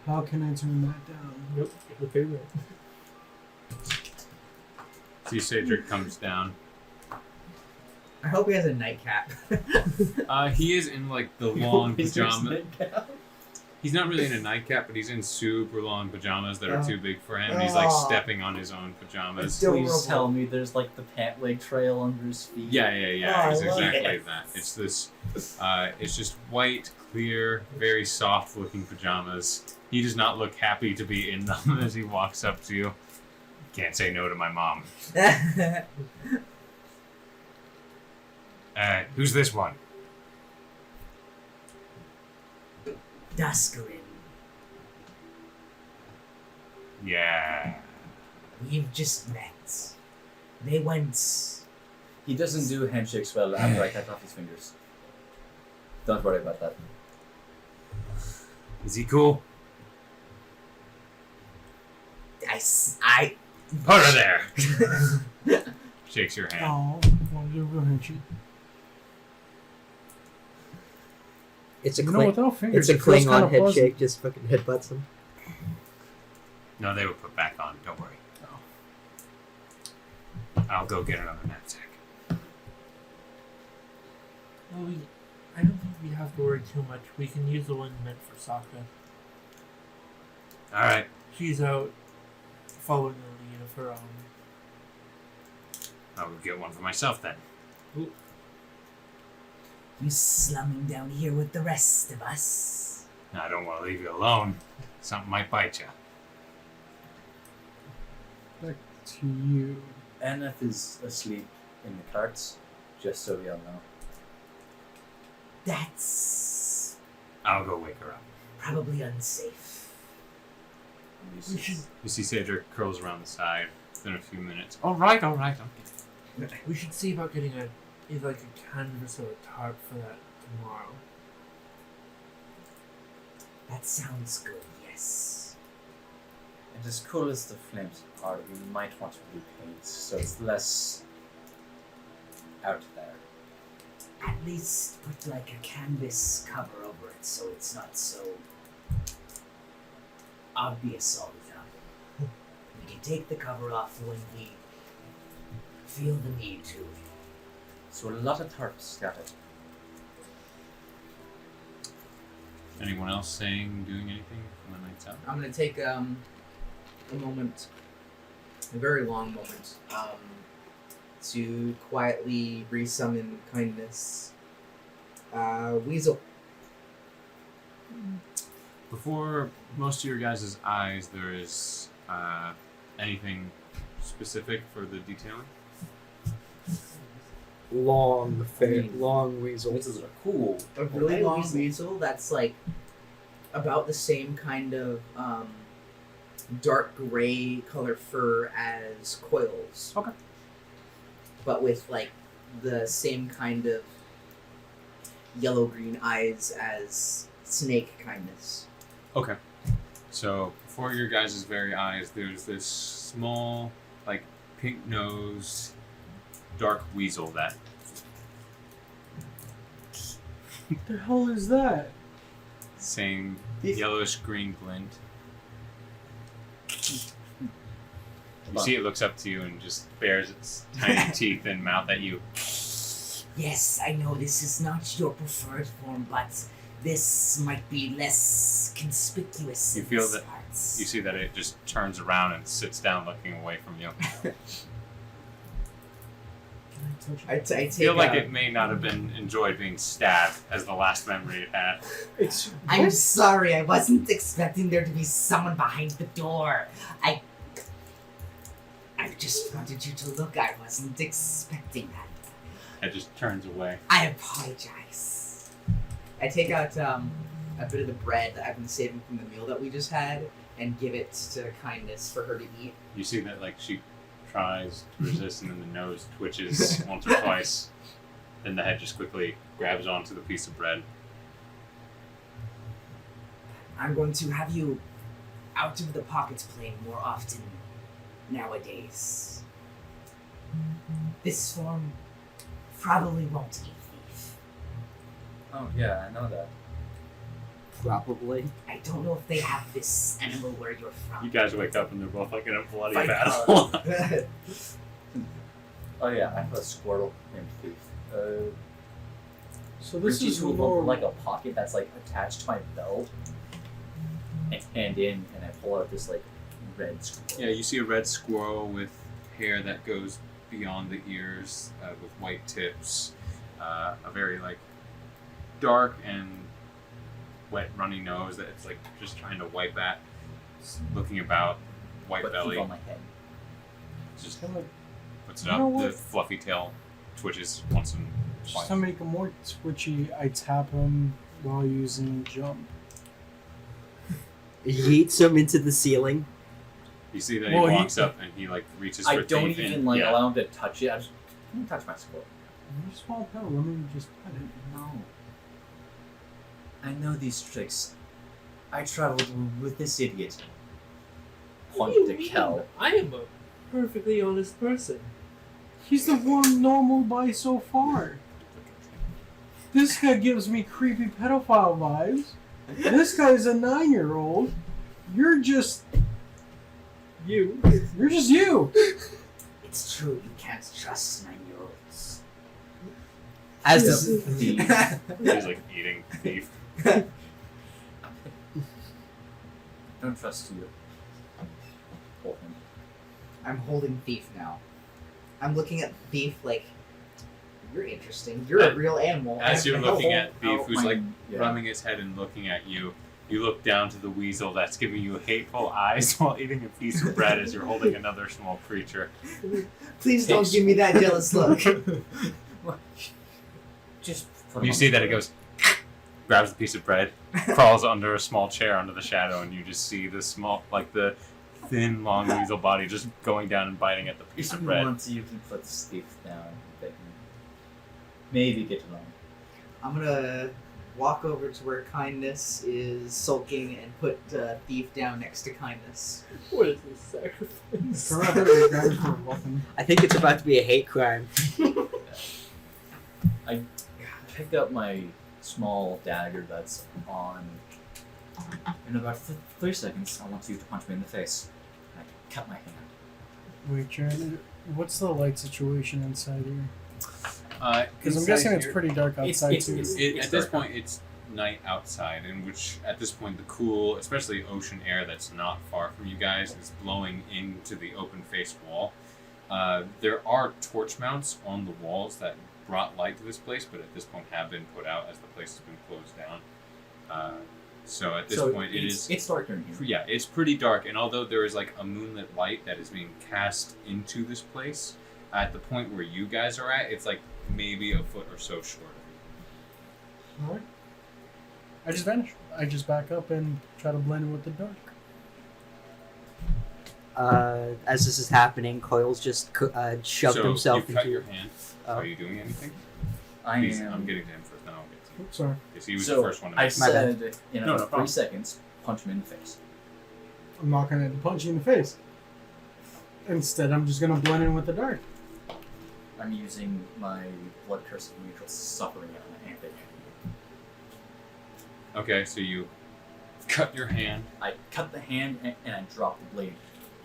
How can I turn that down? Nope. Okay, right. See, CAEDRIK comes down. I hope he has a nightcap. He is in like the long Wizard's pajamas. nightcap. He's not really in a nightcap, but he's in super long pajamas that are Oh. too big for him. He's like Aw. stepping on his own pajamas. Adorable. Please tell me there's like the pant leg trail under his feet. Yeah. Oh, It's I love exactly it. that. It's this. It's just white, clear, very soft-looking pajamas. He does not look happy to be in them as he walks up to you. Can't say no to my mom. Who's this one? Duskarin, Yeah. we've just met. They went. He doesn't do handshakes well after I cut off his fingers. Don't worry about that. Is he cool? I Put her there. Shakes your hand. Oh, well, you're real handshake. It's a You know, Kling- without fingers, it's a it feels Klingon kinda head pleasant. shake, just fucking headbutts him. No, they were put back on. Don't worry. I'll go get another knapsack. Well, I don't think we have to worry too much. We can use the one meant for SAAKA. All right. She's out following the lead of her own. I'll go get one for myself then. You slumming down here with the rest of us? I don't want to leave you alone. Something might bite you. Back to you. Aneth is asleep in the carts, just so we all know. That's I'll go wake her up. probably unsafe. We should You see Cedric curls around the side. Within a few minutes. All right. Okay. We should see about getting either like a canvas or a tarp for that tomorrow. That sounds good, yes. And as cool as the flames are, we might want to repaint so it's less out there. At least put like a canvas cover over it so it's not so obvious all the time. We can take the cover off when we feel the need to. So a lot of tarps, got it. Anyone else saying, doing anything from the night's out? I'm gonna take a moment, a very long moment, to quietly resummon kindness. Weasel. Before most of your guys' eyes, there is anything specific for the detailing? Long, mean, long weasel. Weasels are cool. A really Okay, long weasel. weasel that's like about the same kind of dark gray color fur as coils. Okay. But with like the same kind of yellow green eyes as snake kindness. Okay. So, before your guys' very eyes, there's this small, like, pink-nosed, dark weasel that... What the hell is that? Same yellowish-green glint. You see it looks up to you and just bares its tiny teeth and mouth at you. Yes, I know this is not your preferred form, but this might be less conspicuous You in feel these that- parts. You see that it just turns around and sits down looking away from you. Can I touch it? I take feel like it may not have been enjoyed being stabbed as the last memory it had. It's I'm sorry, I wasn't expecting there to be someone behind the door. I just wanted you to look. I wasn't expecting that. It just turns away. I apologize. I take out a bit of the bread that I've been saving from the meal that we just had and give it to Kindness for her to eat. You see that like she tries to resist and then the nose twitches once or twice. Then the head just quickly grabs onto the piece of bread. I'm going to have you out of the pockets playing more often nowadays. This form probably won't eat thief. Oh yeah, I know that. Probably. I don't know if they have this animal where you're from. You guys wake up and they're both like in a bloody Fight battle. Oh yeah, I have a squirrel named Thief. so this Reaches is to more like a pocket that's like attached to my belt, and hand in, and I pull out this like red squirrel. Yeah, you see a red squirrel with hair that goes beyond the ears, with white tips, a very like dark and wet, runny nose that it's like just trying to wipe at. It's looking about, white But belly, Thief on my head. just kind of puts it You up. know The what? fluffy tail twitches once and just twice. to make him more twitchy. I tap him while using jump. He yeets him into the ceiling. You see that Well, he he- walks up and he like reaches for I don't Thief even and, like yeah. allow him to touch it. I just don't touch my squirrel. You just want to pet it. Let me just pet it. No. I know these tricks. I traveled with this idiot. What Point do you to mean? Kel. I am a perfectly honest person. He's the one normal by so far. This guy gives me creepy pedophile vibes. This guy's a 9-year-old. You're just you. You're just you. It's true, you can't trust 9-year-olds. As Thief. He's like eating Thief. Don't trust you. Hold him. I'm holding Thief now. I'm looking at Thief like You're interesting. You're a real animal. As you're looking at Thief, who's like yeah. rubbing his head and looking at you, you look down to the weasel that's giving you hateful eyes while eating a piece of bread as you're holding another small creature. Please don't give me that jealous look. Just You see that it goes, grabs the piece of bread, crawls under a small chair under the shadow, and you just see the small, like the thin, long weasel body just going down and biting at the piece of bread. Once you can put Steve down, they can maybe get along. I'm gonna walk over to where Kindness is sulking and put Thief down next to Kindness. What is this sacrifice? Turn out the guy for a weapon. I think it's about to be a hate crime. I pick up my small dagger that's on. In about 3 seconds, I want you to punch me in the face. I cut my hand. Wait, Jaron, what's the light situation inside here? Because I'm Inside guessing it's here- pretty dark outside It's- too. it's- At this point, it's night outside, in which, at this point, the cool, especially ocean air that's not far from you guys, is blowing into the open-faced wall. There are torch mounts on the walls that brought light to this place, but at this point have been put out as the place has been closed down. So at this point, it's darker in here. yeah, it's pretty dark, and although there is like a moonlit light that is being cast into this place, at the point where you guys are at, it's like maybe a foot or so short of Alright. I just vanish. I just back up and try to blend in with the dark. As this is happening, Coil's just shoved so himself you cut into. your hand. Oh. Are you doing anything? I Please, am. I'm getting to him first, then I'll get to you. Oops, sorry. Because he was So the first one to I make My bad. said in No, about no 3 problem. seconds, punch him in the face. I'm not gonna punch you in the face. Instead, I'm just gonna blend in with the dark. I'm using my blood curse of mutual suffering on Anthony. Okay, so you cut your hand. I cut the hand and I drop the blade.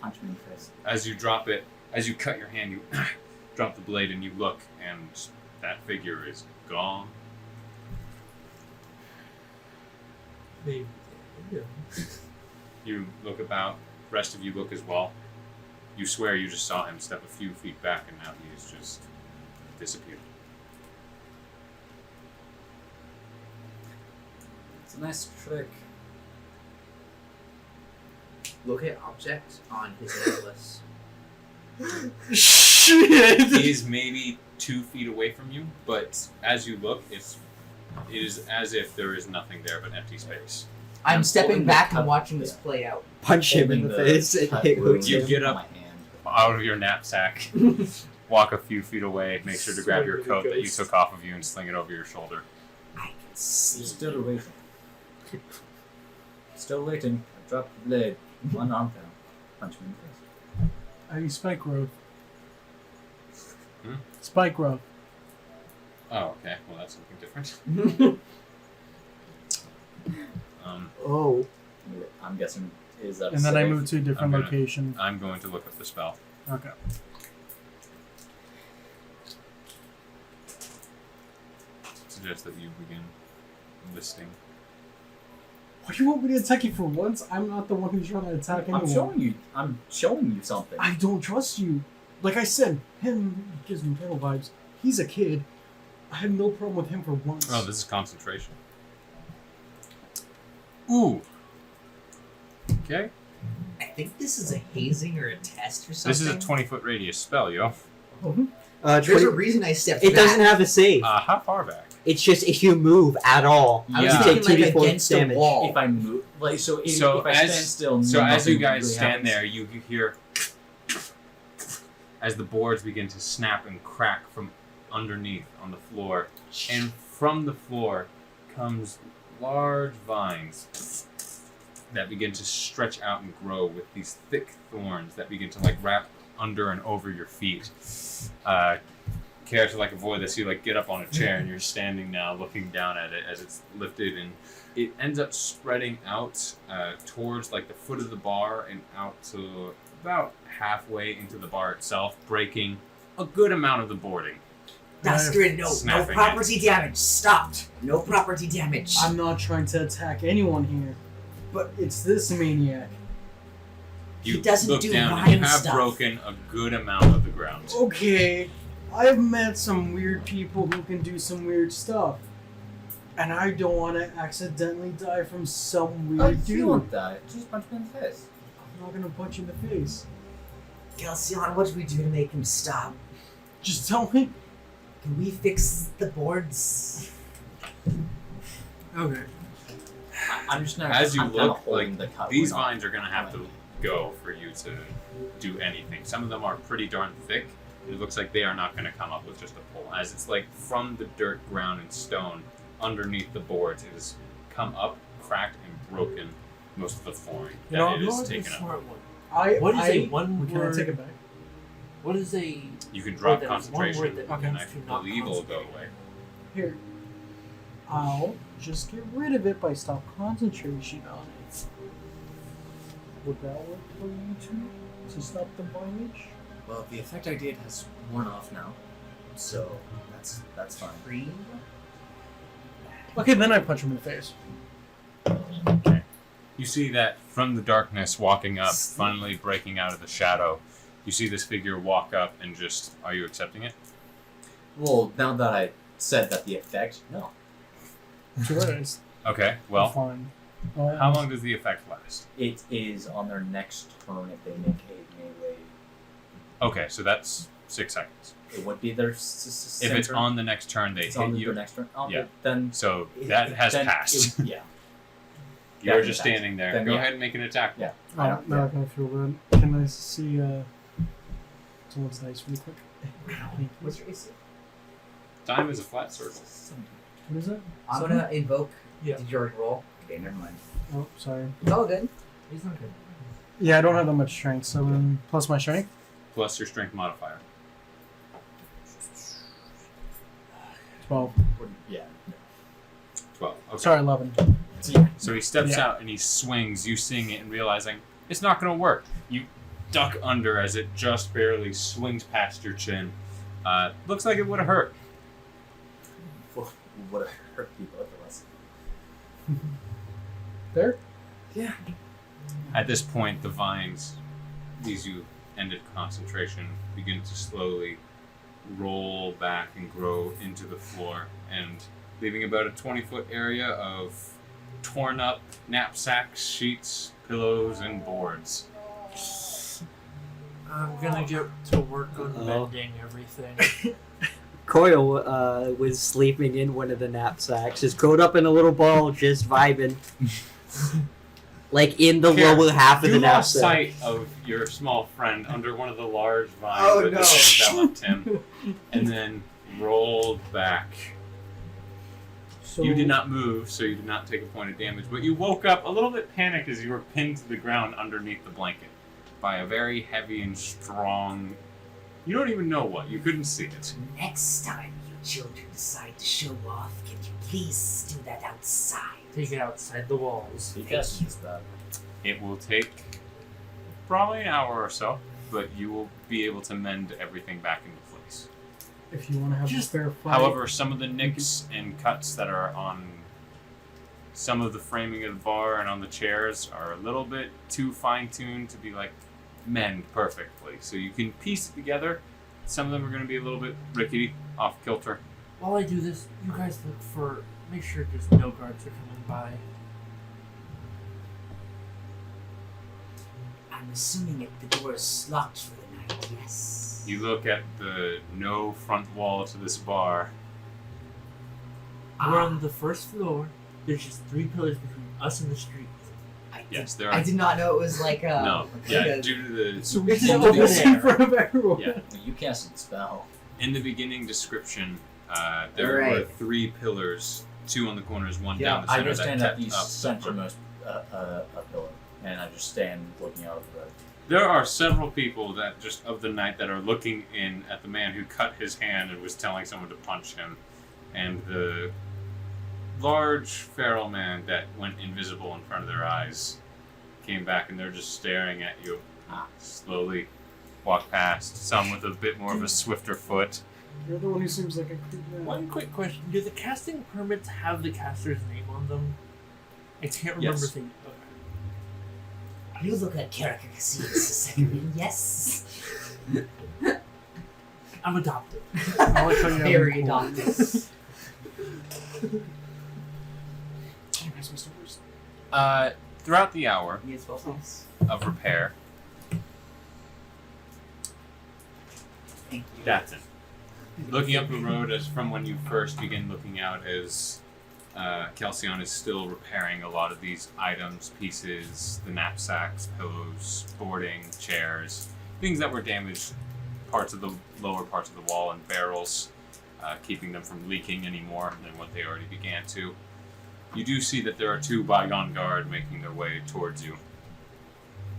Punch him in the face. As you drop it, as you cut your hand, you drop the blade and you look, and that figure is gone. Maybe. Yeah. You look about, the rest of you look as well. You swear you just saw him step a few feet back, and now he has just disappeared. It's a nice trick. Look at object on his necklace. Shit! He is maybe 2 feet away from you, but as you look, it is as if there is nothing there but empty space. I'm stepping holding back the and cup- watching this yeah. play out. Punch him in Holding the face and cut hit wound You him. get on up. my hand. Out of your knapsack, walk a few feet away, make sure to grab your coat that you took off of you and sling it over your shoulder. I can see. Still waiting. Still waiting. I dropped the blade. One arm down. Punch me in the face. I use spike growth. Hmm? Spike growth. Oh, okay. Well, that's something different. Oh. I'm guessing is that. And then I safe? move to a different I'm gonna- location. I'm going to look up the spell. Okay. Suggest that you begin listing. Why do you want me to attack you for once? I'm not the one who's trying to attack anyone. I'm showing you something. I don't trust you. Like I said, him gives me battle vibes. He's a kid. I have no problem with him for once. Oh, this is concentration. Ooh. Okay. I think this is a hazing or a test or something. This is a 20-foot radius spell, yo. There's 20 a reason I stepped it back. doesn't have a save. How far back? It's just if you move at all, I was Yeah. you take thinking like 2d4 against a damage. wall. If I move, like so, if I as- stand still, So as you nothing guys really stand happens. there, you hear as the boards begin to snap and crack from underneath on the floor, and from the floor comes large vines that begin to stretch out and grow with these thick thorns that begin to like wrap under and over your feet. Care to like avoid this? You like get up on a chair and you're standing now, looking down at it as it's lifted, and it ends up spreading out towards like the foot of the bar and out to about halfway into the bar itself, breaking a good amount of the boarding. Dastrin, no Snapping property damage. Stopped. No property damage. I'm not trying to attack anyone here, but it's this maniac. You He doesn't look do down and vine you have stuff. broken a good amount of the ground. Okay, I've met some weird people who can do some weird stuff. And I don't want to accidentally die from some weird You dude. won't die. Just punch me in the face. I'm not gonna punch you in the face. Kelsion, what do we do to make him stop? Just tell me. Can we fix the boards? Okay. I'm just not. As you I'm kinda look, holding like, the cut. these We're not- vines are going to have to go for you to do anything. Some of them are pretty darn thick. It looks like they are not going to come up with just a pole. As it's like from the dirt, ground, and stone underneath the boards, it has come up, cracked, and broken most of the flooring You know, that it Who is is the taken up. smart one? What What is a one Can I word? take it back? What is a You can drop that is one word concentration, that Okay. and I means to not believe it'll go concentrate? away. Here. I'll just get rid of it by stop concentration on it. Would that work for you two? To stop the vinage? Well, the effect I did has worn off now, so that's fine. Okay, then I punch him in the face. You see that from the darkness, walking up, finally breaking out of the shadow. You see this figure walk up and just, are you accepting it? Well, now that I said that the effect, no. Sure. Okay, well, Fine. how long does the effect last? It is on their next turn if they make a melee. Okay, so that's 6 seconds. It would be their If it's on the next turn, they it's hit on you. their next turn. Okay, Yeah. then So that has then passed. yeah. You're That just has passed. standing there. Then Go yeah. ahead and make an attack. Yeah. Oh, now yeah. I can feel bad. Can I see someone's dice really quick? What's your AC? Time is a flat circle. What is it? I'm gonna invoke. Yeah. Did you already roll? Okay, never mind. Oh, sorry. It's all good. He's not good. Yeah, I don't have that much strength, so plus my strength. Plus your strength modifier. 12. Yeah. 12. Okay. Sorry, 11. So he steps Yeah. out and he swings, you seeing it and realizing it's not going to work. You duck under as it just barely swings past your chin. Looks like it would have hurt. Would have hurt people otherwise. There? Yeah. At this point, the vines, these you ended concentration, begin to slowly roll back and grow into the floor, and leaving about a 20-foot area of torn up knapsacks, sheets, pillows, and boards. I'm gonna get to work on Uh-oh. mending everything. Coil was sleeping in one of the knapsacks, just curled up in a little ball, just vibing. Like in the Here, lower half of You the lost knapsack. sight of your small friend under one of the large vines Oh, that no. just enveloped him, and then rolled back. So You did not move, so you did not take a point of damage, but you woke up a little bit panicked as you were pinned to the ground underneath the blanket by a very heavy and strong... You don't even know what. You couldn't see it. Next time you children decide to show off, can you please do that outside? Take it outside the walls. Yes, is that. It will take probably an hour or so, but you will be able to mend everything back into place. if you want to have Just- a fair fight. However, some of the nicks and cuts that are on some of the framing of the bar and on the chairs are a little bit too fine-tuned to be like mend perfectly. So you can piece it together. Some of them are going to be a little bit rickety, off kilter. While I do this, you guys look for. Make sure just no guards are coming by. I'm assuming the door's locked for the night, yes? You look at the no front wall to this bar. We're on the first floor. There's just 3 pillars between us and the street. Yes, there I are. did not know it was like a. No, like yeah, a- due to the So we It's just over do this in there. front of everyone. yeah. You cast a spell. In the beginning description, there were Right. 3 pillars, 2 on the corners, 1 Yeah, down the I center just stand that at the kept up. centermost a pillar, and I just stand looking out of the. There are several people that just of the night that are looking in at the man who cut his hand and was telling someone to punch him, and the large feral man that went invisible in front of their eyes came back, and they're just staring at you. Slowly walk past, some with a bit more of a swifter foot. You're the one who seems like a creep man. One quick question: do the casting permits have the caster's name on them? I can't remember Yes. if they. Okay. You look at character Cassius a second, yes? I'm adopted. I like how you have Very them cool. adopted. Throughout the hour Need spell slots? of repair, Thank you. DATH'TAN. Looking up the road as from when you first begin looking out, as KELSION is still repairing a lot of these items, pieces, the knapsacks, pillows, boarding, chairs, things that were damaged, parts of the lower parts of the wall and barrels, keeping them from leaking any more than what they already began to. You do see that there are two bygone guard making their way towards you.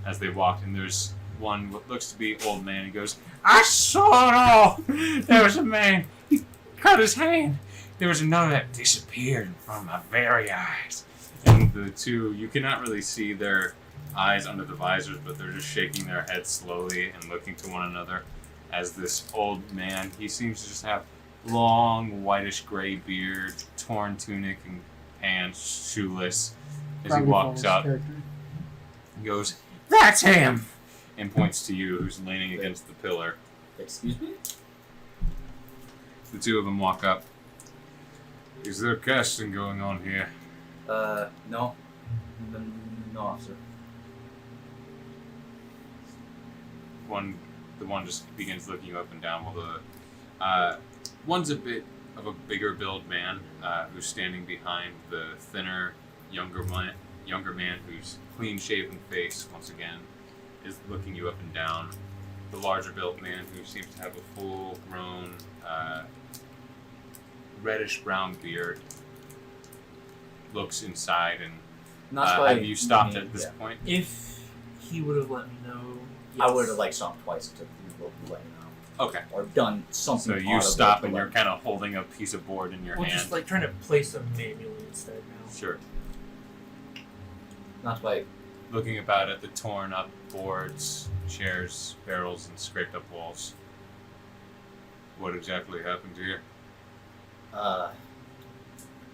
As they walk, and there's one what looks to be old man. He goes, "I saw it all! There was a man, he cut his hand. There was another that disappeared in front of my very eyes." And the two, you cannot really see their eyes under the visors, but they're just shaking their heads slowly and looking to one another. As this old man, he seems to just have long, whitish gray beard, torn tunic and pants, shoeless. As Probably he walks follows up, character. he goes, "That's him!" and points to you, who's leaning against the pillar. Excuse me? The two of them walk up. "Is there casting going on here?" No. No, officer. The one just begins looking you up and down, while the one's a bit of a bigger build man who's standing behind the thinner, younger man whose clean-shaven face, once again, is looking you up and down. The larger built man who seems to have a full-grown, reddish-brown beard looks inside and have you stopped at this point? If he would have let me know, I yes. would have stopped twice to let you know. Okay. Or done something. So you audible stop to and let- you're kind of holding a piece of board in your We're hand. just like trying to place them manually instead now. Sure. Not by. Looking about at the torn up boards, chairs, barrels, and scraped up walls. What exactly happened here? I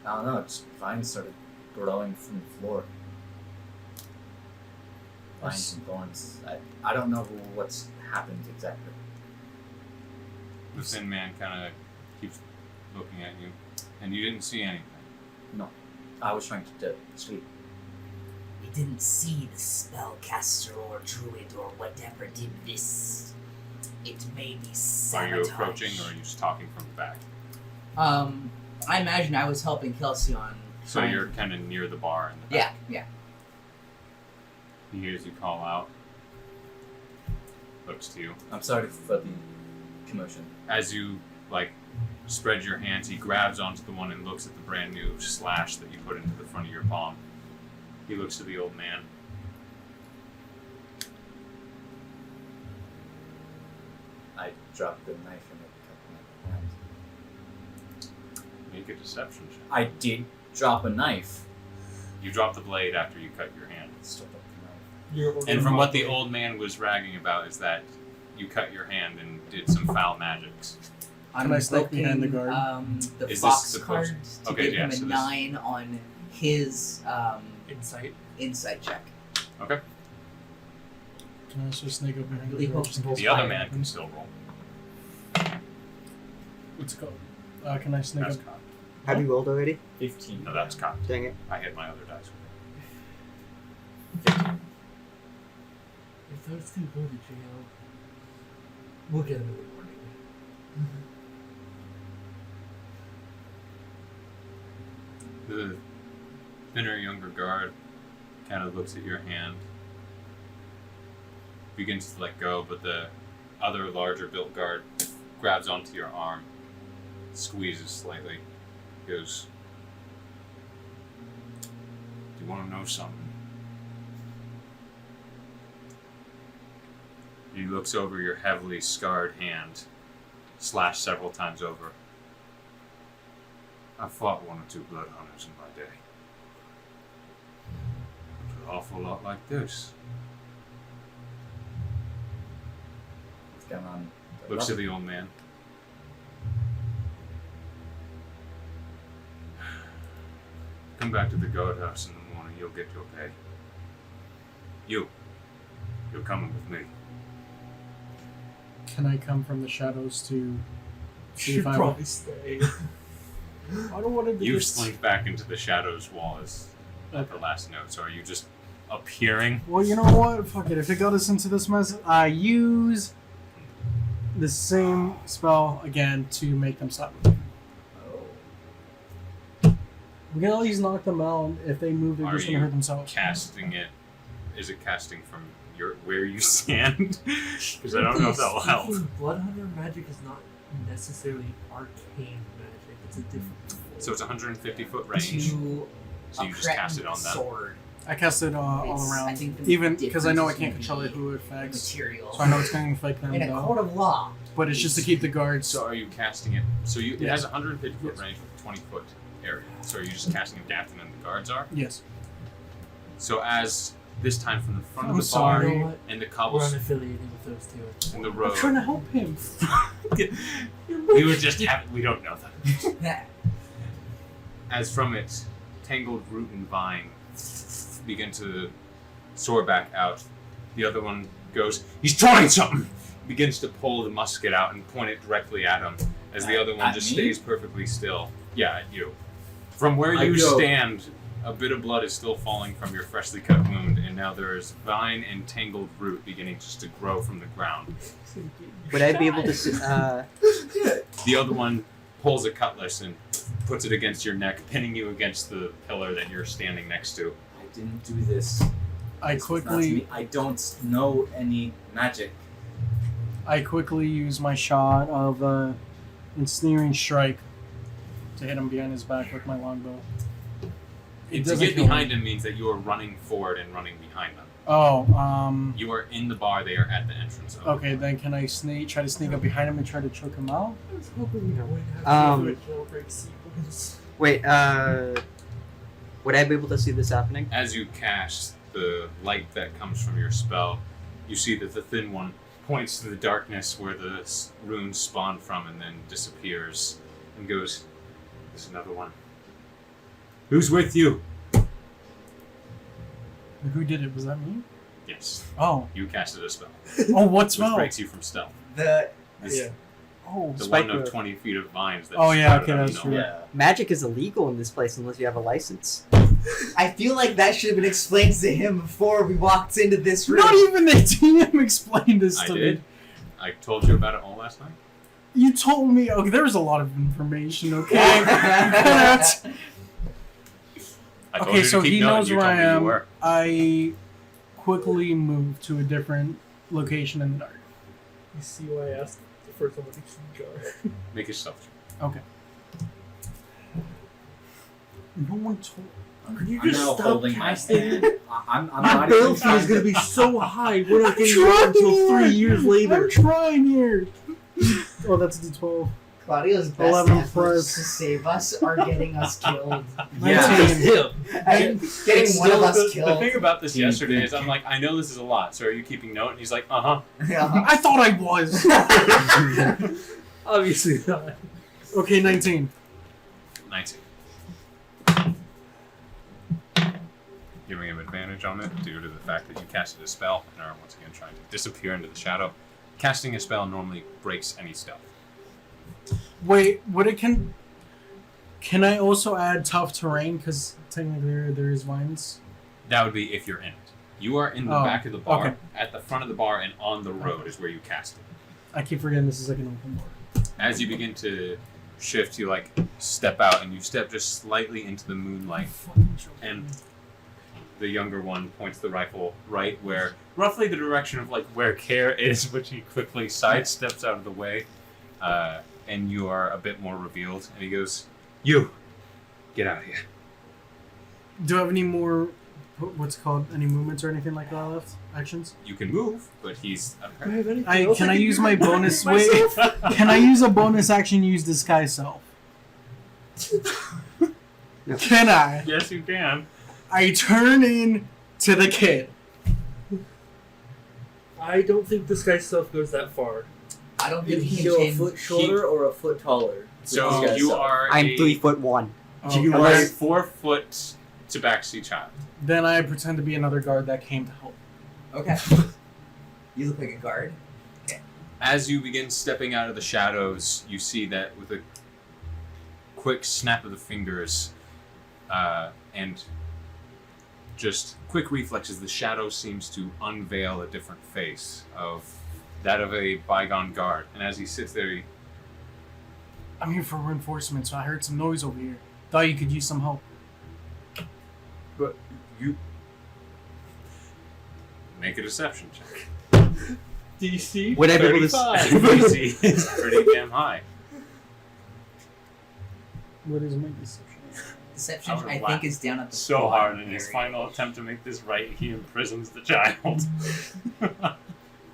don't know. Just vines started growing from the floor. Vines and thorns. I don't know what's happened exactly. The thin man kind of keeps looking at you, and you didn't see anything. No, I was trying to sleep. We didn't see the spellcaster or druid or whatever did this. It may be Are sabotage. you approaching, or are you just talking from the back? I imagine I was helping Kelsion. So you're kind of near the bar in the back. Yeah. He hears you call out. Looks to you. I'm sorry for the commotion. As you, spread your hands, he grabs onto the one and looks at the brand new slash that you put into the front of your palm. He looks to the old man. I dropped the knife and it cut my hand. Make a deception check. I did drop a knife. You drop the blade after you cut your hand. Still dropped the knife. And from what the old man was ragging about is that you cut your hand and did some foul magics. Can I sneak behind the guard? The Is this fox supposed- card to Okay, give yeah, him a so this- 9 on his Insight. insight check. Okay. Can I also sneak up behind Really the hope guard? he rolls The other higher. man can still roll. What's it called? Can I sneak That's up? cocked. Have you rolled already? 15. No, that's cocked. Dang it. I hit my other dice. 15. If those two go to jail, we'll get another warning. The thinner, younger guard kind of looks at your hand, begins to let go, but the other larger built guard grabs onto your arm, squeezes slightly, goes, "Do you want to know something?" He looks over your heavily scarred hand, slashed several times over. "I fought one or two blood hunters in my day. It was an awful lot like this." What's going on? Looks at the old man. "Come back to the guardhouse in the morning. You'll get your pay. You're coming with me." Can I come from the shadows to see Should if I probably stay. I don't want to do You this. slink back into the shadows wall as at the last note. So are you just appearing? Well, you know what? Fuck it. If it got us into this mess, I use the same spell again to make them stop moving. We can at least knock them out. If they move, they're Are just gonna you hurt themselves. casting it? Is it casting from your where you stand? Because I don't know if that will help. Bloodhunter magic is not necessarily arcane magic. It's a different. So it's 150-foot range. To So a you just cast it on them. sword. I cast it all It's- I around, think the even because I know I difference can't is control gonna it who it affects. Material. So I know it's going to affect them In a though. court of law. But it's just to keep the guards. So are you casting it? So you it Yes. has a 150-foot range with a 20-foot area. So are you just casting it Dathan and the guards are? Yes. So as this time from the front I'm of the bar sorry. You know what? and the We're cobblestone unaffiliated with those two. in the I'm road. trying to help him. We would just have we don't know that. As from it, tangled root and vine begin to soar back out. The other one goes, "He's trying something!" Begins to pull the musket out and point it directly at him, as the other one At just me? stays perfectly still. Yeah, at you. From where I you go- stand, a bit of blood is still falling from your freshly cut wound, and now there is vine and tangled root beginning just to grow from the ground. Would I be able to see, The other one pulls a cutlass and puts it against your neck, pinning you against the pillar that you're standing next to. I didn't do this. I This was not quickly me. I don't know any magic. use my shot of ensnaring strike to hit him behind his back with my longbow. It To doesn't get kill behind him. means that you are running forward and running behind them. Oh, You are in the bar, they are at the entrance of okay, then can I try to sneak up behind him and try to choke him out? I was hoping we wouldn't have to do a jailbreak sequence. wait, would I be able to see this happening? As you cast the light that comes from your spell, you see that the thin one points to the darkness where the runes spawn from and then disappears and goes, "There's another one. Who's with you?" Who did it? Was that me? Yes, Oh. you casted a spell, Oh, what which spell? breaks you from stealth. The This- Yeah. Oh, The Spike one of growth. 20 feet of vines that Oh, yeah, sprouted okay, out of that's true. nowhere. Yeah. Magic is illegal in this place unless you have a license. I feel like that should have been explained to him before we walked into this room. not even the DM explained this I to did. me. I told you about it all last night. You told me. Okay, there was a lot of information. Okay. I told Okay, you to so keep he going. knows You where told I me you am. were. I quickly move to a different location in the dark. You see why I asked the first one with the jar. Make yourself. Okay. No one told. Could you I'm just now stop holding my casting? hand. I'm My not bail even fee trying is gonna to- be so high. We're not getting trying it until 3 here. years later. I'm trying here. Oh, that's a D12. Claudio's best 11 efforts plus. to save us are getting us killed. Yeah. Just him. And getting one of us the killed. thing about this Yeah. yesterday is I'm like, I know this is a lot, so are you keeping note? And he's like, uh-huh. Yeah. I thought I was. Obviously not. Okay, 19. 19. Giving him advantage on it due to the fact that you casted a spell and are once again trying to disappear into the shadow. Casting a spell normally breaks any stealth. Wait, would it can I also add tough terrain? Because technically there is vines. That would be if you're in it. You are in the Oh, back of the bar, okay. at the front of the bar, and on the road is where you cast it. I keep forgetting this is like an open bar. As you begin to shift, you like step out and you step just slightly into the moonlight, and the younger one points the rifle right where, roughly the direction of like where Care is, which he quickly sidesteps out of the way, and you are a bit more revealed. And he goes, "You, get out of here." Do I have any more? What's it called? Any movements or anything like that left? Actions? You can move, but he's Do I have anything else Can I can use do my to bonus? protect Wait, myself? can I use a bonus action? Use disguise self. No. Can I? Yes, you can. I turn in to the kid. I don't think this guy's stuff goes that far. I don't Did think he he go a can. foot shorter or a foot taller? So This guy's you self. are I'm a, 3'1". Oh, You okay. are a 4-foot Tabaxi child. Then I pretend to be another guard that came to help. Okay. You look like a guard. As you begin stepping out of the shadows, you see that with a quick snap of the fingers and just quick reflexes, the shadow seems to unveil a different face of that of a bygone guard. And as he sits there, he, I'm here for reinforcements, so I heard some noise over here. Thought you could use some help. but you make a deception check. DC. Would I be able to? 35. DC is pretty damn high. What is my deception? Deception, I would've I think, laughed is down at the So bottom hard in his area. final attempt to make this right, he imprisons the child.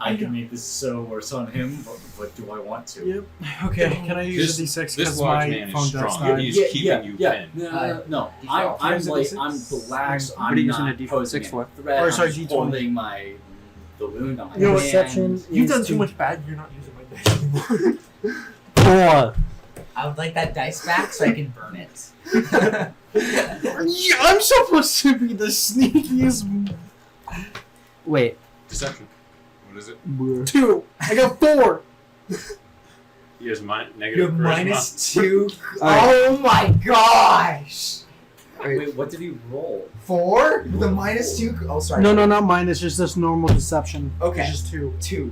I can make this so worse on him, but do I want to? Yep. Okay, can I use This- a D6 this because large my man is phone does strong. die? He's keeping you pinned. No, D12. I'm Is it like D6? I'm relaxed. What are I'm you using not a D6 posing any for? threat. Or sorry, I'm just D20. holding the wound on my Your hand. deception You've is done too two. much bad. You're not using my dice anymore. 4. I would like that dice back so I can burn it. Yeah, I'm supposed to be the sneakiest. Wait. Deception. What is it? 2. I got 4. He has You negative have charisma. -2. Alright. Oh my gosh! Wait, what did he roll? 4 with a -2. Oh, sorry. No, not mine. It's just this normal deception. Okay. It's just 2. 2.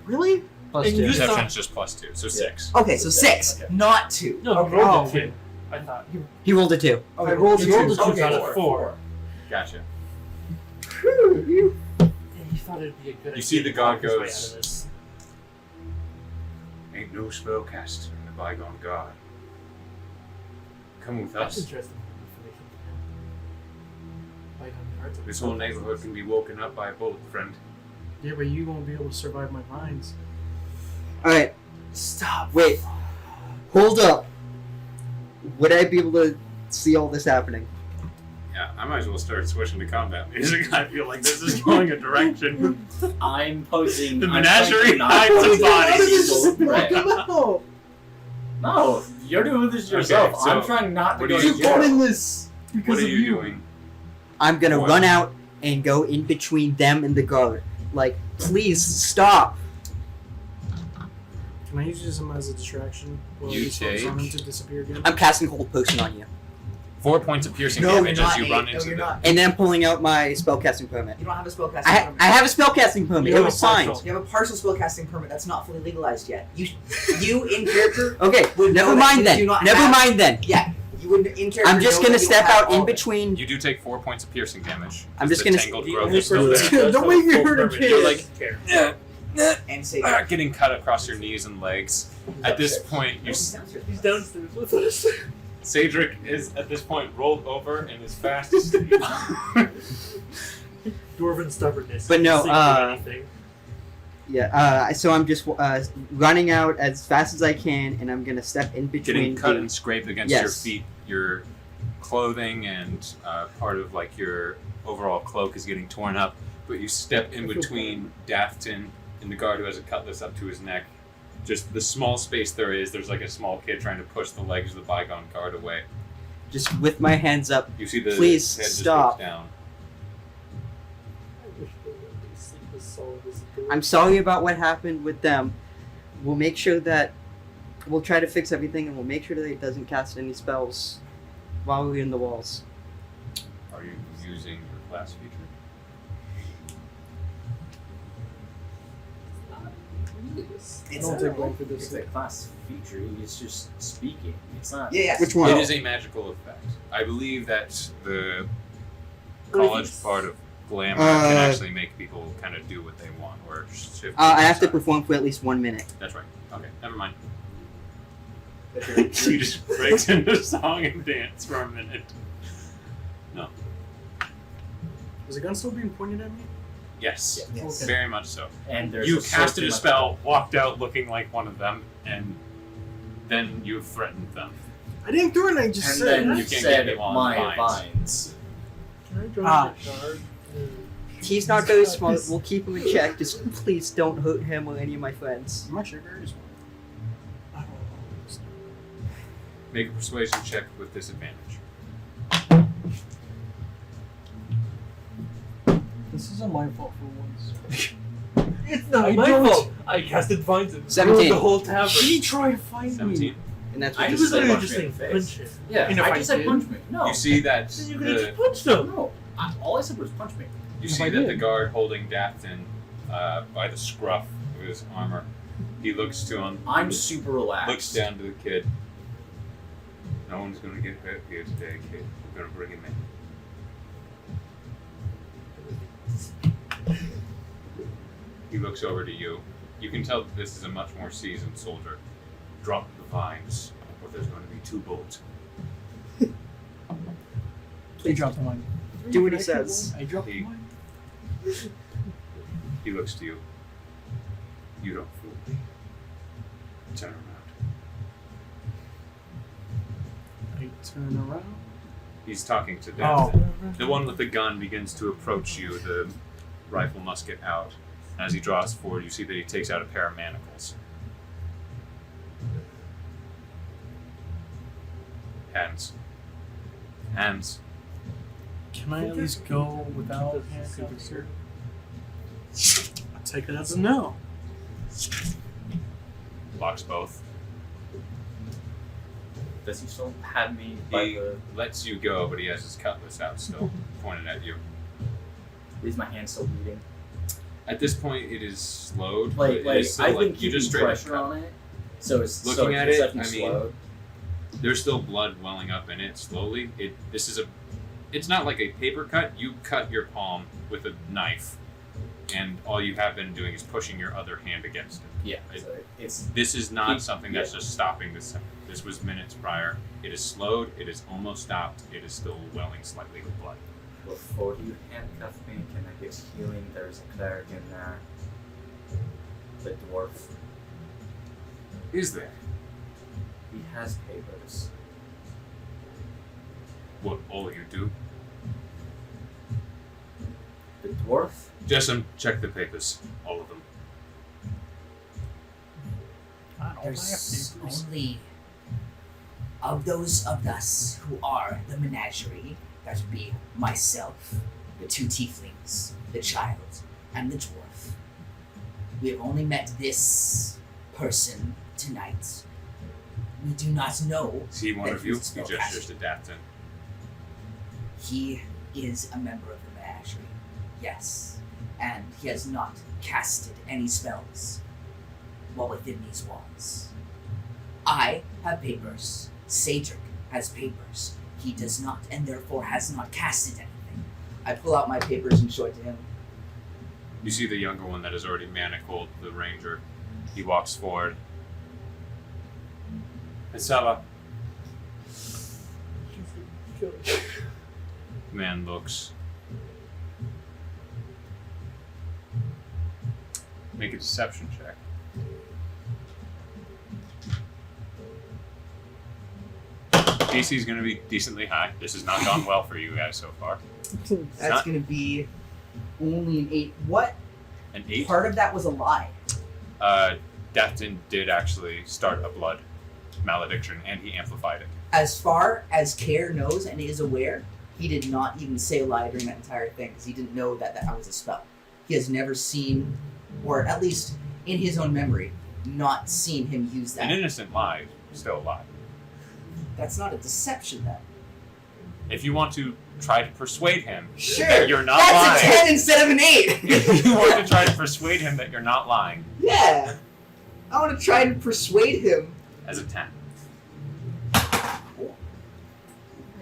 Really? Plus And 2. you- Deception's just +2, so 6. Okay, so 6, Okay. not 2. No, okay. you rolled Oh. a 2. I thought. He rolled a 2. Okay, I rolled You rolled a 2 Okay, out of 4. Gotcha. Yeah, you thought it'd be a good idea. You see the to god talk his way goes- out of this. Ain't no spellcaster in the bygone god. Come with That's us. interesting information. Bygone cards. This whole neighborhood can be woken up by a bullet, friend. Yeah, but you won't be able to survive my vines. Alright. Stop. Wait. Hold up. Would I be able to see all this happening? Yeah, I might as well start switching to combat music. I feel like this is going a direction. I'm posing. The I'm trying menagerie to not hides pose its bodies. any Just evil threat. knock him out. No, you're doing this yourself. Okay, so I'm trying not to what go are to you You're jail. doing this because What are of you doing? I'm gonna What? run out and go in between them and the guard. Like, please stop. Can I use him as a distraction? While You he focus on him take- to disappear again? I'm casting Cold Potion on you. 4 points of piercing No, you're damage not. as you Nate. run No, into you're the. not. And then pulling out my spellcasting permit. You don't have a spellcasting I permit. have a spellcasting permit. You It have was a fine. partial. You have a partial spellcasting permit that's not fully legalized yet. You in character. Okay, Would know never that you mind then. do not Never have- mind then. Yeah, you would in character. I'm just know gonna that you step have out all in of it. between. You do take 4 points of piercing damage. I'm just The gonna- tangled The growth only is still person there. that Don't does make me have hurt a full kid. permit You're is Care. And say Getting cut across your knees and legs. At this point, you He's downstairs. He's downstairs with us. Cedric is at this point rolled over and is fast asleep. Dwarven stubbornness. But no, Sleep through anything. Yeah. So I'm just running out as fast as I can, and I'm gonna step in between. Getting cut the- and scraped against your Yes. feet, your clothing and part of like your overall cloak is getting torn up. But you step in between DATH'TAN and the guard who has a cutlass up to his neck. Just the small space there is, there's like a small kid trying to push the legs of the bygone guard away. Just with my hands up. You see the Please head just stop. looks down. I wish they would let me sleep as solid as a door. I'm sorry about what happened with them. We'll make sure that we'll try to fix everything, and we'll make sure that it doesn't cast any spells while we're in the walls. Are you using your class feature? I It's don't a, take one for this. It's a class feature. It's just speaking. It's not. yeah. Which one? It is a magical effect. I believe that the college part of glamour can actually make people kind of do what they want or shift. I have to side. perform for at least 1 minute. That's right. Okay, never mind. But you're- She just breaks into song and dance for a minute. No. Is the gun still being pointed at me? Yes. Yes. Okay. Very much so. And there's You a casted a sword spell, walked out looking like one of them, and then you threatened them. I didn't do it. I and just then said. You you can't said get him on my vines." vines. Can I join Ah. the guard? He's not very smart. We'll keep him in check. Just please don't hurt him or any of my friends. My sugar is one. I don't know. Make a persuasion check with disadvantage. This isn't my fault for once. It's not I my don't- fault. I casted Vines and 17. ruined the whole tavern. He tried to fight 17. me. And that's I what He you just was said literally punch just me in saying the face. punch him. Yeah, And if I I just said did? punch me. No. You see that Then you could have the just punched him. No. All I said was punch me. you If see I that the did. guard holding DATH'TAN by the scruff of his armor. He looks to him. I'm super relaxed. Looks down to the kid. No one's gonna get hurt here today, kid. We're gonna bring him in. He looks over to you. You can tell that this is a much more seasoned soldier. Drop the vines, or there's going to be 2 bullets. He dropped the mine. do what he says. I dropped the He- mine. He looks to you. You don't fool me. Turn around. I turn around. He's talking to Oh. DATH'TAN. The one with the gun begins to approach you, the rifle musket out. As he draws forward, you see that he takes out a pair of manacles. Hands. Hands. Can I at least go without handcuffs here? I'll take it as a no. Locks both. Does he still have me by He the... lets you go, but he has his cutlass out still, pointed at you. Is my hand still bleeding? At this point, it is slowed. but Like, it is still, I've been you keeping just straight up pressure cut. on it. So it's Looking at it's it, definitely I mean, slowed. There's still blood welling up in it slowly. It's not like a paper cut. You cut your palm with a knife, and all you have been doing is pushing your other hand against it. Yeah. So it's This is not Keep- something that's just stopping this. This was minutes prior. It is slowed. It is almost stopped. It is still welling slightly with blood. before you handcuff me, can I get healing? There's a cleric in there. The dwarf. Is there? He has papers. What all you do? The dwarf? Just check the papers. All of them. I don't There's have papers. only of those of us who are the menagerie. That would be myself, the 2 tieflings, the child, and the dwarf. We have only met this person tonight. We do not know. See one that of you? he's He spellcasted. gestures to DATH'TAN. He is a member of the menagerie, yes, and he has not casted any spells while within these walls. I have papers. Satyr has papers. He does not, and therefore has not casted anything. I pull out my papers and show it to him. You see the younger one that has already manacled the ranger. He walks forward. Hisala. Man looks. Make a deception check. DC is going to be decently high. This has not gone well for you guys so far. That's not- going to be only an 8. What An 8. part of that was a lie? DATH'TAN did actually start a blood malediction, and he amplified it. As far as Care knows and is aware, he did not even say a lie during that entire thing because he didn't know that that was a spell. He has never seen, or at least in his own memory, not seen him use An that. innocent lie, still a lie. That's not a deception then. If you want to try to persuade him Sure, that you're not that's lying, a 10 instead of an 8. if you want to try to persuade him that you're not lying, Yeah. I want to try and persuade him. as a 10.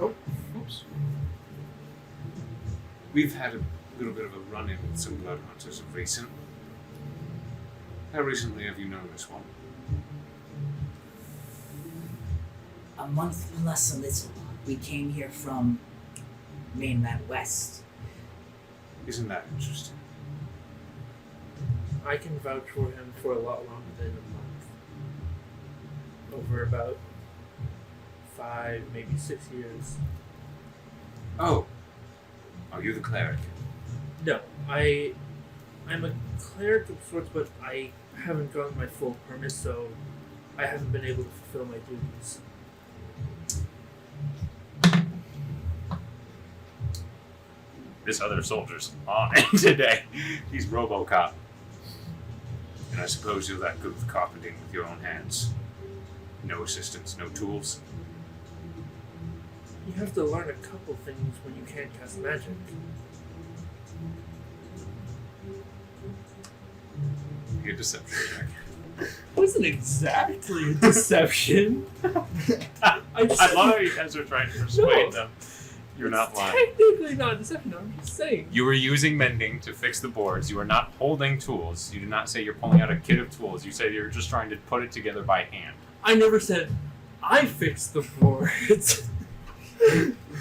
Oops. We've had a little bit of a run-in with some blood hunters of recent. How recently have you known this one? A month plus a little. We came here from mainland west. Isn't that interesting? I can vouch for him for a lot longer than a month. Over about 5, maybe 6 years. Oh, are you the cleric? No, I'm a cleric of sorts, but I haven't gotten my full permit, so I haven't been able to fulfill my duties. This other soldier's on it today. He's RoboCop. And I suppose you're that good with carpenting with your own hands. No assistance, no tools. You have to learn a couple things when you can't cast magic. Your deception check. Wasn't exactly a deception. I love how you guys are trying to persuade them. You're not lying. Technically not a deception, I'm just saying. You were using mending to fix the boards. You are not holding tools. You did not say you're pulling out a kit of tools. You said you're just trying to put it together by hand. I never said I fixed the boards.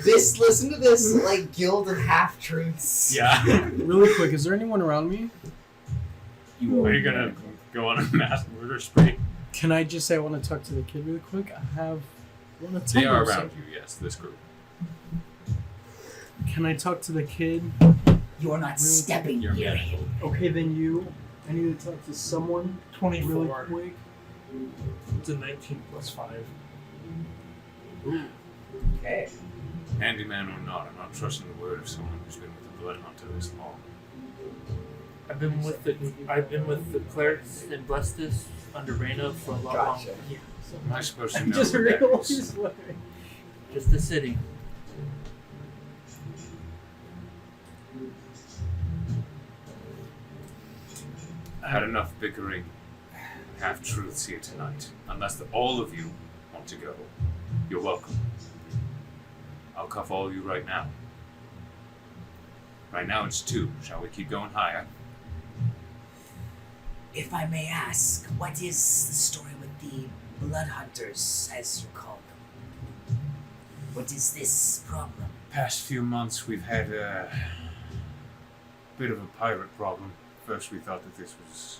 Listen to this, like, guild of half-truths. Yeah. Really quick, is there anyone around me? Are you gonna go on a mass murder spree? Can I just say I want to talk to the kid really quick? I want to They tell are him around something. you, yes, this group. Can I talk to the kid? You're not stepping You're near manacle. him. Okay, then you. I need to talk to someone 24. really quick. It's a 19 plus 5. Okay. Handyman or not, I'm not trusting the word of someone who's been with the blood hunter this long. I've been with the clerics in Blestis under Reyna for a lot Gotcha. longer. Yeah. Am I supposed to I know just who that is? realized why. Just a city. I had enough bickering, half-truths here tonight. Unless all of you want to go, you're welcome. I'll cuff all of you right now. Right now it's 2. Shall we keep going higher? If I may ask, what is the story with the blood hunters, as you call them? What is this problem? Past few months we've had a bit of a pirate problem. First we thought that this was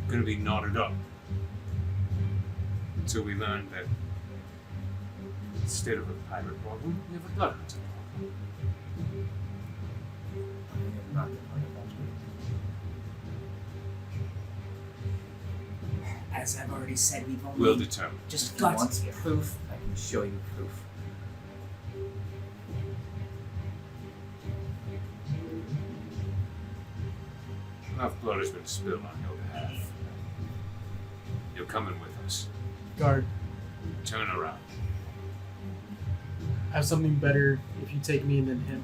gonna be knotted up. Until we learned that instead of a pirate problem, we have a blood hunter problem. Not the point of that. As I've already said, we've only We'll determine. just If you got want here. proof, I can show you proof. Enough blood has been spilled on your behalf. You're coming with us. Guard, Turn around. I have something better if you take me than him.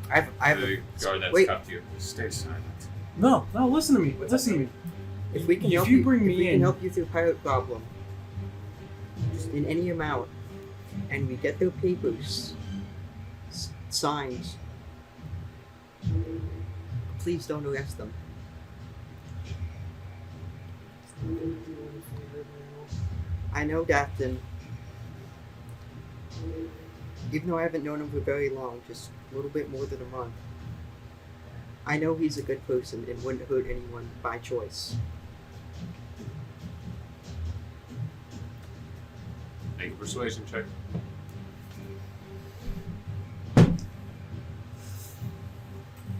I have The guard that's wait. cuffed you, stay silent. No, listen to me. Listen to me. If we can If help you you, bring if me we can in- help you through pirate problem, just in any amount, and we get their papers signed, please don't arrest them. I know DATH'TAN. Even though I haven't known him for very long, just a little bit more than a month. I know he's a good person and wouldn't hurt anyone by choice. Make a persuasion check.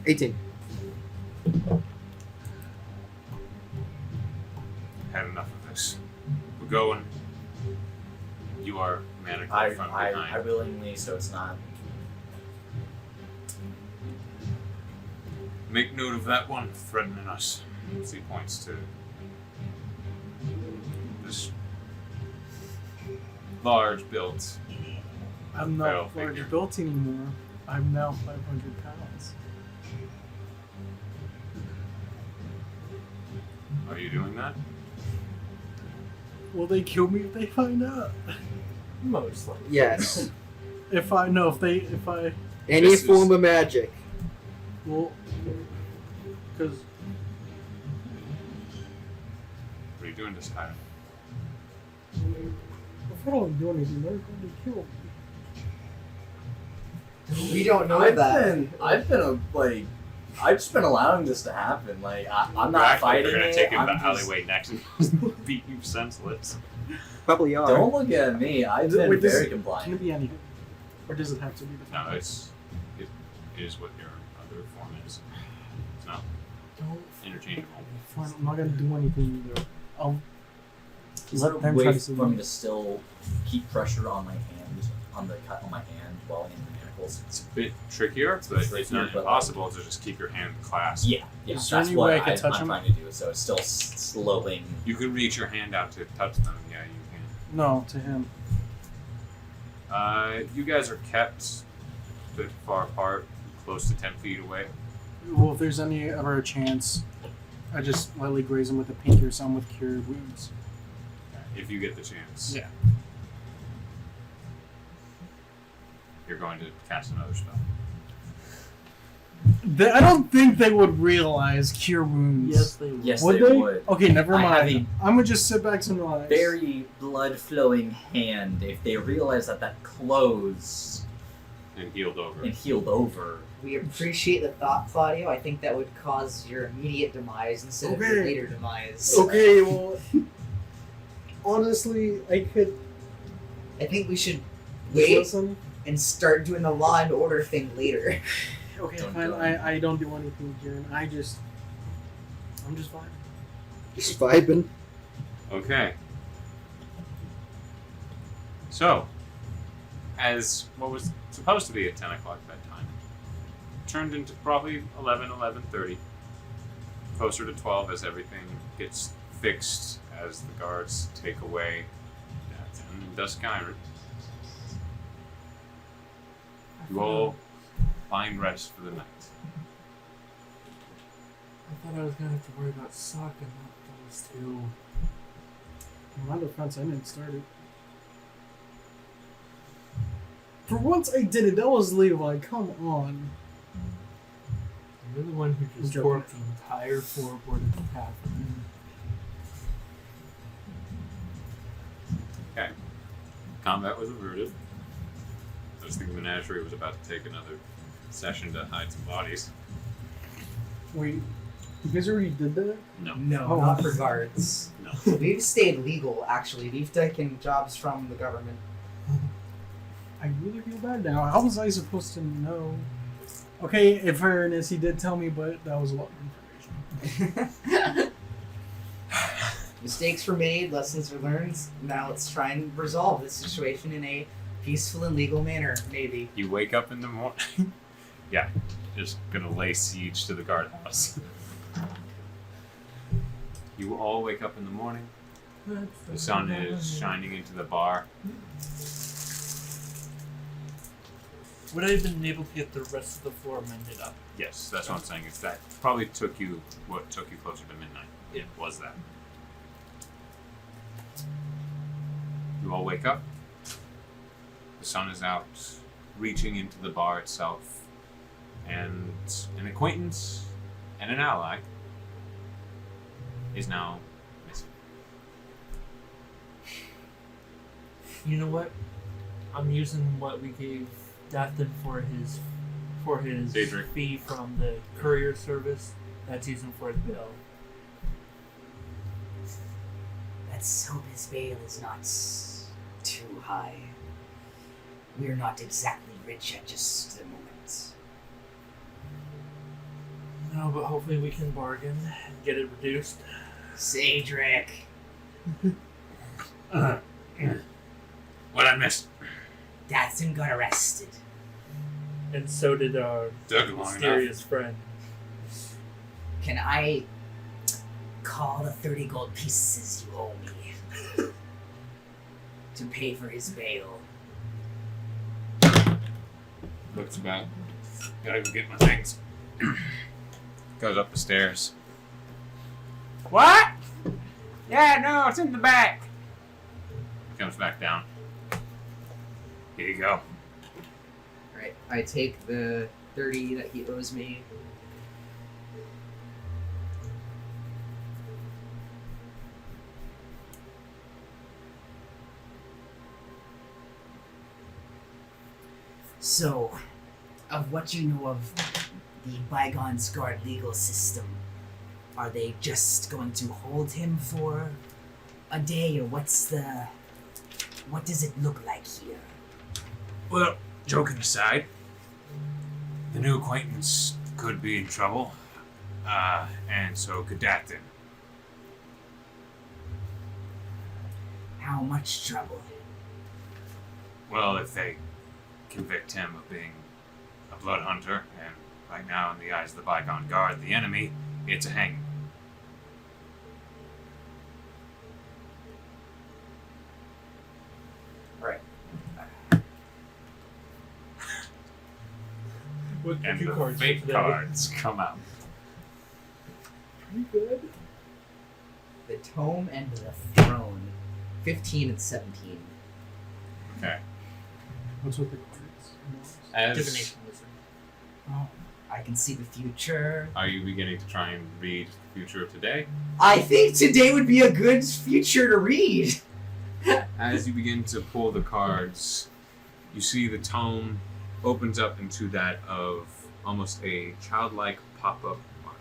$18. Had enough of this. We're going. You are manacled I from behind. willingly, so it's not. Make note of that one threatening us. As he points to this large built. I'm Feral not large figure. built anymore. I'm now 500 pounds. Are you doing that? Will they kill me if they find out? Most likely. Yes. If I Any This is- form of magic. well, because What are you doing this time? if I don't do anything, they're going to kill me. We don't know I've that. been I've just been allowing this to happen. Like I'm not Actually, fighting they're gonna it. take him to I'm the just- alleyway next and beat you senseless. Probably are. Don't look at me. I've been Wait, very Can compliant. it be anything? Or does it have to be the No, it is what your other form is. It's not Don't. interchangeable. Fine, I'm not going to do anything either. I'll Is let there a them way try to for see me me. to still keep pressure on my hand, on my hand while in the rules. It's a bit trickier, but it's trickier, not but- impossible to just keep your hand clasped. Yeah, Is there that's any what way I can touch I'm him? trying to do. So it's still slowing. You can reach your hand out to touch them. Yeah, you can. No, to him. You guys are kept a bit far apart, close to 10 feet away. Well, if there's any ever a chance, I just lightly graze him with a pinky or something with cured wounds. If you get the chance. Yeah. You're going to cast another spell. I don't think they would realize cure wounds. Yes, they will. Yes, Would they they? would. Okay, never I have mind. I'm gonna just sit back and relax. Very blood flowing hand. If they realize that closed And healed over. and healed over, We appreciate the thought, Claudio. I think that would cause your immediate demise instead of your Okay. later demise. Okay, well, honestly, I could I think we should wait listen. and start doing the law and order thing later. Okay, Don't fine. do I don't do anything, Kieran. I'm just vibing. Just vibing. Okay. So, as what was supposed to be at 10 o'clock bedtime, turned into probably 11, 11:30. Closer to 12 as everything gets fixed, as the guards take away DATH'TAN and Skyrim. You all find rest for the night. I thought I was gonna have to worry about SAAKA, not those two. In my defense, I didn't start it. For once, I did it. That was Levi. Come on. You're the one who I'm just joking. torqued the entire floorboard of the tavern. Okay. Combat was averted. I was thinking the menagerie was about to take another session to hide some bodies. Wait, you guys already did that? No. No, Oh. not for guards. No. We've stayed legal, actually. We've taken jobs from the government. I really feel bad now. How was I supposed to know? Okay, in fairness, he did tell me, but that was a lot of information. Mistakes were made, lessons were learned. Now let's try and resolve this situation in a peaceful and legal manner, maybe. You wake up in the morning. Yeah, just gonna lay siege to the guardhouse. You all wake up in the morning. The sun is shining into the bar. Would I have been able to get the rest of the floor mended up? Yes, that's what I'm saying. It's that probably took you what took you closer to midnight. It was that. You all wake up. The sun is out, reaching into the bar itself, and an acquaintance and an ally is now missing. You know what? I'm using what we gave DATH'TAN for his CAEDRIK. fee from the courier service. That's using for his bill. Let's hope his bail is not too high. We're not exactly rich at just the moment. No, but hopefully we can bargain and get it reduced. CAEDRIK. What I missed? DATH'TAN got arrested. And so did our Took long mysterious friend. Can I call the 30 gold pieces you owe me to pay for his bail? Looks about. Gotta go get my things. Goes up the stairs. What? Yeah, no, it's in the back. Comes back down. Here you go. Alright, I take the 30 that he owes me. So, of what you know of the Bygone's Guard legal system, are they just going to hold him for a day, or what does it look like here? Well, joking aside, the new acquaintance could be in trouble, and so could DATH'TAN. How much trouble? Well, if they convict him of being a blood hunter, and right now, in the eyes of the Bygone Guard, the enemy, it's a hangman. Alright. With And two the cards fake for today. cards come out. Pretty good. The Tome and the Throne. 15 and 17. Okay. What's with the cards? As Divination wizard. Oh. I can see the future. are you beginning to try and read the future of today? I think today would be a good future to read. As you begin to pull the cards, you see the tome opens up into that of almost a childlike pop-up art.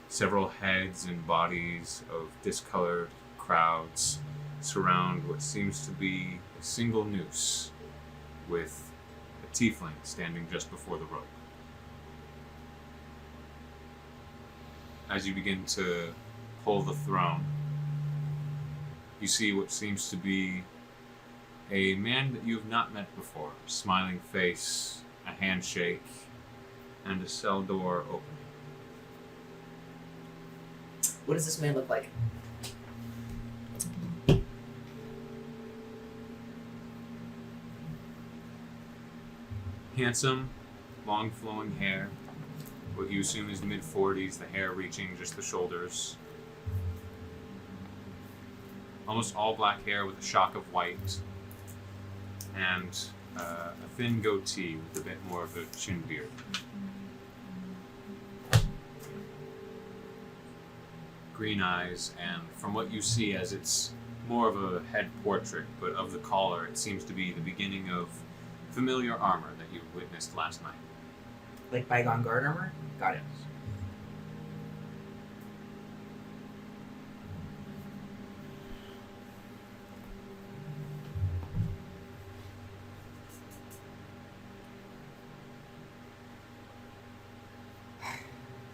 Several heads and bodies of discolored crowds surround what seems to be a single noose with a tiefling standing just before the rope. As you begin to pull the throne, you see what seems to be a man that you have not met before. Smiling face, a handshake, and a cell door opening. What does this man look like? Handsome, long flowing hair, what you assume is mid-40s, the hair reaching just the shoulders. Almost all black hair with a shock of white, and a thin goatee with a bit more of a chin beard. Green eyes, and from what you see, as it's more of a head portrait, but of the collar, it seems to be the beginning of familiar armor that you witnessed last night. Like Bygone Guard armor? Got it.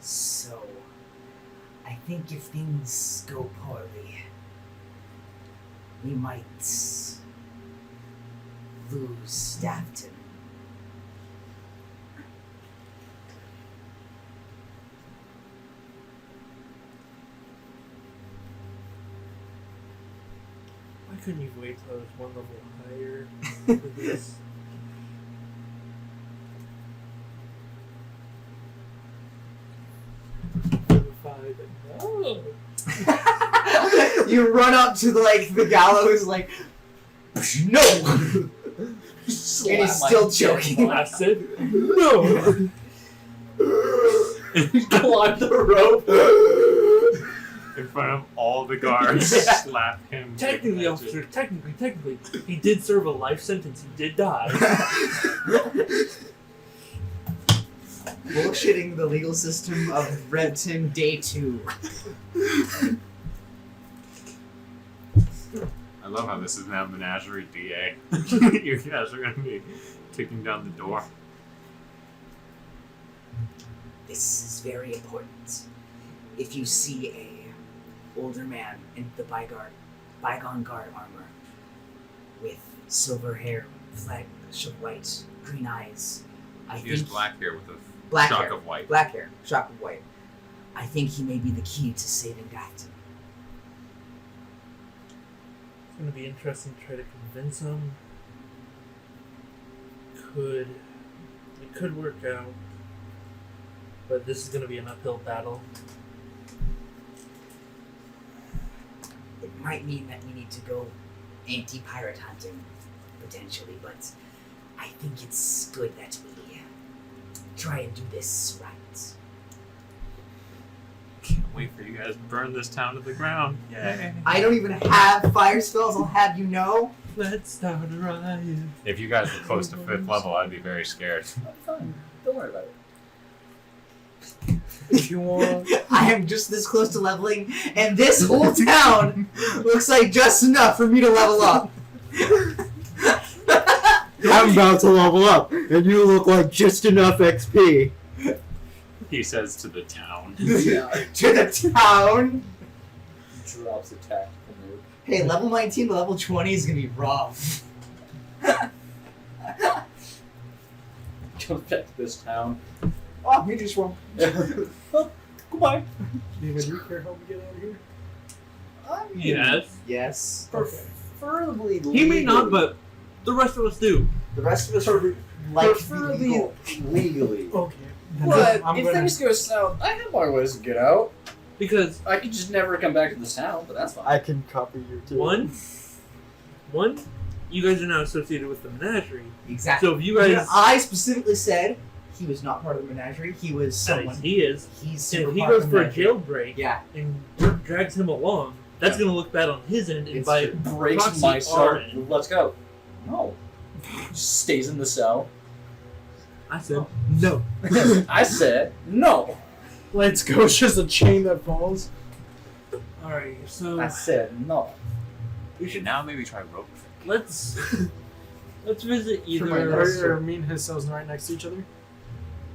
So, I think if things go poorly, we might lose DATH'TAN. Why couldn't you wait till I was one level higher for this? No. You run up to the gallows like, no, and he's still choking. I said no. Climb the rope. In front of all the guards, slap him. Technically, officer, technically, he did serve a life sentence. He did die. Bullshitting the legal system of Repton Day 2. I love how this is now Menagerie DA. You guys are going to be kicking down the door. This is very important. If you see a older man in the Bygone Guard armor with silver hair, flash of white, green eyes, He has black hair with a Black shock hair. of white. Black hair, shock of white. I think he may be the key to saving DATH'TAN. It's gonna be interesting to try to convince him. It could work out, but this is gonna be an uphill battle. It might mean that we need to go anti-pirate hunting, potentially, but I think it's good that we try and do this right. Can't wait for you guys to burn this town to the ground. Yay. I don't even have fire spells, I'll have you know. Let's start a riot. If you guys were close to 5th level, I'd be very scared. Fine. Don't worry about it. If you want. I am just this close to leveling, and this whole town looks like just enough for me to level up. I'm about to level up, and you look like just enough XP. He says to the town. Yeah. To the town. Drops a tactical move. Hey, level 19 to level 20 is gonna be rough. comes back to this town. Oh, me just wrong. Well, goodbye. David, do you care how we get out of here? I mean, Yes. Yes. preferably He may not, legally. but the rest of us do. The rest of us are like Preferably legal. legally. Okay. Then But I'm if gonna- things go south, I have my ways to get out. Because I could just never come back to this town, but that's fine. I can copy you too. one, you guys are now associated with the menagerie. Exactly. So if you guys, I specifically said he was not part of the menagerie. He was someone. he is, He's and super if he part goes of for the a menagerie. jailbreak Yeah. and drags him along, that's going to look bad on his end. And It's by true. Breaks proxy, my our soul. end. Let's go. No. Just stays in the cell. I said no. I said no. Let's go. It's just a chain that falls. All right, so I said no. we should should now maybe try rope. let's visit Sure, my either. notes are me and his cells right next to each other.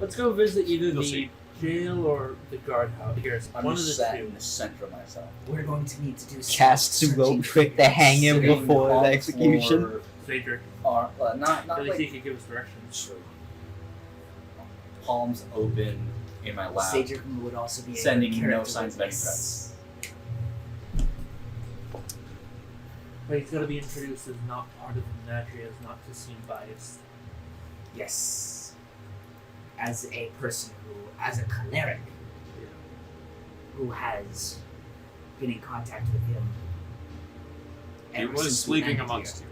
Let's go visit either You'll the see. jail or the guardhouse. Here's I'm one of just the sat two. in the center of myself. We're going to need to do some Cast the searching rope trick to hang him Sitting before on the the execution. floor, Cedric, not at least like he could give us directions. sure. Palms open in my lap. Satyr would also be a Sending no character signs of any witness. But he's got to be introduced as not part of the menagerie, as not to seem biased. Yes. As a person as a cleric, who has been in contact with him. He ever was since we sleeping landed amongst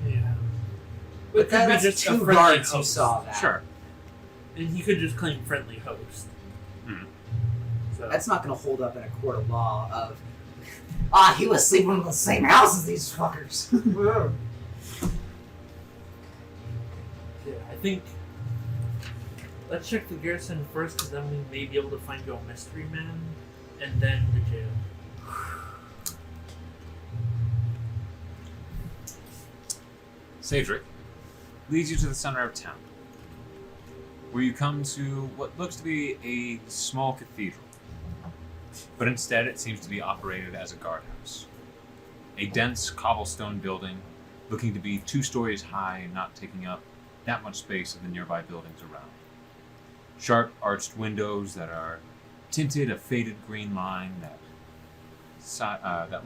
here. Yeah. But could be that's just a two friendly guards who host. saw you. that. Sure. And he could just claim friendly host. Hmm. So That's not going to hold up in a court of law of, he was sleeping in the same house as these fuckers. yeah, I think let's check the garrison first, because then we may be able to find your mystery man, and then the jail. Cedric leads you to the center of town, where you come to what looks to be a small cathedral, but instead it seems to be operated as a guardhouse. A dense cobblestone building, looking to be 2 stories high and not taking up that much space of the nearby buildings around. Sharp arched windows that are tinted a faded green line that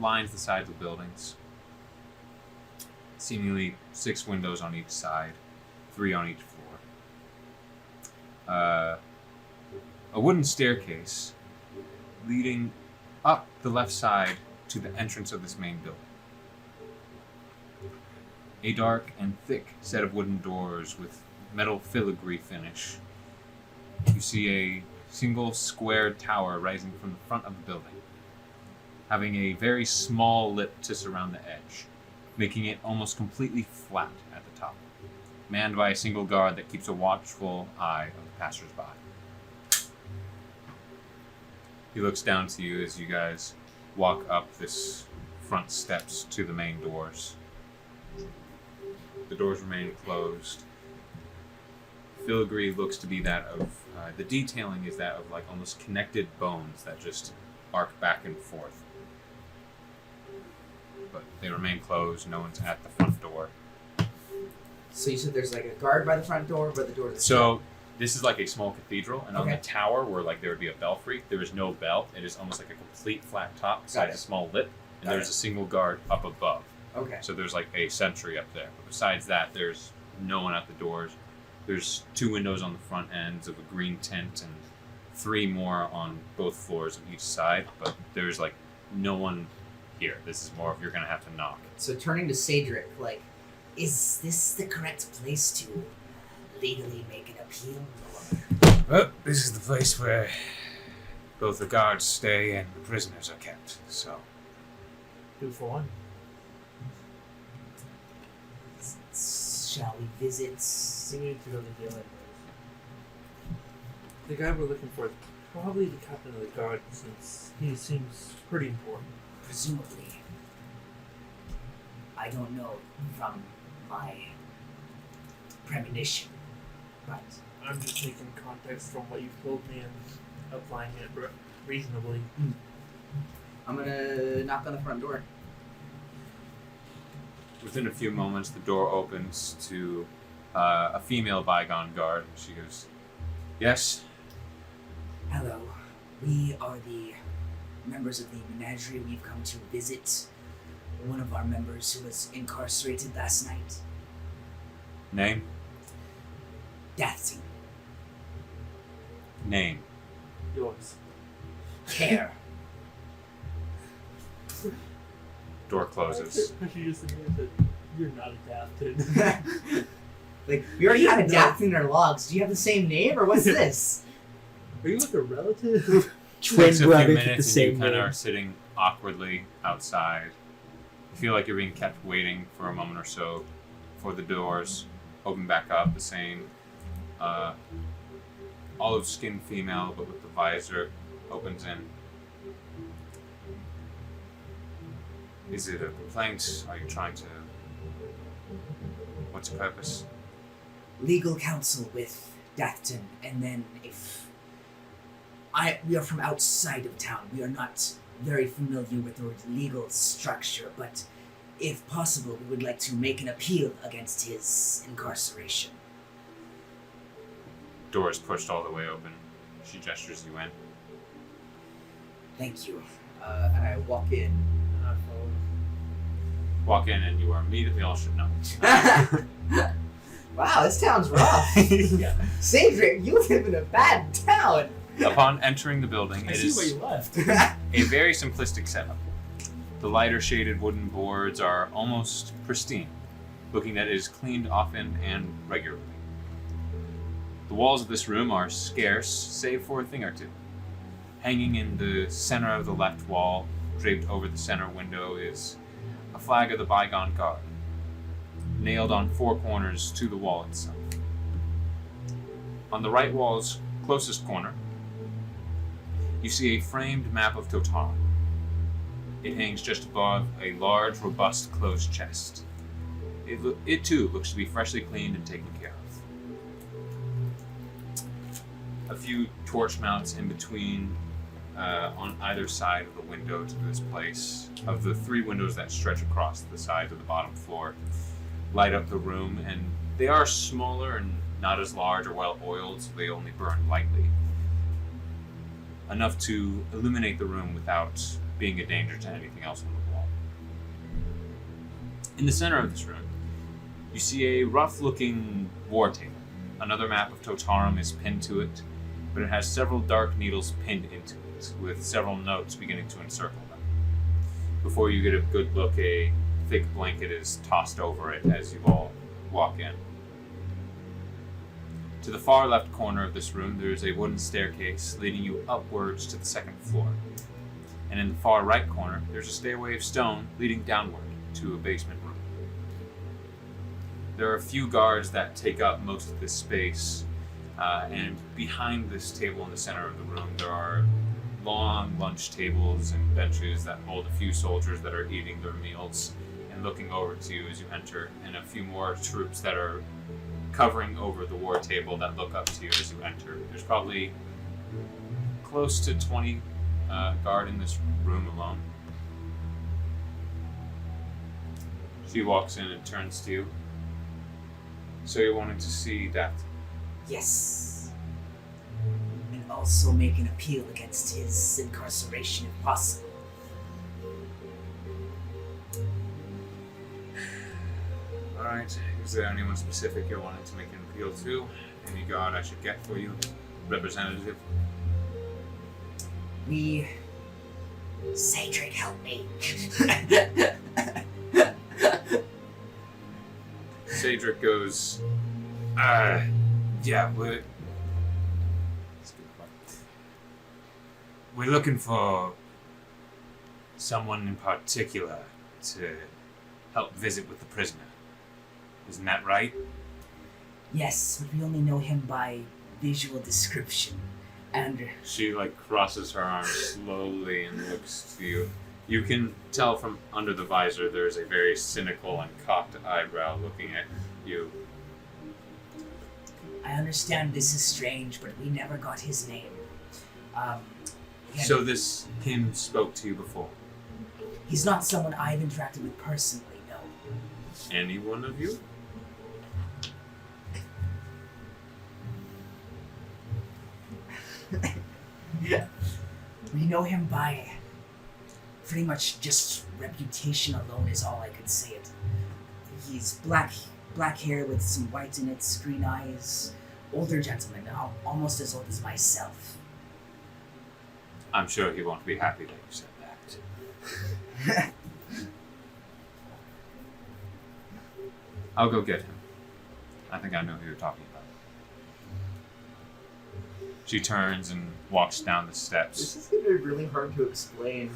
lines the sides of buildings. Seemingly 6 windows on each side, 3 on each floor. A wooden staircase leading up the left side to the entrance of this main building. A dark and thick set of wooden doors with metal filigree finish. You see a single square tower rising from the front of the building, having a very small lip to surround the edge, making it almost completely flat at the top, manned by a single guard that keeps a watchful eye of the passers-by. He looks down to you as you guys walk up this front steps to the main doors. The doors remain closed. Filigree looks to be that of, the detailing is that of like almost connected bones that just arc back and forth. But they remain closed, no one's at the front door. So you said there's like a guard by the front door, but the door to the So this is like a small cathedral, and on Okay. the tower where like there would be a belfry, there is no bell. It is almost like a complete flat top Got besides it. a small lip, and Got there's it. a single guard up above. Okay. So there's like a sentry up there. But besides that, there's no one at the doors. There's 2 windows on the front ends of a green tint and 3 more on both floors of each side, but there's like no one here. This is more of you're gonna have to knock. So turning to Cedric, like, is this the correct place to legally make an appeal? Or... Well, this is the place where both the guards stay and the prisoners are kept, so 2 for 1. Shall we visit? We need to go to the jail anyways. The guy we're looking for is probably the captain of the guard, since he seems pretty important. Presumably. I don't know from my premonition, but I'm just taking context from what you've told me and applying it reasonably. I'm gonna knock on the front door. within a few moments the door opens to a female bygone guard. She goes, "Yes, Hello. We are the members of the menagerie. We've come to visit one of our members who was incarcerated last night. name, DATH'TAN. name." Yours. Care. Door closes. You just admitted that you're not adapted. Like, we already have a DATH'TAN in our logs. Do you have the same name, or what's this? Are you like a relative? Twin Takes a few brothers with the minutes, and same you kind of name. are sitting awkwardly outside. You feel like you're being kept waiting for a moment or so before the doors open back up. The same olive-skinned female, but with the visor, opens in. Is it a complaint? Are you trying to... What's your purpose? Legal counsel with DATH'TAN, and then we are from outside of town. We are not very familiar with the legal structure, but if possible, we would like to make an appeal against his incarceration. Door is pushed all the way open. She gestures you in. Thank you. And I walk in. Walk in and you are immediately all should know. Wow, this town's rough. Satyr, you live in a bad town. Upon entering the building, I it see where is you left. a very simplistic setup. The lighter shaded wooden boards are almost pristine, looking that it is cleaned often and regularly. The walls of this room are scarce, save for a thing or two. Hanging in the center of the left wall, draped over the center window, is a flag of the bygone guard, nailed on four corners to the wall itself. On the right wall's closest corner, you see a framed map of Totar. It hangs just above a large, robust, closed chest. It too looks to be freshly cleaned and taken care of. A few torch mounts in between on either side of the window to this place. Of the three windows that stretch across the sides of the bottom floor, light up the room, and they are smaller and not as large or well oiled, so they only burn lightly. Enough to illuminate the room without being a danger to anything else on the wall. In the center of this room, you see a rough-looking war table. Another map of Totarum is pinned to it, but it has several dark needles pinned into it, with several notes beginning to encircle them. Before you get a good look, a thick blanket is tossed over it as you all walk in. To the far left corner of this room, there is a wooden staircase leading you upwards to the second floor. And in the far right corner, there's a stairway of stone leading downward to a basement room. There are a few guards that take up most of this space, and behind this table in the center of the room, there are long lunch tables and benches that hold a few soldiers that are eating their meals and looking over to you as you enter, and a few more troops that are covering over the war table that look up to you as you enter. There's probably close to 20 guard in this room alone. She walks in and turns to you. So you're wanting to see that? Yes. And also make an appeal against his incarceration if possible. Alright, is there anyone specific you're wanting to make an appeal to? Any guard I should get for you? Representative? Satyr, help me. Cedric goes, yeah, we're looking for someone in particular to help visit with the prisoner. Isn't that right? Yes, but we only know him by visual description. And She crosses her arms slowly and looks to you. You can tell from under the visor there's a very cynical and cocked eyebrow looking at you. I understand this is strange, but we never got his name. So this him spoke to you before? He's not someone I've interacted with personally, no. Any one of you? We know him by pretty much just reputation alone is all I could say it. He's black hair with some white in it, green eyes, older gentleman, almost as old as myself. I'm sure he won't be happy that you said that. I'll go get him. I think I know who you're talking about. She turns and walks down the steps. This is gonna be really hard to explain.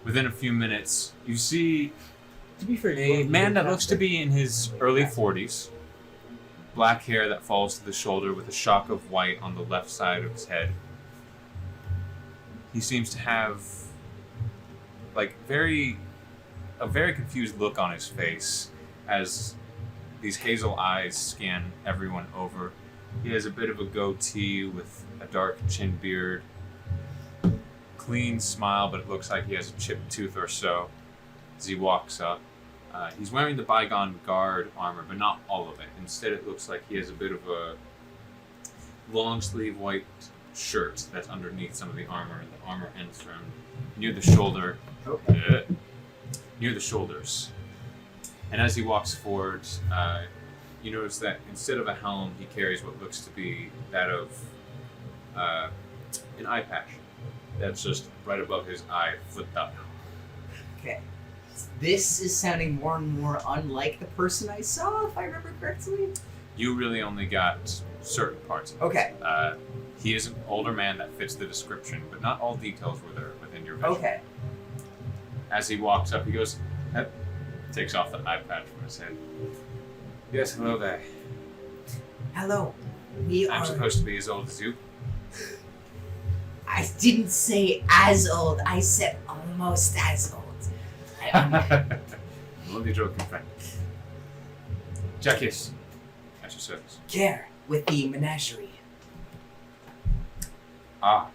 Within a few minutes, you see To be fair, a man that looks to be in his early 40s. Black hair that falls to the shoulder with a shock of white on the left side of his head. He seems to have like a very confused look on his face as these hazel eyes scan everyone over. He has a bit of a goatee with a dark chin beard. Clean smile, but it looks like he has a chipped tooth or so as he walks up. He's wearing the Bygone Guard armor, but not all of it. Instead, it looks like he has a bit of a long sleeve white shirt that's underneath some of the armor, and the armor ends from near the shoulder. Okay. Near the shoulders. And as he walks forward, you notice that instead of a helm, he carries what looks to be that of an eye patch. That's just right above his eye, flipped up. Okay. This is sounding more and more unlike the person I saw, if I remember correctly. You really only got certain parts of it. Okay. He is an older man that fits the description, but not all details were there within your vision. Okay. As he walks up, he goes, takes off the eye patch from his head. Yes, hello there. Hello. We I'm are. supposed to be as old as you. I didn't say as old. I said almost as old. I'm only joking, friend. Jackies, at your service. Care with the menagerie. Ah.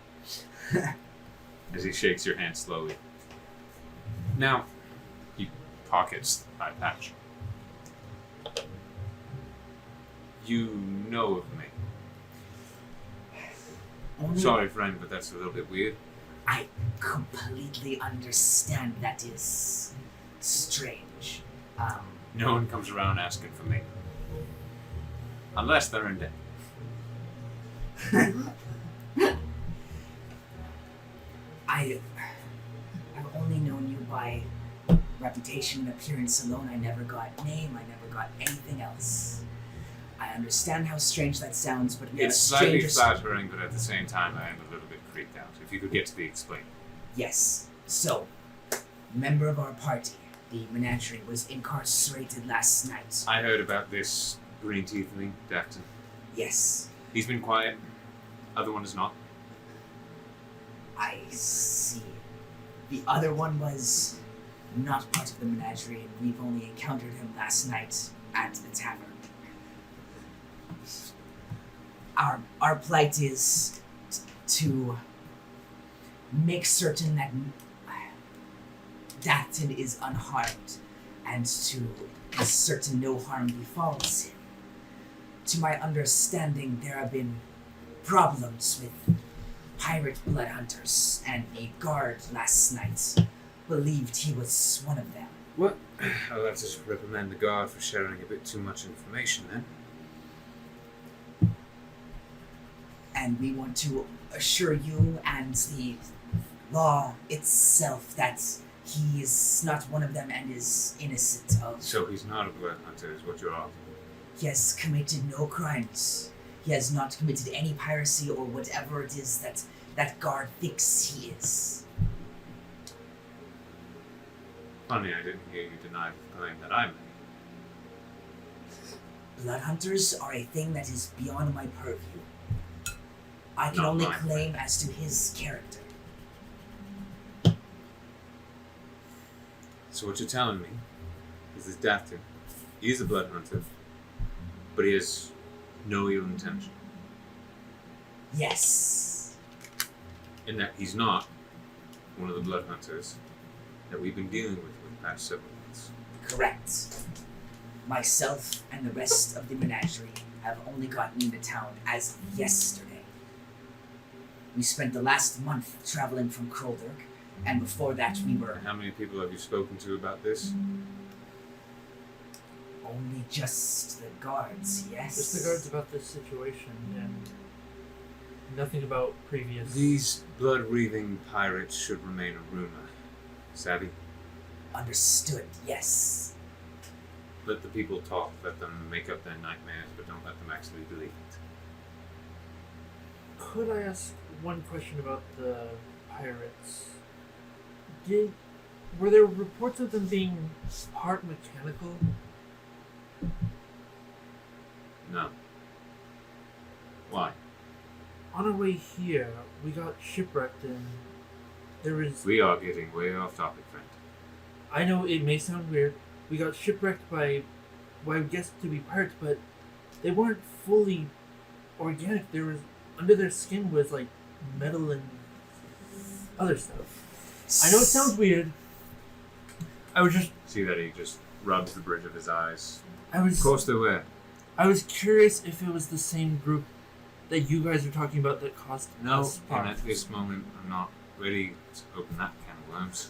As he shakes your hand slowly. Now, he pockets the eye patch. You know of me. Only Sorry, friend, but that's a little bit weird. I completely understand that is strange. No one comes around asking for me. Unless they're in debt. I've only known you by reputation and appearance alone. I never got name. I never got anything else. I understand how strange that sounds, but we It's are slightly strangers. flattering, but at the same time, I am a little bit creeped out. If you could get to the explain. Yes. So, member of our party, the menagerie, was incarcerated last night. I heard about this green tiefling, DATH'TAN. Yes, He's been quiet. Other one is not. I see. The other one was not part of the menagerie, and we've only encountered him last night at the tavern. Our plight is to make certain that DATH'TAN is unharmed, and to be certain no harm befalls him. To my understanding, there have been problems with pirate blood hunters, and a guard last night believed he was one of them. What? I'll have to reprimand the guard for sharing a bit too much information then. And we want to assure you and the law itself that he is not one of them and is innocent of. So he's not a blood hunter, is what you're arguing. He has committed no crimes. He has not committed any piracy or whatever it is that guard thinks he is. Funny, I didn't hear you deny the claim that I made. Blood hunters are a thing that is beyond my purview. I can Not only mine. claim as to his character. So what you're telling me is this DATH'TAN, he is a blood hunter, but he has no evil intention. Yes. In that he's not one of the blood hunters that we've been dealing with for the past several months. Correct. Myself and the rest of the menagerie have only gotten into town as of yesterday. We spent the last month traveling from Kroldirk, and before that we were And how many people have you spoken to about this? only just the guards, yes? Just the guards about this situation and nothing about previous. These blood-breathing pirates should remain a rumor. Savvy? Understood, yes. Let the people talk, let them make up their nightmares, but don't let them actually believe it. Could I ask one question about the pirates? Were there reports of them being part mechanical? No. Why? On our way here, we got shipwrecked and there was... We are getting way off topic, friend. I know it may sound weird. We got shipwrecked by what I would guess to be pirates, but they weren't fully organic. There was... Under their skin was like metal and other stuff. I know it sounds weird. I was just... See that he just rubs the bridge of his eyes. I was... Of course they were. I was curious if it was the same group that you guys are talking about that caused No, us and problems. at this moment, I'm not ready to open that can of worms.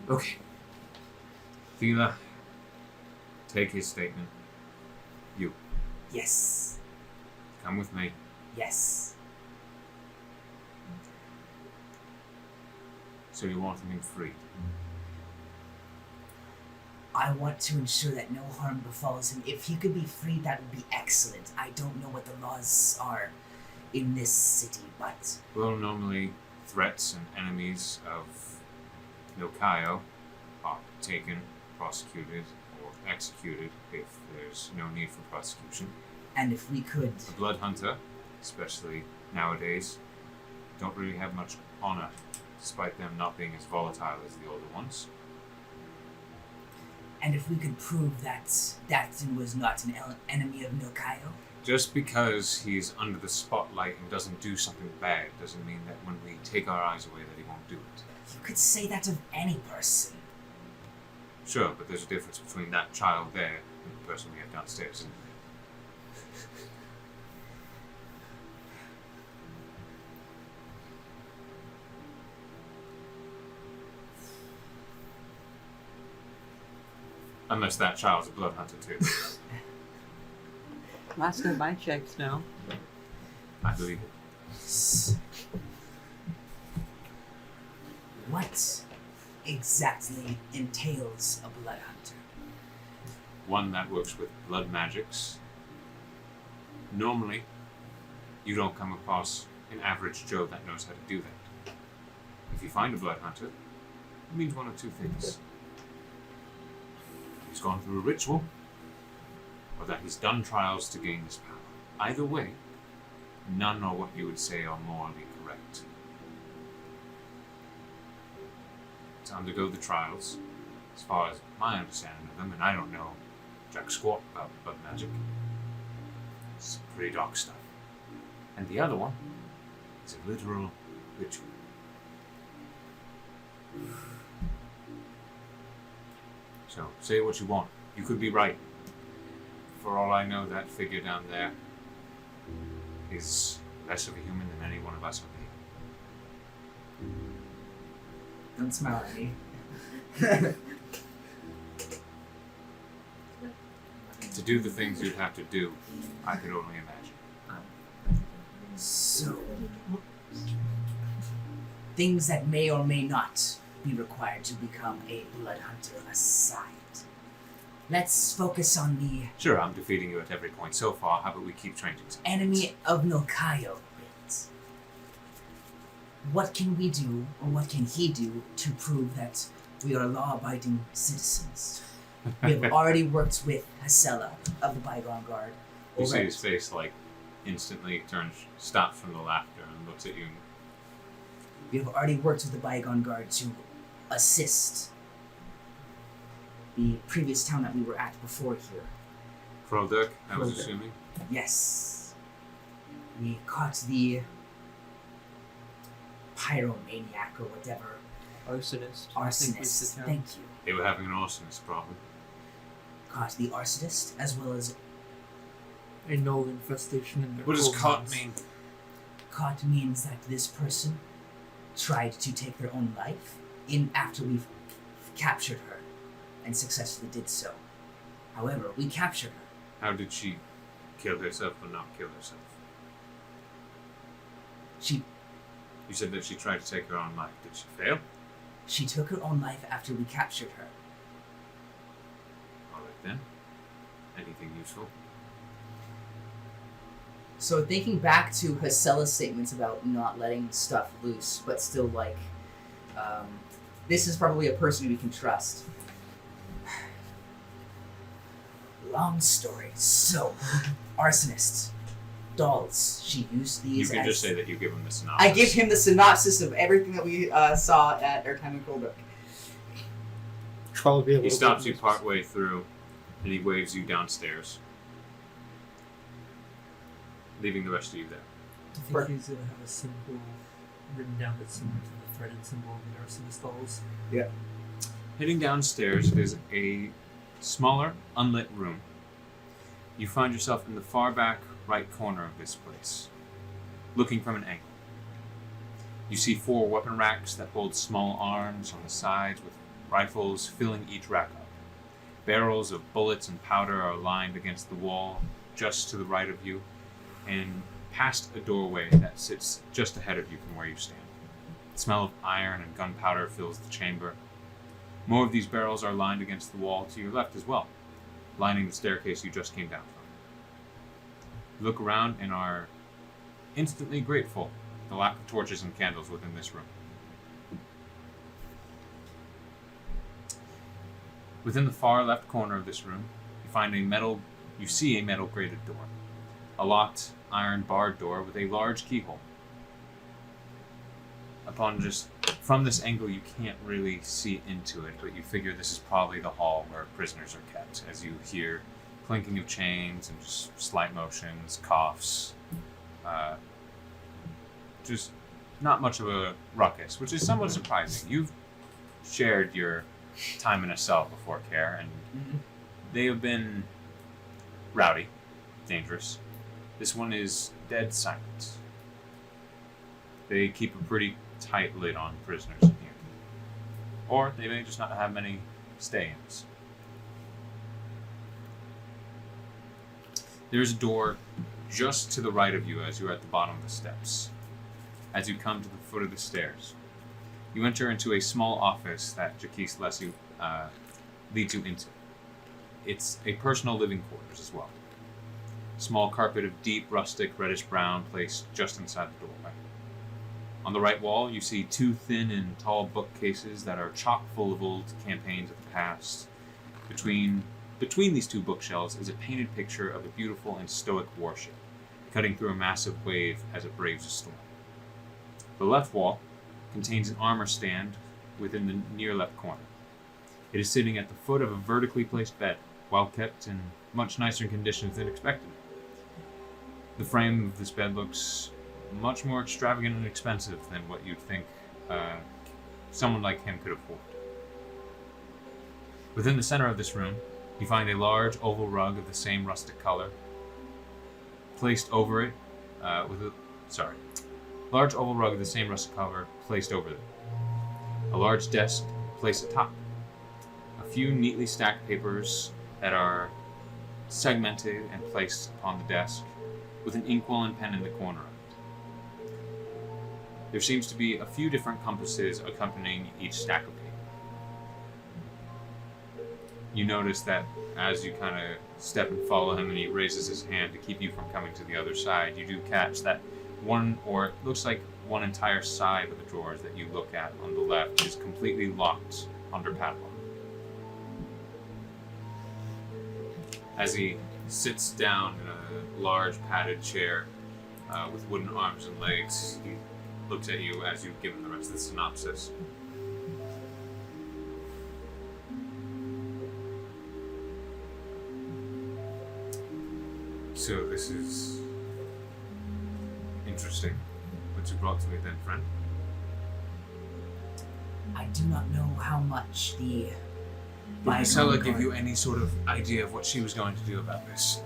Okay. Thela, take his statement. You, Yes, come with me. yes. So you want him freed? I want to ensure that no harm befalls him. If he could be freed, that would be excellent. I don't know what the laws are in this city, but Well, normally threats and enemies of Nokayo are taken, prosecuted, or executed if there's no need for prosecution. and if we could, The Blood Hunter, especially nowadays, don't really have much honor, despite them not being as volatile as the older ones. and if we could prove that DATH'TAN was not an enemy of Nokayo, Just because he's under the spotlight and doesn't do something bad doesn't mean that when we take our eyes away that he won't do it. you could say that of any person. Sure, but there's a difference between that child there and the person we have downstairs, isn't there? Unless that child's a blood hunter too. Last time I checked, no. I believe it. What exactly entails a blood hunter? One that works with blood magics. Normally, you don't come across an average Joe that knows how to do that. If you find a blood hunter, it means one of two things. He's gone through a ritual, or that he's done trials to gain this power. Either way, none are what you would say are morally correct. To undergo the trials, as far as my understanding of them, and I don't know jack squat about blood magic, it's pretty dark stuff. And the other one is a literal ritual. So, say what you want. You could be right. For all I know, that figure down there is less of a human than any one of us would be. Don't smile at me. To do the things you'd have to do, I could only imagine. So, things that may or may not be required to become a blood hunter aside. Let's focus on the Sure, I'm defeating you at every point so far. How about we keep changing some things? enemy of Nokayo bit. What can we do, or what can he do, to prove that we are law-abiding citizens? We have already worked with Hasela of the Bygone Guard. You see already. his face, like, instantly stops from the laughter and looks at you. We have already worked with the Bygone Guard to assist the previous town that we were at before here. Kroldirk, I was Kroldirk. assuming. Yes. We caught the pyromaniac or whatever Arsonist. I think was the Arsonist. term. Thank you. They were having an arsonist problem. Caught the arsonist as well as A null infestation in their What does cold caught mines. mean? caught means that this person tried to take their own life in after we've captured her and successfully did so. However, we captured her. How did she kill herself or not kill herself? She You said that she tried to take her own life. Did she fail? She took her own life after we captured her. Alright then. Anything useful? So thinking back to Hasella's statements about not letting stuff loose, but still like, this is probably a person we can trust. Long story. So, arsonists, dolls. She used You these can as... just say that you give him the synopsis. I give him the synopsis of everything that we saw at our time in Coldbrook. Probably a He little stops bit you partway through, and he waves you downstairs, leaving the rest of you there. I think he's going to have a symbol written down that's similar to the threaded symbol of the arsonist dolls. Heading downstairs is a smaller, unlit room. You find yourself in the far back right corner of this place, looking from an angle. You see 4 weapon racks that hold small arms on the sides with rifles filling each rack up. Barrels of bullets and powder are lined against the wall just to the right of you, and past a doorway that sits just ahead of you from where you stand. The smell of iron and gunpowder fills the chamber. More of these barrels are lined against the wall to your left as well, lining the staircase you just came down from. You look around and are instantly grateful for the lack of torches and candles within this room. Within the far left corner of this room, you see a metal grated door. A locked iron barred door with a large keyhole. From this angle, you can't really see into it, but you figure this is probably the hall where prisoners are kept, as you hear clinking of chains and just slight motions, coughs. Just not much of a ruckus, which is somewhat surprising. You've shared your time in a cell before, Care, and they have been rowdy, dangerous. This one is dead silent. They keep a pretty tight lid on prisoners in here. Or they may just not have many stay-ins. There's a door just to the right of you as you're at the bottom of the steps. As you come to the foot of the stairs, you enter into a small office that Jaquise leads you into. It's a personal living quarters as well. Small carpet of deep rustic reddish brown placed just inside the doorway. On the right wall, you see 2 thin and tall bookcases that are chock full of old campaigns of the past. Between these 2 bookshelves is a painted picture of a beautiful and stoic warship, cutting through a massive wave as it braves a storm. The left wall contains an armor stand within the near left corner. It is sitting at the foot of a vertically placed bed, well kept and much nicer conditions than expected. The frame of this bed looks much more extravagant and expensive than what you'd think someone like him could afford. Within the center of this room, you find a large oval rug of the same rustic color. Placed over it, large oval rug of the same rustic color placed over it. A large desk placed atop. A few neatly stacked papers that are segmented and placed upon the desk, with an inkwell and pen in the corner of it. There seems to be a few different compasses accompanying each stack of paper. You notice that as you kind of step and follow him and he raises his hand to keep you from coming to the other side, you do catch that one, or it looks like one entire side of the drawers that you look at on the left is completely locked under padlock. As he sits down in a large padded chair with wooden arms and legs, he looks at you as you give him the rest of the synopsis. So this is interesting, what you brought to me then, friend. I do not know how much the Did Marcella bygone give guard- you any sort of idea of what she was going to do about this?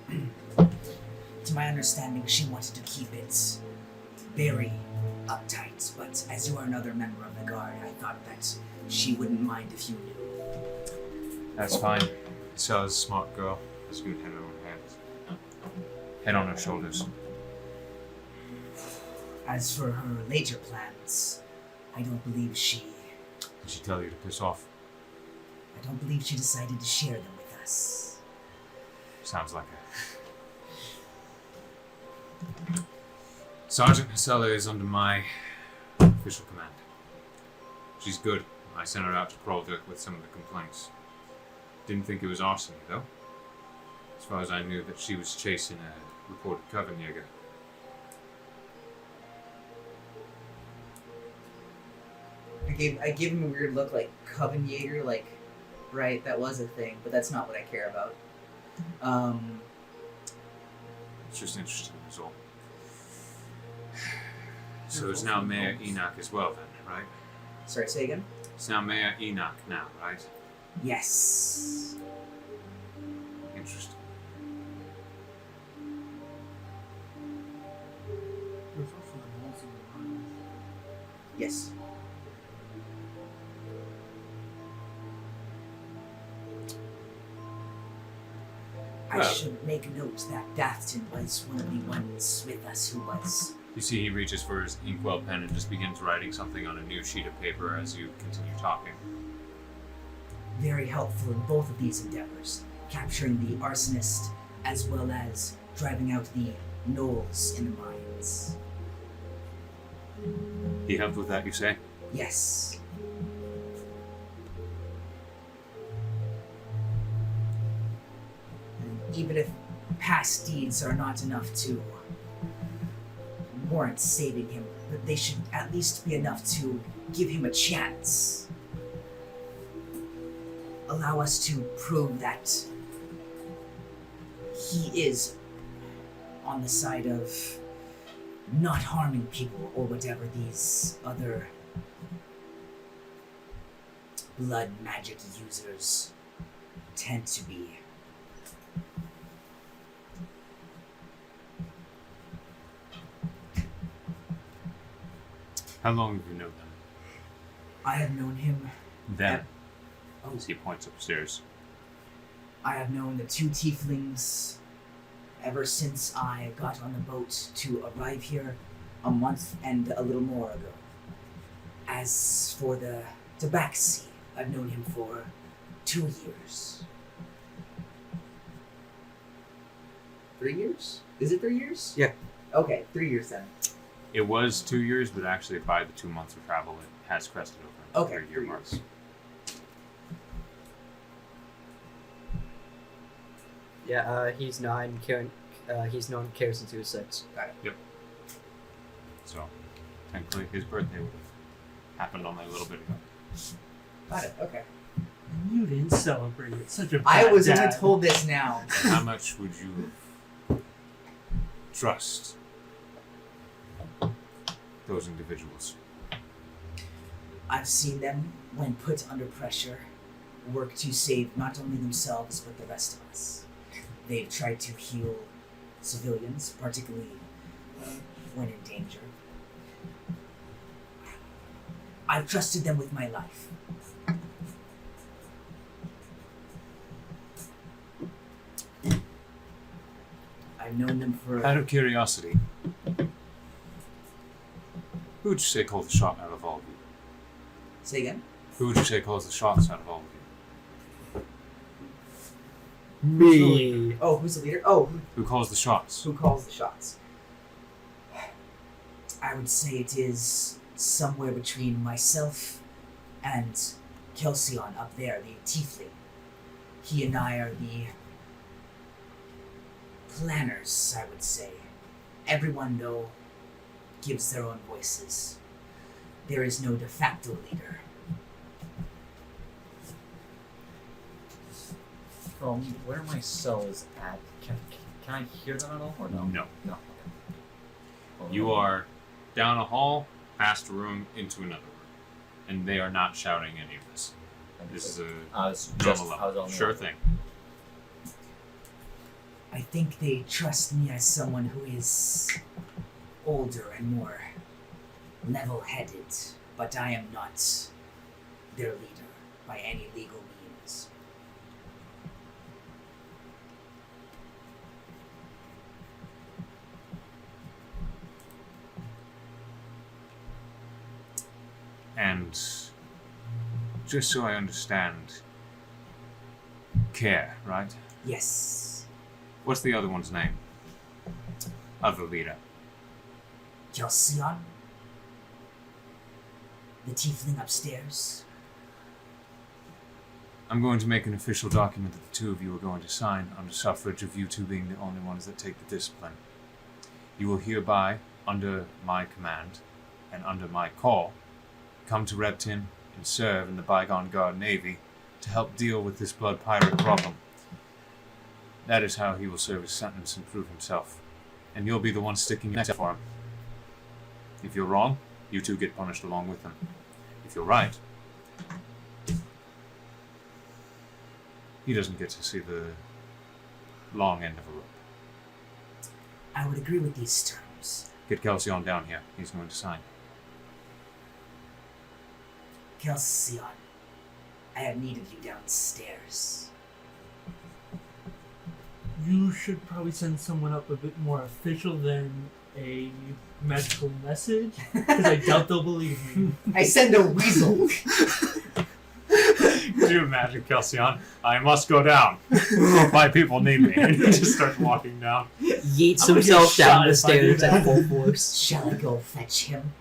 To my understanding, she wanted to keep it very uptight, but as you are another member of the guard, I thought that she wouldn't mind if you knew. That's fine. Marcella's a smart girl. Has a good head on her hands. Head on her shoulders. As for her later plans, I don't believe she... Did she tell you to piss off? I don't believe she decided to share them with us. Sounds like it. Sergeant Marcella is under my official command. She's good. I sent her out to Krolder with some of the complaints. Didn't think it was arson, though. As far as I knew that she was chasing a reported Covenjäger. I gave him a weird look, like Covenjäger, like, right, that was a thing, but that's not what I care about. It's just interesting, is all. So it's now Mayor Enoch as well, then, right? Sorry, say again? It's now Mayor Enoch now, right? Yes. Interesting. There's also the walls of the mine. Yes. I Well- should make note that DATH'TAN was one of the ones with us who was... You see he reaches for his inkwell pen and just begins writing something on a new sheet of paper as you continue talking. very helpful in both of these endeavors, capturing the arsonist as well as driving out the gnolls in the mines. He helped with that, you say? Yes. And even if past deeds are not enough to warrant saving him, but they should at least be enough to give him a chance. Allow us to prove that he is on the side of not harming people or whatever these other blood magic users tend to be. How long have you known them? I have known him. Them. Oh, As he points upstairs. I have known the two tieflings ever since I got on the boat to arrive here a month and a little more ago. As for the Tabaxi, I've known him for 2 years. 3 years? Is it 3 years? Yeah. Okay, 3 years then. It was 2 years, but actually by the 2 months of travel, it has crested over Okay, the 3-year 3 mark. years. Yeah, he's known Karen since he was 6. So, technically, his birthday would have happened only a little bit ago. Got it, okay. You didn't celebrate it. Such a I bad was dad. only told this now. And how much would you trust those individuals? I've seen them, when put under pressure, work to save not only themselves but the rest of us. They've tried to heal civilians, particularly when in danger. I've trusted them with my life. I've known them for... Out of curiosity, who would you say calls the shot out of all of you? Say again? Who would you say calls the shots out of all of you? Me. Oh, who's the leader? Oh, Who calls the shots? who calls the shots? I would say it is somewhere between myself and KELSION up there, the Tiefling. He and I are the planners, I would say. Everyone, though, gives their own voices. There is no de facto leader. From where my cell is at, can I hear them at all or no? No. No. Okay. Well, You are down a hall, past a room, into another room. and they are not shouting any of this. This is a I was normal level. only Sure thing. I think they trust me as someone who is older and more level-headed, but I am not their leader by any legal means. And just so I understand, Care, right? Yes, What's the other one's name? Other leader. KELSION, the tiefling upstairs. I'm going to make an official document that the two of you are going to sign under suffrage of you two being the only ones that take the discipline. You will hereby, under my command and under my call, come to Reptin and serve in the Bygone Guard Navy to help deal with this blood pirate problem. That is how he will serve his sentence and prove himself. And you'll be the one sticking your neck for him. If you're wrong, you two get punished along with him. If you're right, he doesn't get to see the long end of a rope. I would agree with these terms. Get KELSION down here. He's going to sign. KELSION, I have needed you downstairs. You should probably send someone up a bit more official than a magical message, because I doubt they'll believe me. I send a weasel. Could you imagine, KELSION? I must go down. My people need me. And he just starts walking down. Yeets I'm gonna get himself shot down the if I do stairs at that. full force. Shall I go fetch him?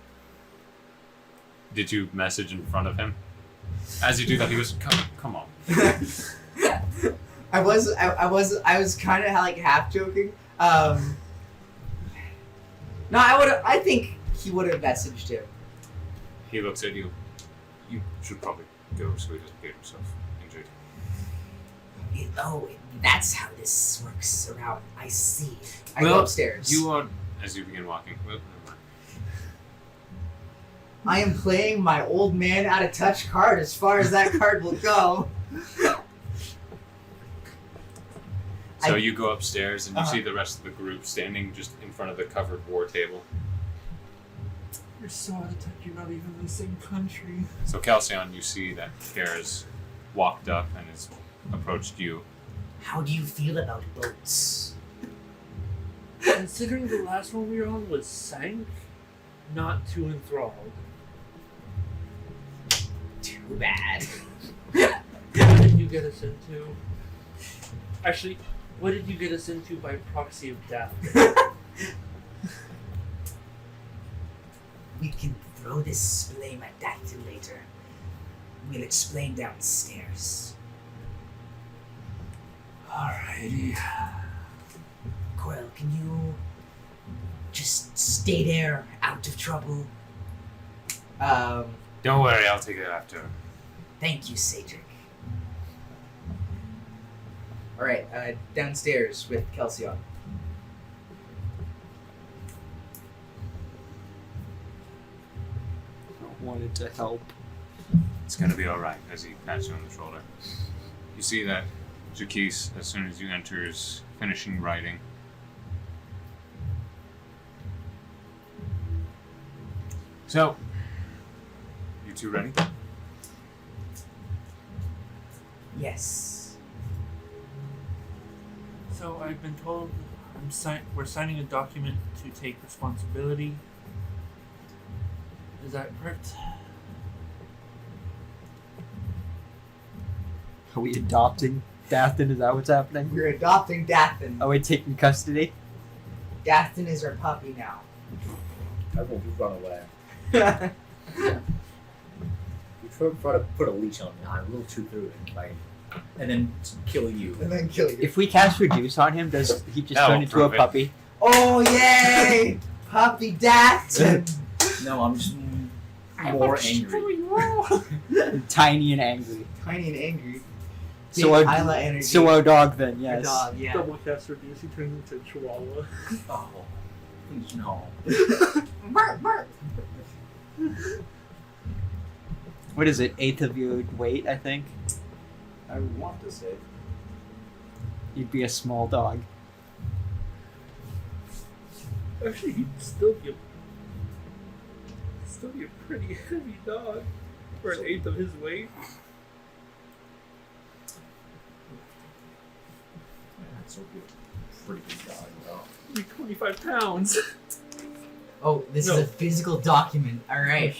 Did you message in front of him? As you do that, he goes, come on. I was kind of like half joking. No, I think he would have messaged him. He looks at you. You should probably go so he doesn't get himself injured. That's how this works around. I see. I Well, go upstairs. You are, as you begin walking, well, never mind. I am playing my old man out of touch card as far as that card will go. So you go upstairs and you Uh-huh. see the rest of the group standing just in front of the covered war table. You're so out of touch, you're not even in the same country. So KELSION, you see that Kara's walked up and has approached you. How do you feel about boats? Considering the last one we were on was sank, not too enthralled. Too bad. What did you get us into? Actually, what did you get us into by proxy of death? We can throw this blame at DATH'TAN later. We'll explain downstairs. Alrighty. Coil, can you just stay there, out of trouble? Don't worry, I'll take it after. Thank you, CAEDRIK. Alright, downstairs with KELSION. Wanted to help. It's gonna be alright, as he pats you on the shoulder. You see that Jaquise, as soon as you enter, is finishing writing. So, you two ready? Yes. So I've been told we're signing a document to take responsibility. Is that correct? Are we adopting DATH'TAN? Is that what's happening? We're adopting DATH'TAN. Are we taking custody? DATH'TAN is our puppy now. I will run away. You try to put a leash on me. I will chew through it, like, and then kill you. And then kill you. If we cast Reduce on him, does he just That'll turn into a prove it. puppy? Oh, yay! Puppy DATH'TAN! No, I'm just more angry. Tiny and angry. Tiny and angry. So Big our, Isla energy. so our dog then, Your yes. dog, yeah. Double cast reduce, he turns into a chihuahua. Oh, please no. Bark, bark. What is it? 1/8 of your weight, I think. I want to say. You'd be a small dog. Actually, he'd still be a pretty heavy dog for an 1/8 of his weight. That's okay. Pretty big dog, though. He'd be 25 pounds. Oh, this No. is a physical document. All right.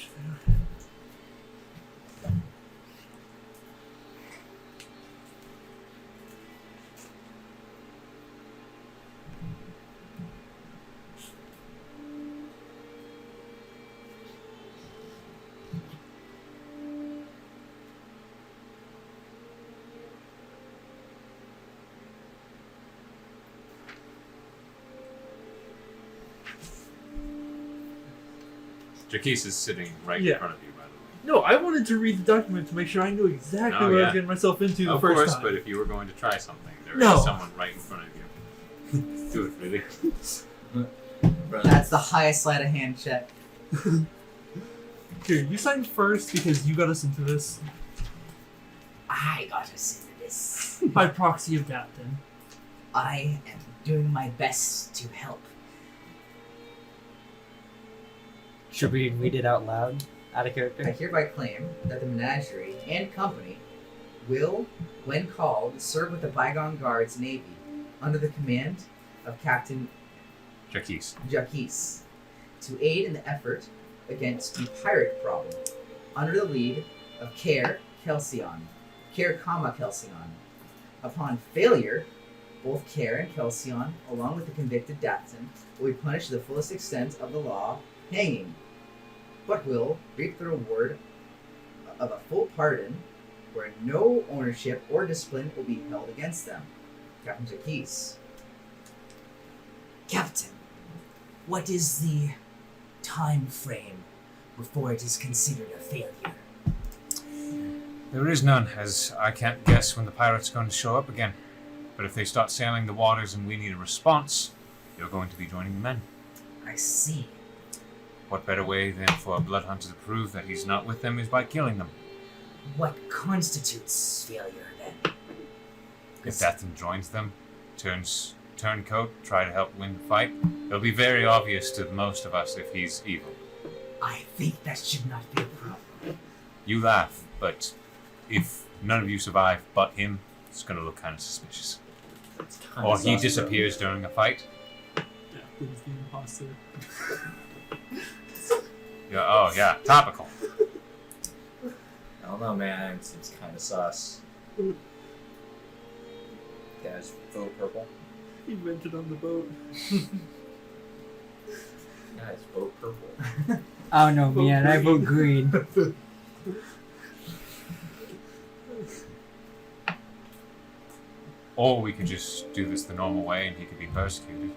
Jaquise is sitting right Yeah. in front of you, by the way. No, I wanted to read the document to make sure I knew exactly Oh, what I yeah. was getting myself into the Of first course, time. but if you were going to try something, there is No. someone right in front of you. Do it, really. That's the highest sleight of hand check. Here, you sign first because you got us into this I got us into this. by proxy of DATH'TAN. I am doing my best to help. Should we read it out loud? Out of I character? hereby claim that the menagerie and company will, when called, serve with the Bygone Guards Navy under the command of Captain Jaquise. Jaquise to aid in the effort against the pirate problem under the lead of KELSION. Upon failure, both Care and KELSION, along with the convicted DATH'TAN, will be punished to the fullest extent of the law, hanging, but will reap the reward of a full pardon where no ownership or discipline will be held against them. Captain Jaquise. Captain, what is the time frame before it is considered a failure? There is none, as I can't guess when the pirates are going to show up again. But if they start sailing the waters and we need a response, you're going to be joining the men. I see. What better way than for a blood hunter to prove that he's not with them is by killing them. What constitutes failure then? If DATH'TAN joins them, turncoat, try to help win the fight, it'll be very obvious to most of us if he's evil. I think that should not be a problem. You laugh, but if none of you survive but him, it's going to look kind of suspicious. Or he disappears during a fight. Yeah, who's the imposter? Yeah, oh yeah, topical. I don't know, man. It seems kind of sus. Guys, vote purple. He invented on the boat. Guys, vote purple. I don't know, Vote man. I vote green. Or we could just do this the normal way and he could be persecuted.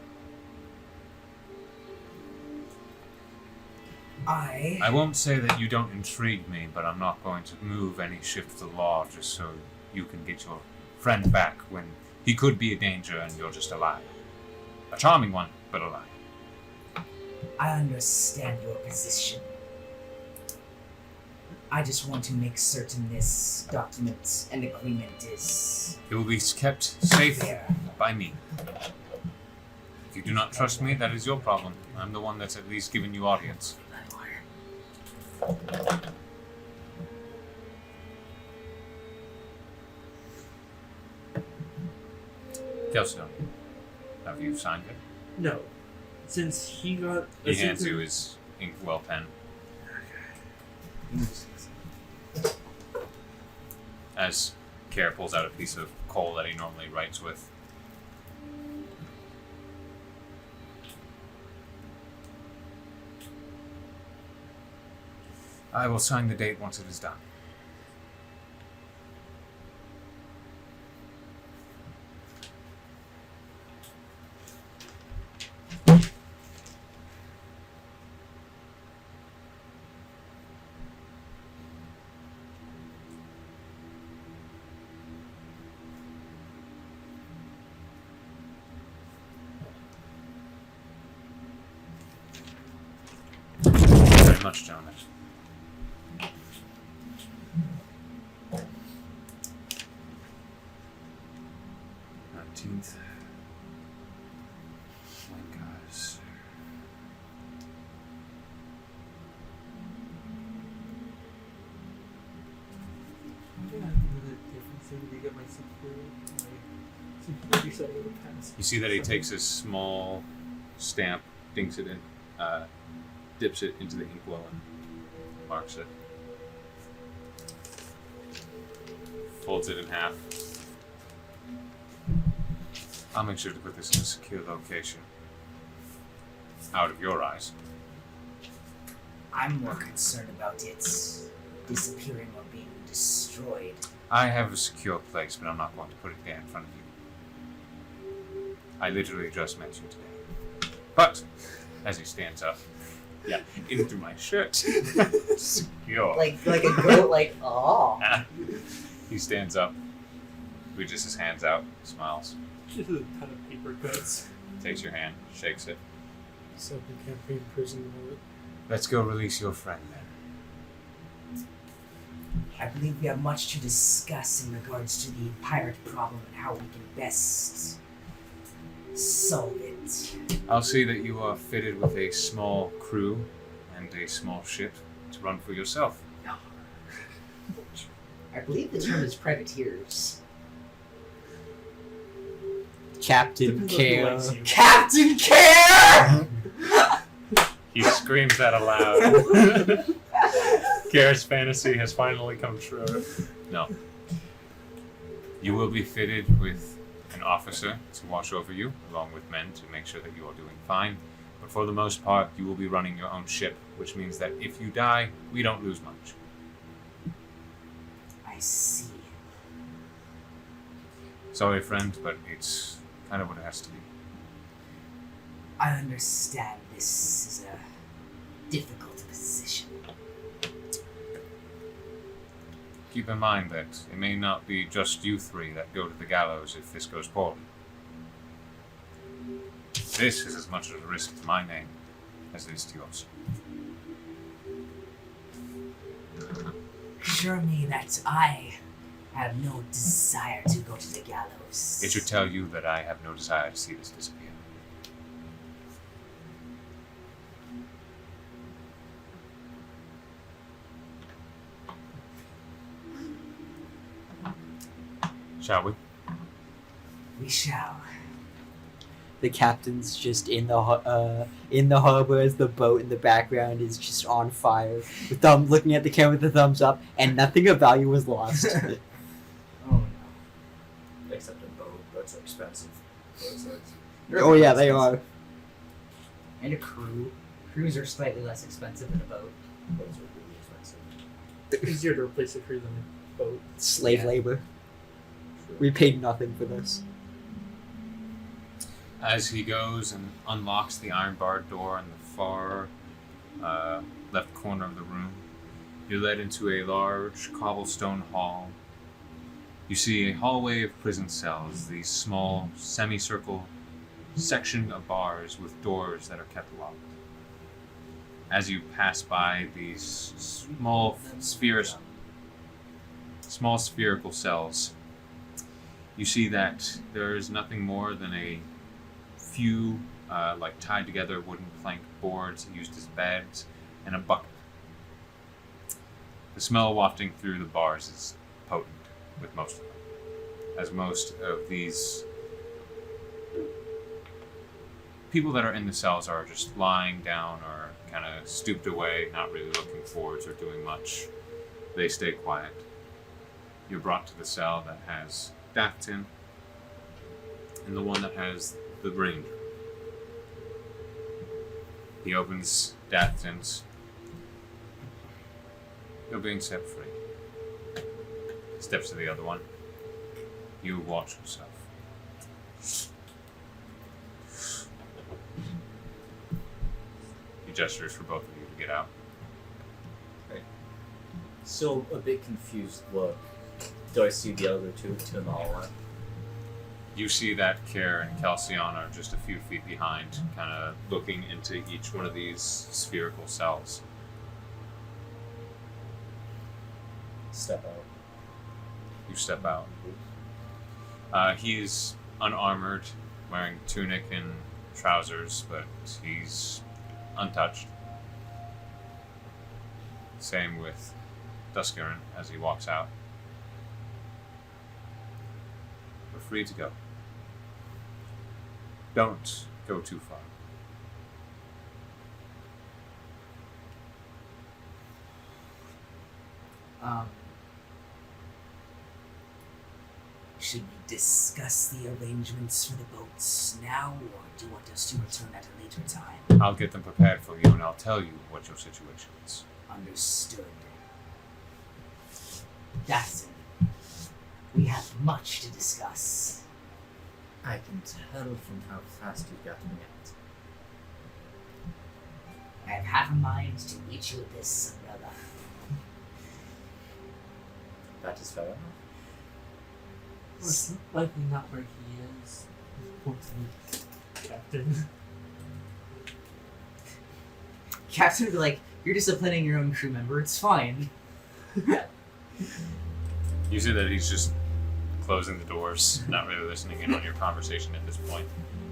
I won't say that you don't intrigue me, but I'm not going to move any shift of the law just so you can get your friend back when he could be a danger and you're just a liar. A charming one, but a liar. I understand your position. I just want to make certain this document and agreement is It will be kept safe fair. by me. If you do not trust me, that is your problem. I'm the one that's at least given you audience. KELSION, have you signed it? No. Since he got... He hands you his inkwell pen. As Care pulls out a piece of coal that he normally writes with. I will sign the date once it is done. Very much, gentlemen. So it depends. You see that he takes a small stamp, dinks it in, dips it into the inkwell, and marks it. Folds it in half. I'll make sure to put this in a secure location. Out of your eyes. I'm more concerned about it disappearing or being destroyed. I have a secure place, but I'm not going to put it there in front of you. I literally just met you today. But, as he stands up, yeah, in through my shirt. Secure. Like a goat, like, oh. He stands up, reaches his hands out, smiles, Just a ton of paper cuts. takes your hand, shakes it. So we can't be in prison with it. Let's go release your friend then. I believe we have much to discuss in regards to the pirate problem and how we can best solve it. I'll see that you are fitted with a small crew and a small ship to run for yourself. I believe the term is privateers. Captain Depends on who Care. likes you. Captain Care! He screams that aloud. Garrett's fantasy has finally come true. No. You will be fitted with an officer to watch over you, along with men to make sure that you are doing fine. But for the most part, you will be running your own ship, which means that if you die, we don't lose much. I see. Sorry, friend, but it's kind of what it has to be. I understand this is a difficult position. Keep in mind that it may not be just you three that go to the gallows if this goes poorly. This is as much of a risk to my name as it is to yours. Assure me that I have no desire to go to the gallows. It should tell you that I have no desire to see this disappear. Shall we? We shall. The captain's just in the harbor as the boat in the background is just on fire. The looking at the camera with the thumbs up, and nothing of value was lost. Oh no. Except a boat, boats are expensive. Oh yeah, they are. And a crew. Crews are slightly less expensive than a boat. Boats are really expensive. Easier to replace a crew than a boat. Slave Yeah. labor. We paid nothing for this. As he goes and unlocks the iron barred door in the far left corner of the room, you're led into a large cobblestone hall. You see a hallway of prison cells, these small semicircle section of bars with doors that are kept locked. As you pass by these small spherical cells, you see that there is nothing more than a few tied together wooden plank boards used as beds and a bucket. The smell wafting through the bars is potent with most of them, as most of these people that are in the cells are just lying down or kind of stooped away, not really looking forwards or doing much. They stay quiet. You're brought to the cell that has DATH'TAN and the one that has the ranger. He opens DATH'TAN's. You're being set free. Steps to the other one. You watch yourself. He gestures for both of you to get out. Still a bit confused look. Do I see the other two in the hallway? You see that Care and KELSION are just a few feet behind, kind of looking into each one of these spherical cells. Step out. You step out. He's unarmored, wearing tunic and trousers, but he's untouched. Same with Duskirin as he walks out. We're free to go. don't go too far. Should we discuss the arrangements for the boats now, or do you want us to return at a later time? I'll get them prepared for you, and I'll tell you what your situation is. Understood. DATH'TAN, we have much to discuss. I can tell from how fast you got me out. I have half a mind to meet you with this umbrella. That is fair enough. It's likely not where he is. Point to the captain. Captain would be like, you're disciplining your own crew member, it's fine. You see that he's just closing the doors, not really listening in on your conversation at this point.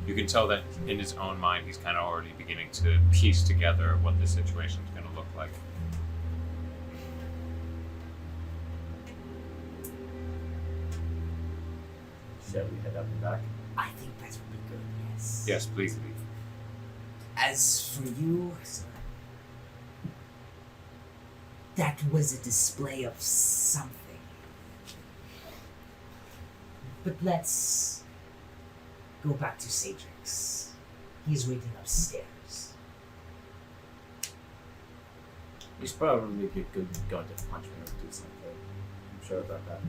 You can tell that in his own mind, he's kind of already beginning to piece together what this situation is going to look like. Shall we head up and back? I think that would be good, yes. Yes, please leave. As for you, sir, that was a display of something. But let's go back to Satyr. He's waiting upstairs. He's probably going to punch me or do something. I'm sure about that.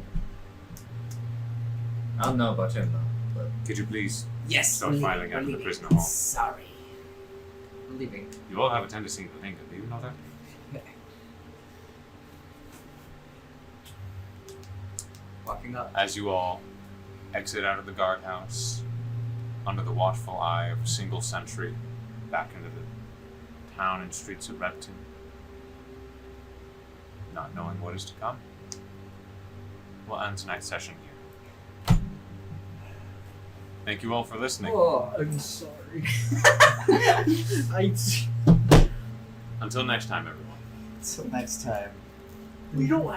I don't know about him though, but Could you please Yes, start we're filing leaving, out of we're the leaving. prisoner hall? Sorry. We're leaving. You all have a tendency to think that. Do you know that? Walking up. As you all exit out of the guardhouse, under the watchful eye of a single sentry, back into the town and streets of Repton, not knowing what is to come, we'll end tonight's session here. Thank you all for listening. Oh, I'm sorry. Until next time, everyone. Until next time. We don't